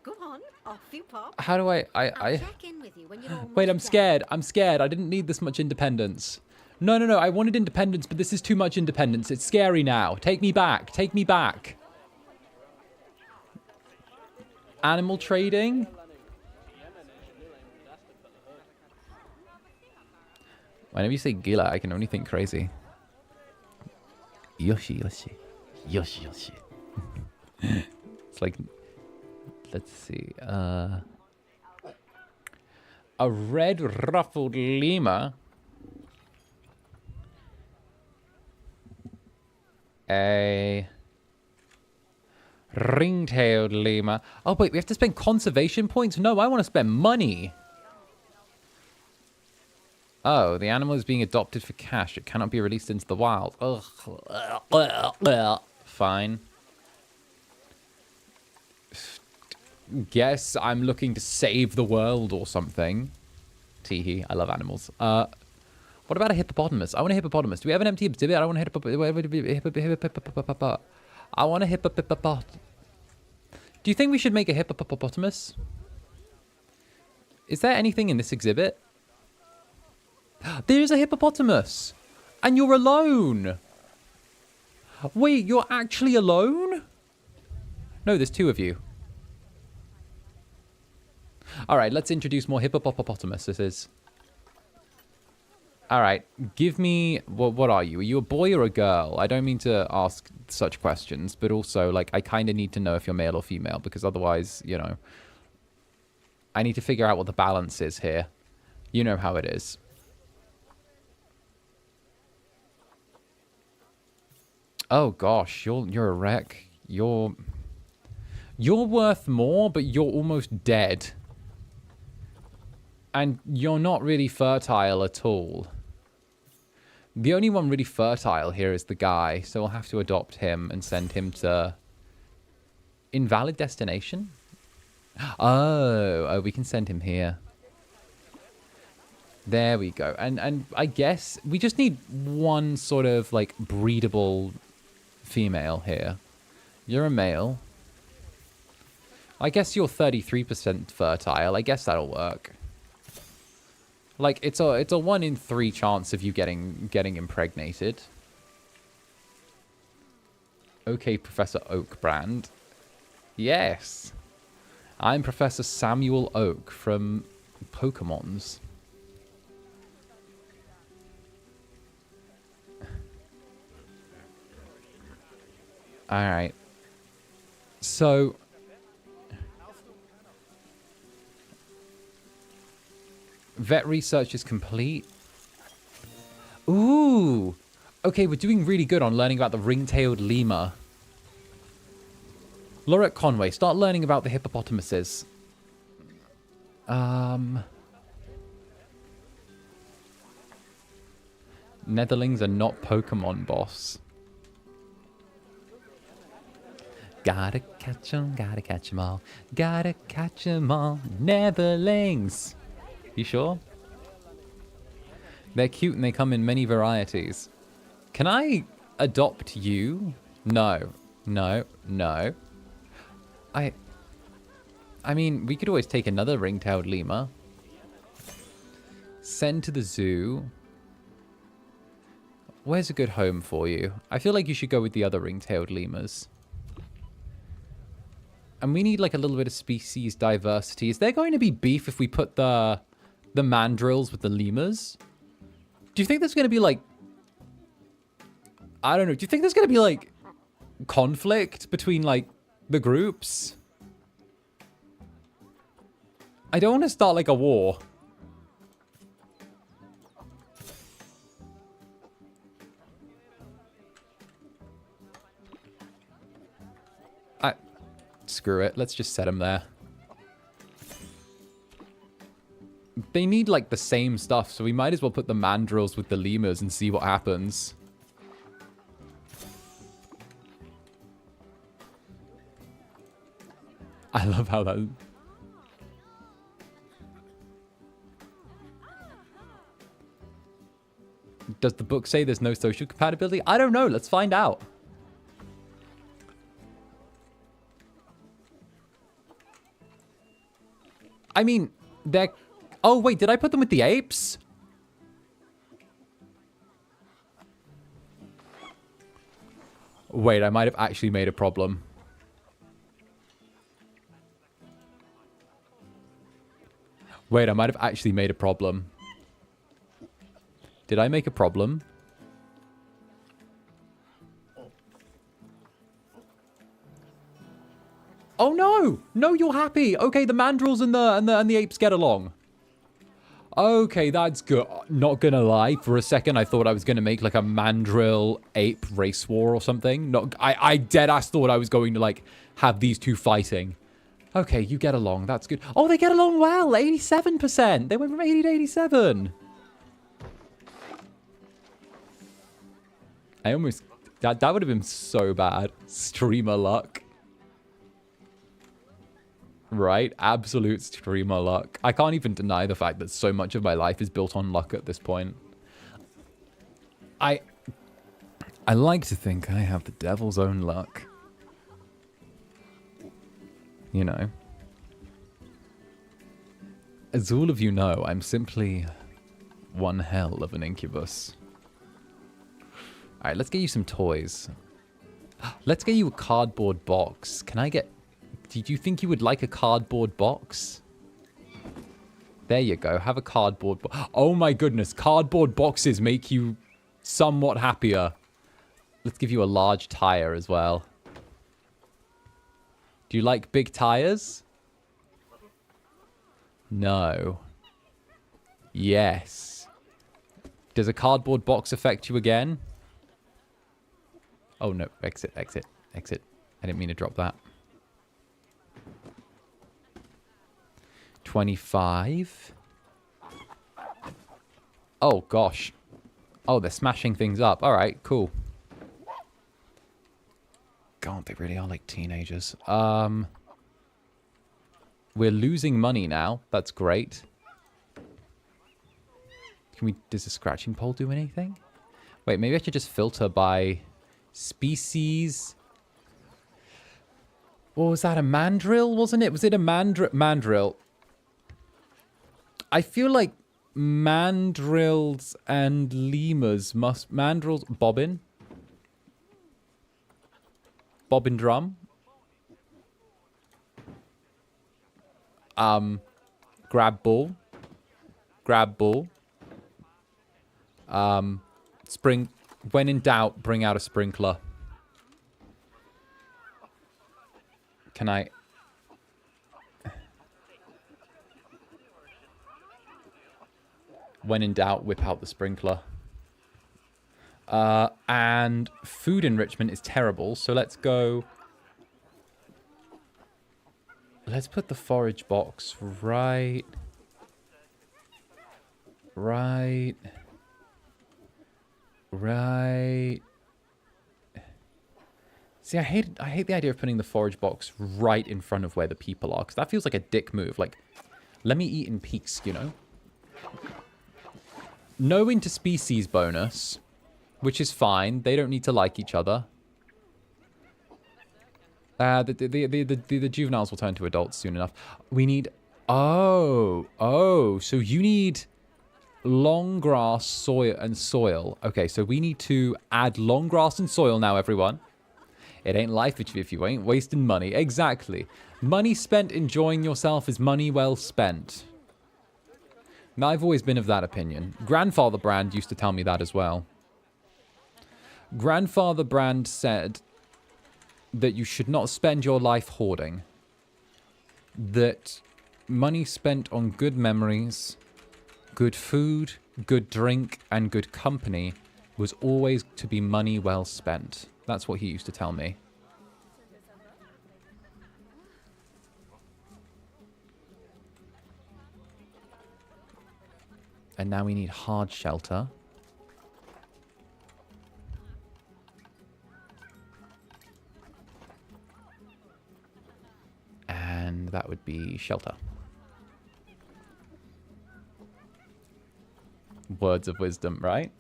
Go on, off you pop. How do I'll I... check in with you when you're almost Wait, I'm done. scared. I'm scared. I didn't need this much independence. No. I wanted independence, but this is too much independence. It's scary now. Take me back. Take me back. Animal trading? Whenever you say Gila, I can only think crazy. Yoshi. It's like... Let's see. A red ruffled lemur. A ring-tailed lemur. Oh, wait, we have to spend conservation points? No, I want to spend money. Oh, the animal is being adopted for cash. It cannot be released into the wild. Ugh. Fine. Guess I'm looking to save the world or something. Teehee, I love animals. What about a hippopotamus? I want a hippopotamus. Do we have an empty exhibit? I don't want a hippopotamus. I want a hippopotamus. Do you think we should make a hippopotamus? Is there anything in this exhibit? There's a hippopotamus. And you're alone. Wait, you're actually alone? No, there's two of you. All right, let's introduce more hippopotamuses. All right, give me... What are you? Are you a boy or a girl? I don't mean to ask such questions, but also, like, I kind of need to know if you're male or female, because otherwise, you know, I need to figure out what the balance is here. You know how it is. Oh, gosh, you're a wreck. You're worth more, but you're almost dead. And you're not really fertile at all. The only one really fertile here is the guy, so we'll have to adopt him and send him to... Invalid destination? Oh, we can send him here. There we go. And I guess we just need one sort of, like, breedable female here. You're a male. I guess you're 33% fertile. I guess that'll work. Like, it's a 1 in 3 chance of you getting impregnated. Okay, Professor Oakbrand. Yes. I'm Professor Samuel Oak from Pokemons. Alright. So... Vet research is complete. Ooh. Okay, we're doing really good on learning about the ring-tailed lemur. Laurette Conway, start learning about the hippopotamuses. Netherlings are not Pokemon, boss. Gotta catch 'em all. Gotta catch 'em all. Netherlings. You sure? They're cute and they come in many varieties. Can I adopt you? No. No. No. I mean, we could always take another ring-tailed lemur. Send to the zoo. Where's a good home for you? I feel like you should go with the other ring-tailed lemurs. And we need like a little bit of species diversity. Is there going to be beef if we put the mandrills with the lemurs? Do you think there's going to be like... I don't know. Do you think there's going to be like conflict between like the groups? I don't want to start like a war. Screw it. Let's just set them there. They need, like, the same stuff, so we might as well put the mandrills with the lemurs and see what happens. I love how that... Does the book say there's no social compatibility? I don't know. Let's find out. I mean, they're... Oh, wait, did I put them with the apes? Wait, I might have actually made a problem. Wait, I might have actually made a problem. Did I make a problem? Oh no! No, you're happy. Okay, the mandrills and the apes get along. Okay, that's good. Not gonna lie, for a second I thought I was gonna make like a mandrill ape race war or something. Not, I dead ass thought I was going to like have these two fighting. Okay, you get along. That's good. Oh, they get along well. 87%. They went from 80 to 87. I almost... That would have been so bad. Streamer luck. Right? Absolute streamer luck. I can't even deny the fact that so much of my life is built on luck at this point. I like to think I have the devil's own luck. You know. As all of you know, I'm simply one hell of an incubus. Alright, let's get you some toys. Let's get you a cardboard box. Can I get... Did you think you would like a cardboard box? There you go. Have a cardboard box. Oh my goodness. Cardboard boxes make you somewhat happier. Let's give you a large tire as well. Do you like big tires? No. Yes. Does a cardboard box affect you again? Oh no. Exit, exit, exit. I didn't mean to drop that. 25. Oh gosh. Oh, they're smashing things up. Alright, cool. God, they really are like teenagers. We're losing money now. That's great. Does the scratching pole do anything? Wait, maybe I should just filter by species. What was that? A mandrill, wasn't it? Was it a mandrill? I feel like mandrills and lemurs must... Mandrills... Bobbin? Bobbin drum? Grab ball. Grab ball. Spring... When in doubt, bring out a sprinkler. Can I... When in doubt, whip out the sprinkler. And food enrichment is terrible, so let's go... Let's put the forage box right... Right... See, I hate the idea of putting the forage box right in front of where the people are, because that feels like a dick move. Like, let me eat in peace, you know? No interspecies bonus, which is fine. They don't need to like each other. The juveniles will turn to adults soon enough. We need... Oh, so you need long grass, soil, and soil. Okay, so we need to add long grass and soil now, everyone. It ain't life if you ain't wasting money. Exactly. Money spent enjoying yourself is money well spent. Now, I've always been of that opinion. Grandfather Brand used to tell me that as well. Grandfather Brand said that you should not spend your life hoarding. That money spent on good memories, good food, good drink, and good company was always to be money well spent. That's what he used to tell me. And now we need hard shelter. And that would be shelter. Words of wisdom, right?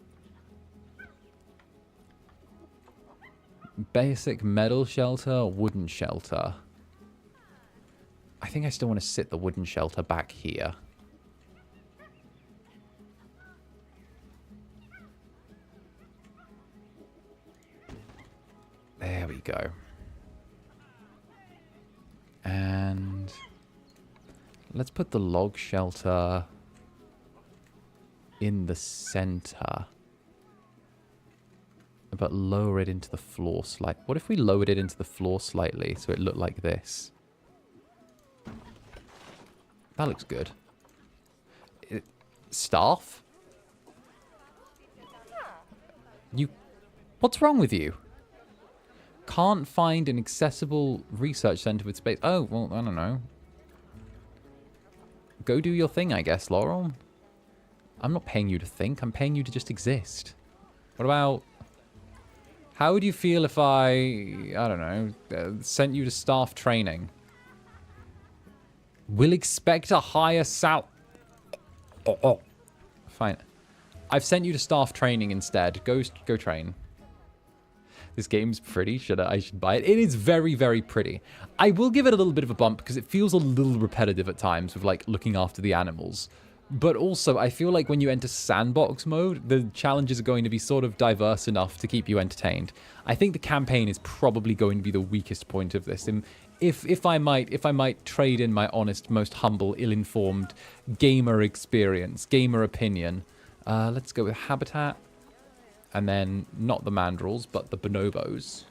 Basic metal shelter, wooden shelter. I think I still want to sit the wooden shelter back here. There we go. And let's put the log shelter in the center. But lower it into the floor slightly. What if we lowered it into the floor slightly so it looked like this? That looks good. Staff? What's wrong with you? Can't find an accessible research center with space. Oh, well, I don't know. Go do your thing, I guess, Laurel. I'm not paying you to think. I'm paying you to just exist. What about... How would you feel if I don't know, sent you to staff training? Will expect a higher sal... Oh. Fine. I've sent you to staff training instead. Go train. This game's pretty. I should buy it. It is very, very pretty. I will give it a little bit of a bump because it feels a little repetitive at times with like looking after the animals. But also, I feel like when you enter sandbox mode, the challenges are going to be sort of diverse enough to keep you entertained. I think the campaign is probably going to be the weakest point of this. And if I might trade in my honest, most humble, ill-informed gamer experience, gamer opinion, let's go with habitat, and then not the mandrills, but the bonobos.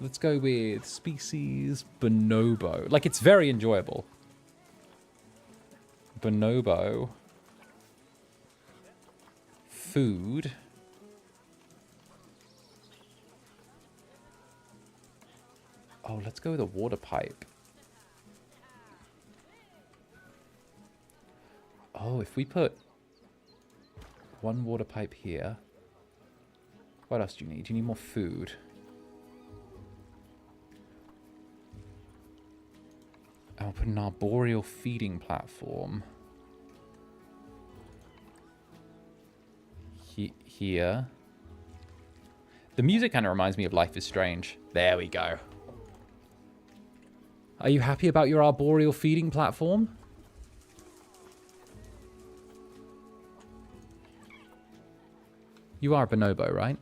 Let's go with species bonobo. Like, it's very enjoyable. Bonobo. Food. Oh, let's go with a water pipe. Oh, if we put one water pipe here. What else do you need? Do you need more food? I'll put an arboreal feeding platform here. The music kind of reminds me of Life is Strange. There we go. Are you happy about your arboreal feeding platform? You are a bonobo, right?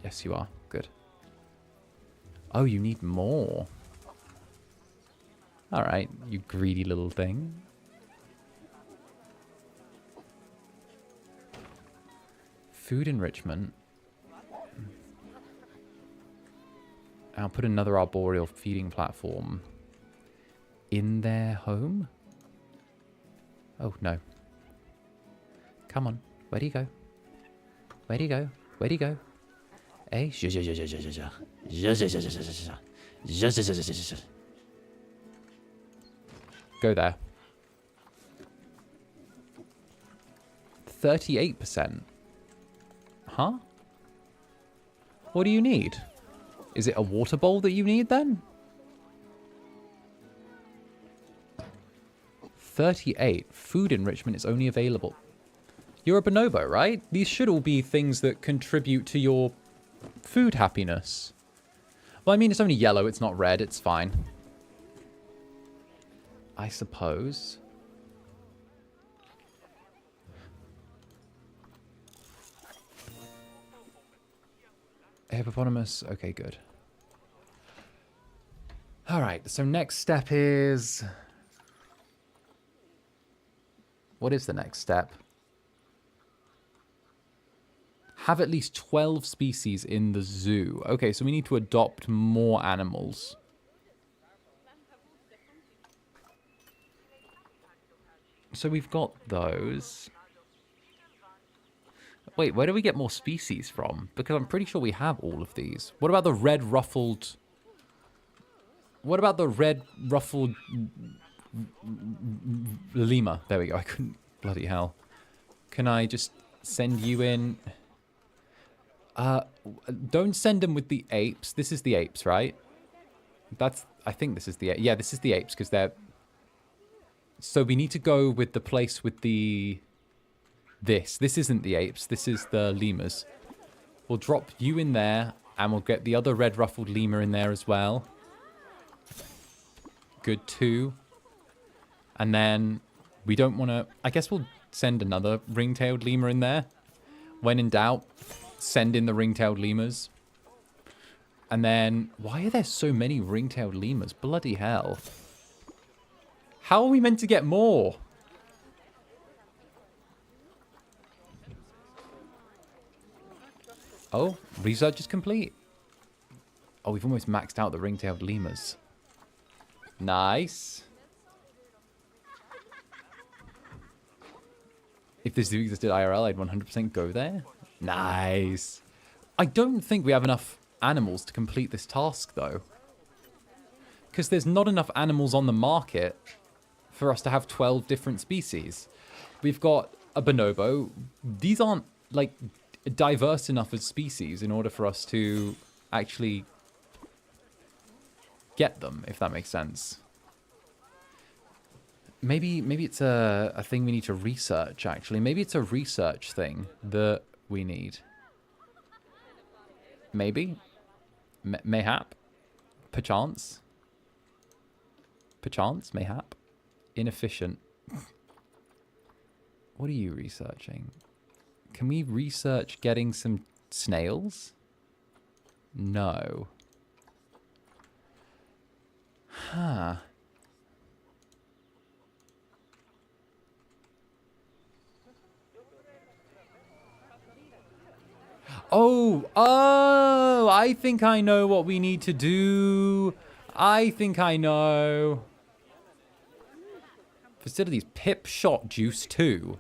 Yes, you are. Good. Oh, you need more. All right, you greedy little thing. Food enrichment. I'll put another arboreal feeding platform in their home. Oh, no. Come on. Where do you go? Where do you go? Where do you go? Eh? Go there. 38%. Huh? What do you need? Is it a water bowl that you need then? 38. Food enrichment is only available. You're a bonobo, right? These should all be things that contribute to your food happiness. Well, I mean, it's only yellow. It's not red. It's fine. I suppose. Hippopotamus. Okay, good. All right. So next step is... What is the next step? Have at least 12 species in the zoo. Okay, so we need to adopt more animals. So we've got those. Wait, where do we get more species from? Because I'm pretty sure we have all of these. What about the red ruffled... What about the red ruffled... lemur? There we go. I couldn't... Bloody hell. Can I just send you in... don't send them with the apes. This is the apes, right? That's... I think this is the... Yeah, this is the apes, because they're... So we need to go with the place with the... This. This isn't the apes. This is the lemurs. We'll drop you in there, and we'll get the other red ruffled lemur in there as well. Good, too. And then we don't want to... I guess we'll send another ring-tailed lemur in there. When in doubt, send in the ring-tailed lemurs. And then... Why are there so many ring-tailed lemurs? Bloody hell. How are we meant to get more? Oh, research is complete. Oh, we've almost maxed out the ring-tailed lemurs. Nice. If this existed IRL, I'd 100% go there. Nice. I don't think we have enough animals to complete this task, though. Because there's not enough animals on the market for us to have 12 different species. We've got a bonobo. These aren't, like, diverse enough as species in order for us to actually get them, if that makes sense. Maybe it's a thing we need to research, actually. Maybe it's a research thing that we need. Maybe. Mayhap. Perchance. Perchance. Mayhap. Inefficient. What are you researching? Can we research getting some snails? No. Huh. Oh, I think I know what we need to do. I think I know. Facilities, pip shot juice too.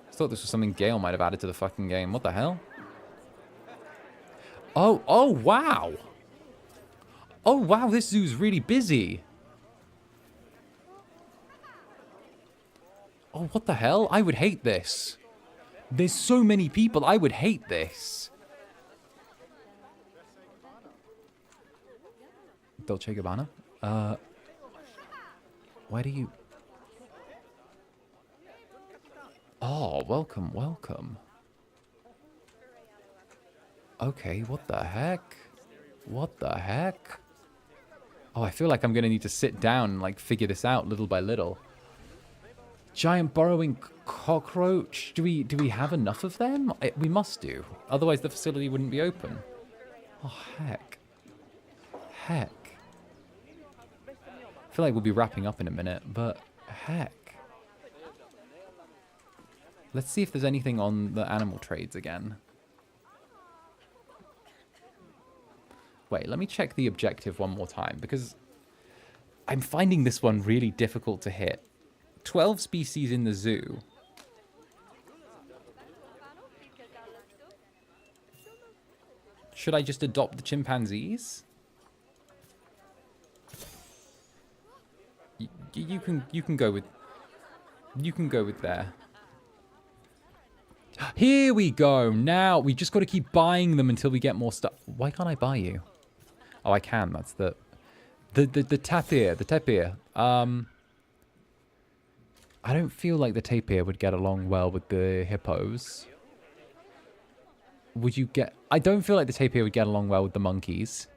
I thought this was something Gale might have added to the fucking game. What the hell? Oh, wow. Oh, wow, this zoo's really busy. Oh, what the hell? I would hate this. There's so many people. I would hate this. Dolce Gabbana? Why do you... Oh, welcome, welcome. Okay, what the heck? What the heck? Oh, I feel like I'm gonna need to sit down and, like, figure this out little by little. Giant burrowing cockroach. Do we have enough of them? We must do. Otherwise the facility wouldn't be open. Oh, heck. Heck. I feel like we'll be wrapping up in a minute, but heck. Let's see if there's anything on the animal trades again. Wait, let me check the objective one more time, because I'm finding this one really difficult to hit. 12 species in the zoo. Should I just adopt the chimpanzees? You can go with there. Here we go. Now we just got to keep buying them until we get more stuff. Why can't I buy you? Oh, I can. That's the tapir. The tapir. I don't feel like the tapir would get along well with the hippos. Would you get... I don't feel like the tapir would get along well with the monkeys.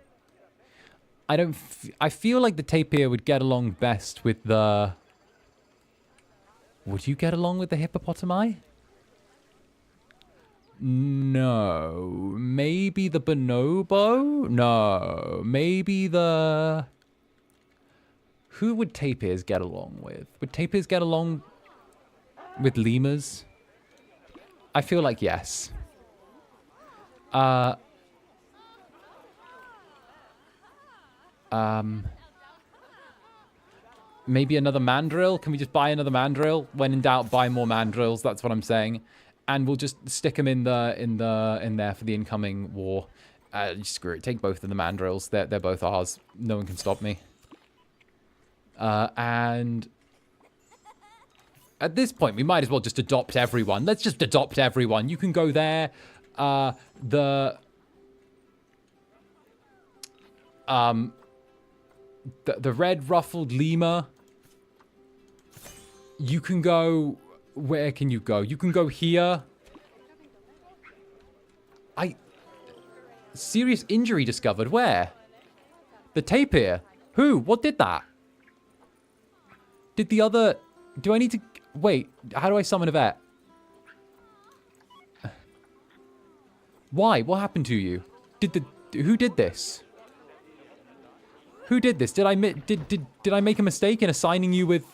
I feel like the tapir would get along best with the... Would you get along with the hippopotami? No. Maybe the bonobo? No. Maybe the... Who would tapirs get along with? Would tapirs get along with lemurs? I feel like yes. Maybe another mandrill? Can we just buy another mandrill? When in doubt, buy more mandrills. That's what I'm saying. And we'll just stick them in there for the incoming war. Screw it. Take both of the mandrills. They're both ours. No one can stop me. And at this point, we might as well just adopt everyone. Let's just adopt everyone. You can go there. The red ruffled lemur. You can go... Where can you go? You can go here. Serious injury discovered. Where? The tapir. Who? What did that? Did the other... Do I need to... Wait, how do I summon a vet? Why? What happened to you? Who did this? Who did this? Did I make a mistake in assigning you with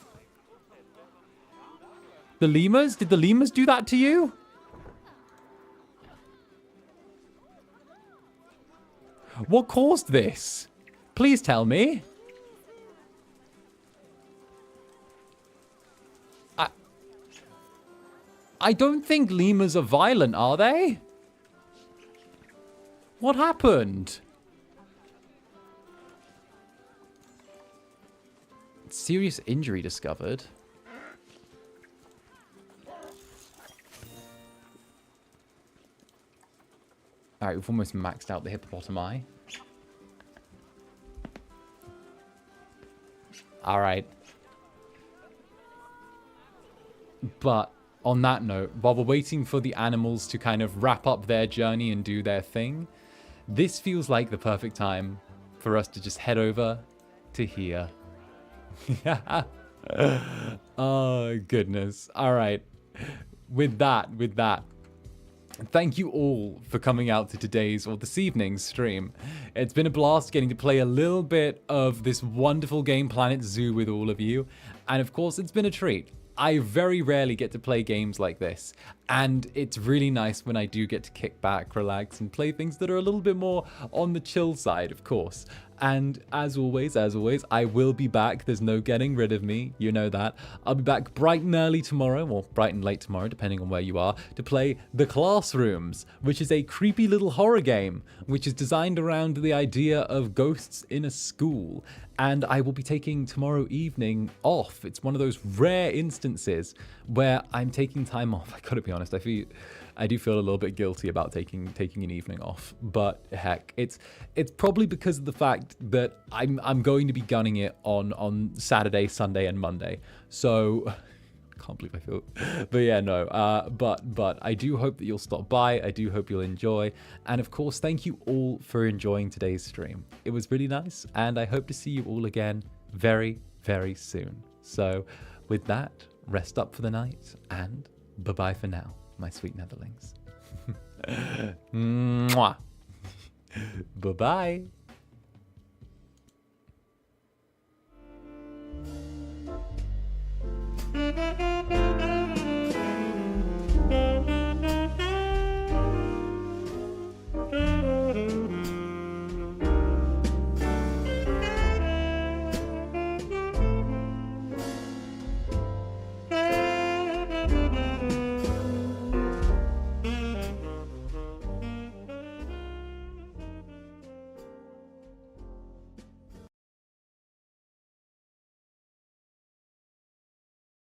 the lemurs? Did the lemurs do that to you? What caused this? Please tell me. I don't think lemurs are violent, are they? What happened? Serious injury discovered. Alright, we've almost maxed out the hippopotami. All right. But on that note, while we're waiting for the animals to kind of wrap up their journey and do their thing, this feels like the perfect time for us to just head over to here. Oh, goodness. All right. With that, thank you all for coming out to today's or this evening's stream. It's been a blast getting to play a little bit of this wonderful game Planet Zoo with all of you. And of course, it's been a treat. I very rarely get to play games like this, and it's really nice when I do get to kick back, relax, and play things that are a little bit more on the chill side, of course. And as always, I will be back. There's no getting rid of me. You know that. I'll be back bright and early tomorrow, or bright and late tomorrow, depending on where you are, to play The Classrooms, which is a creepy little horror game, which is designed around the idea of ghosts in a school. And I will be taking tomorrow evening off. It's one of those rare instances where I'm taking time off. I gotta be honest, I do feel a little bit guilty about taking an evening off, but heck, it's probably because of the fact that I'm going to be gunning it on Saturday, Sunday, and Monday. So I can't believe I feel, but yeah, no. But I do hope that you'll stop by. I do hope you'll enjoy, and of course, thank you all for enjoying today's stream. It was really nice, and I hope to see you all again very, very soon. So, with that, rest up for the night, and bye bye for now, my sweet netherlings. Mwah. Bye bye.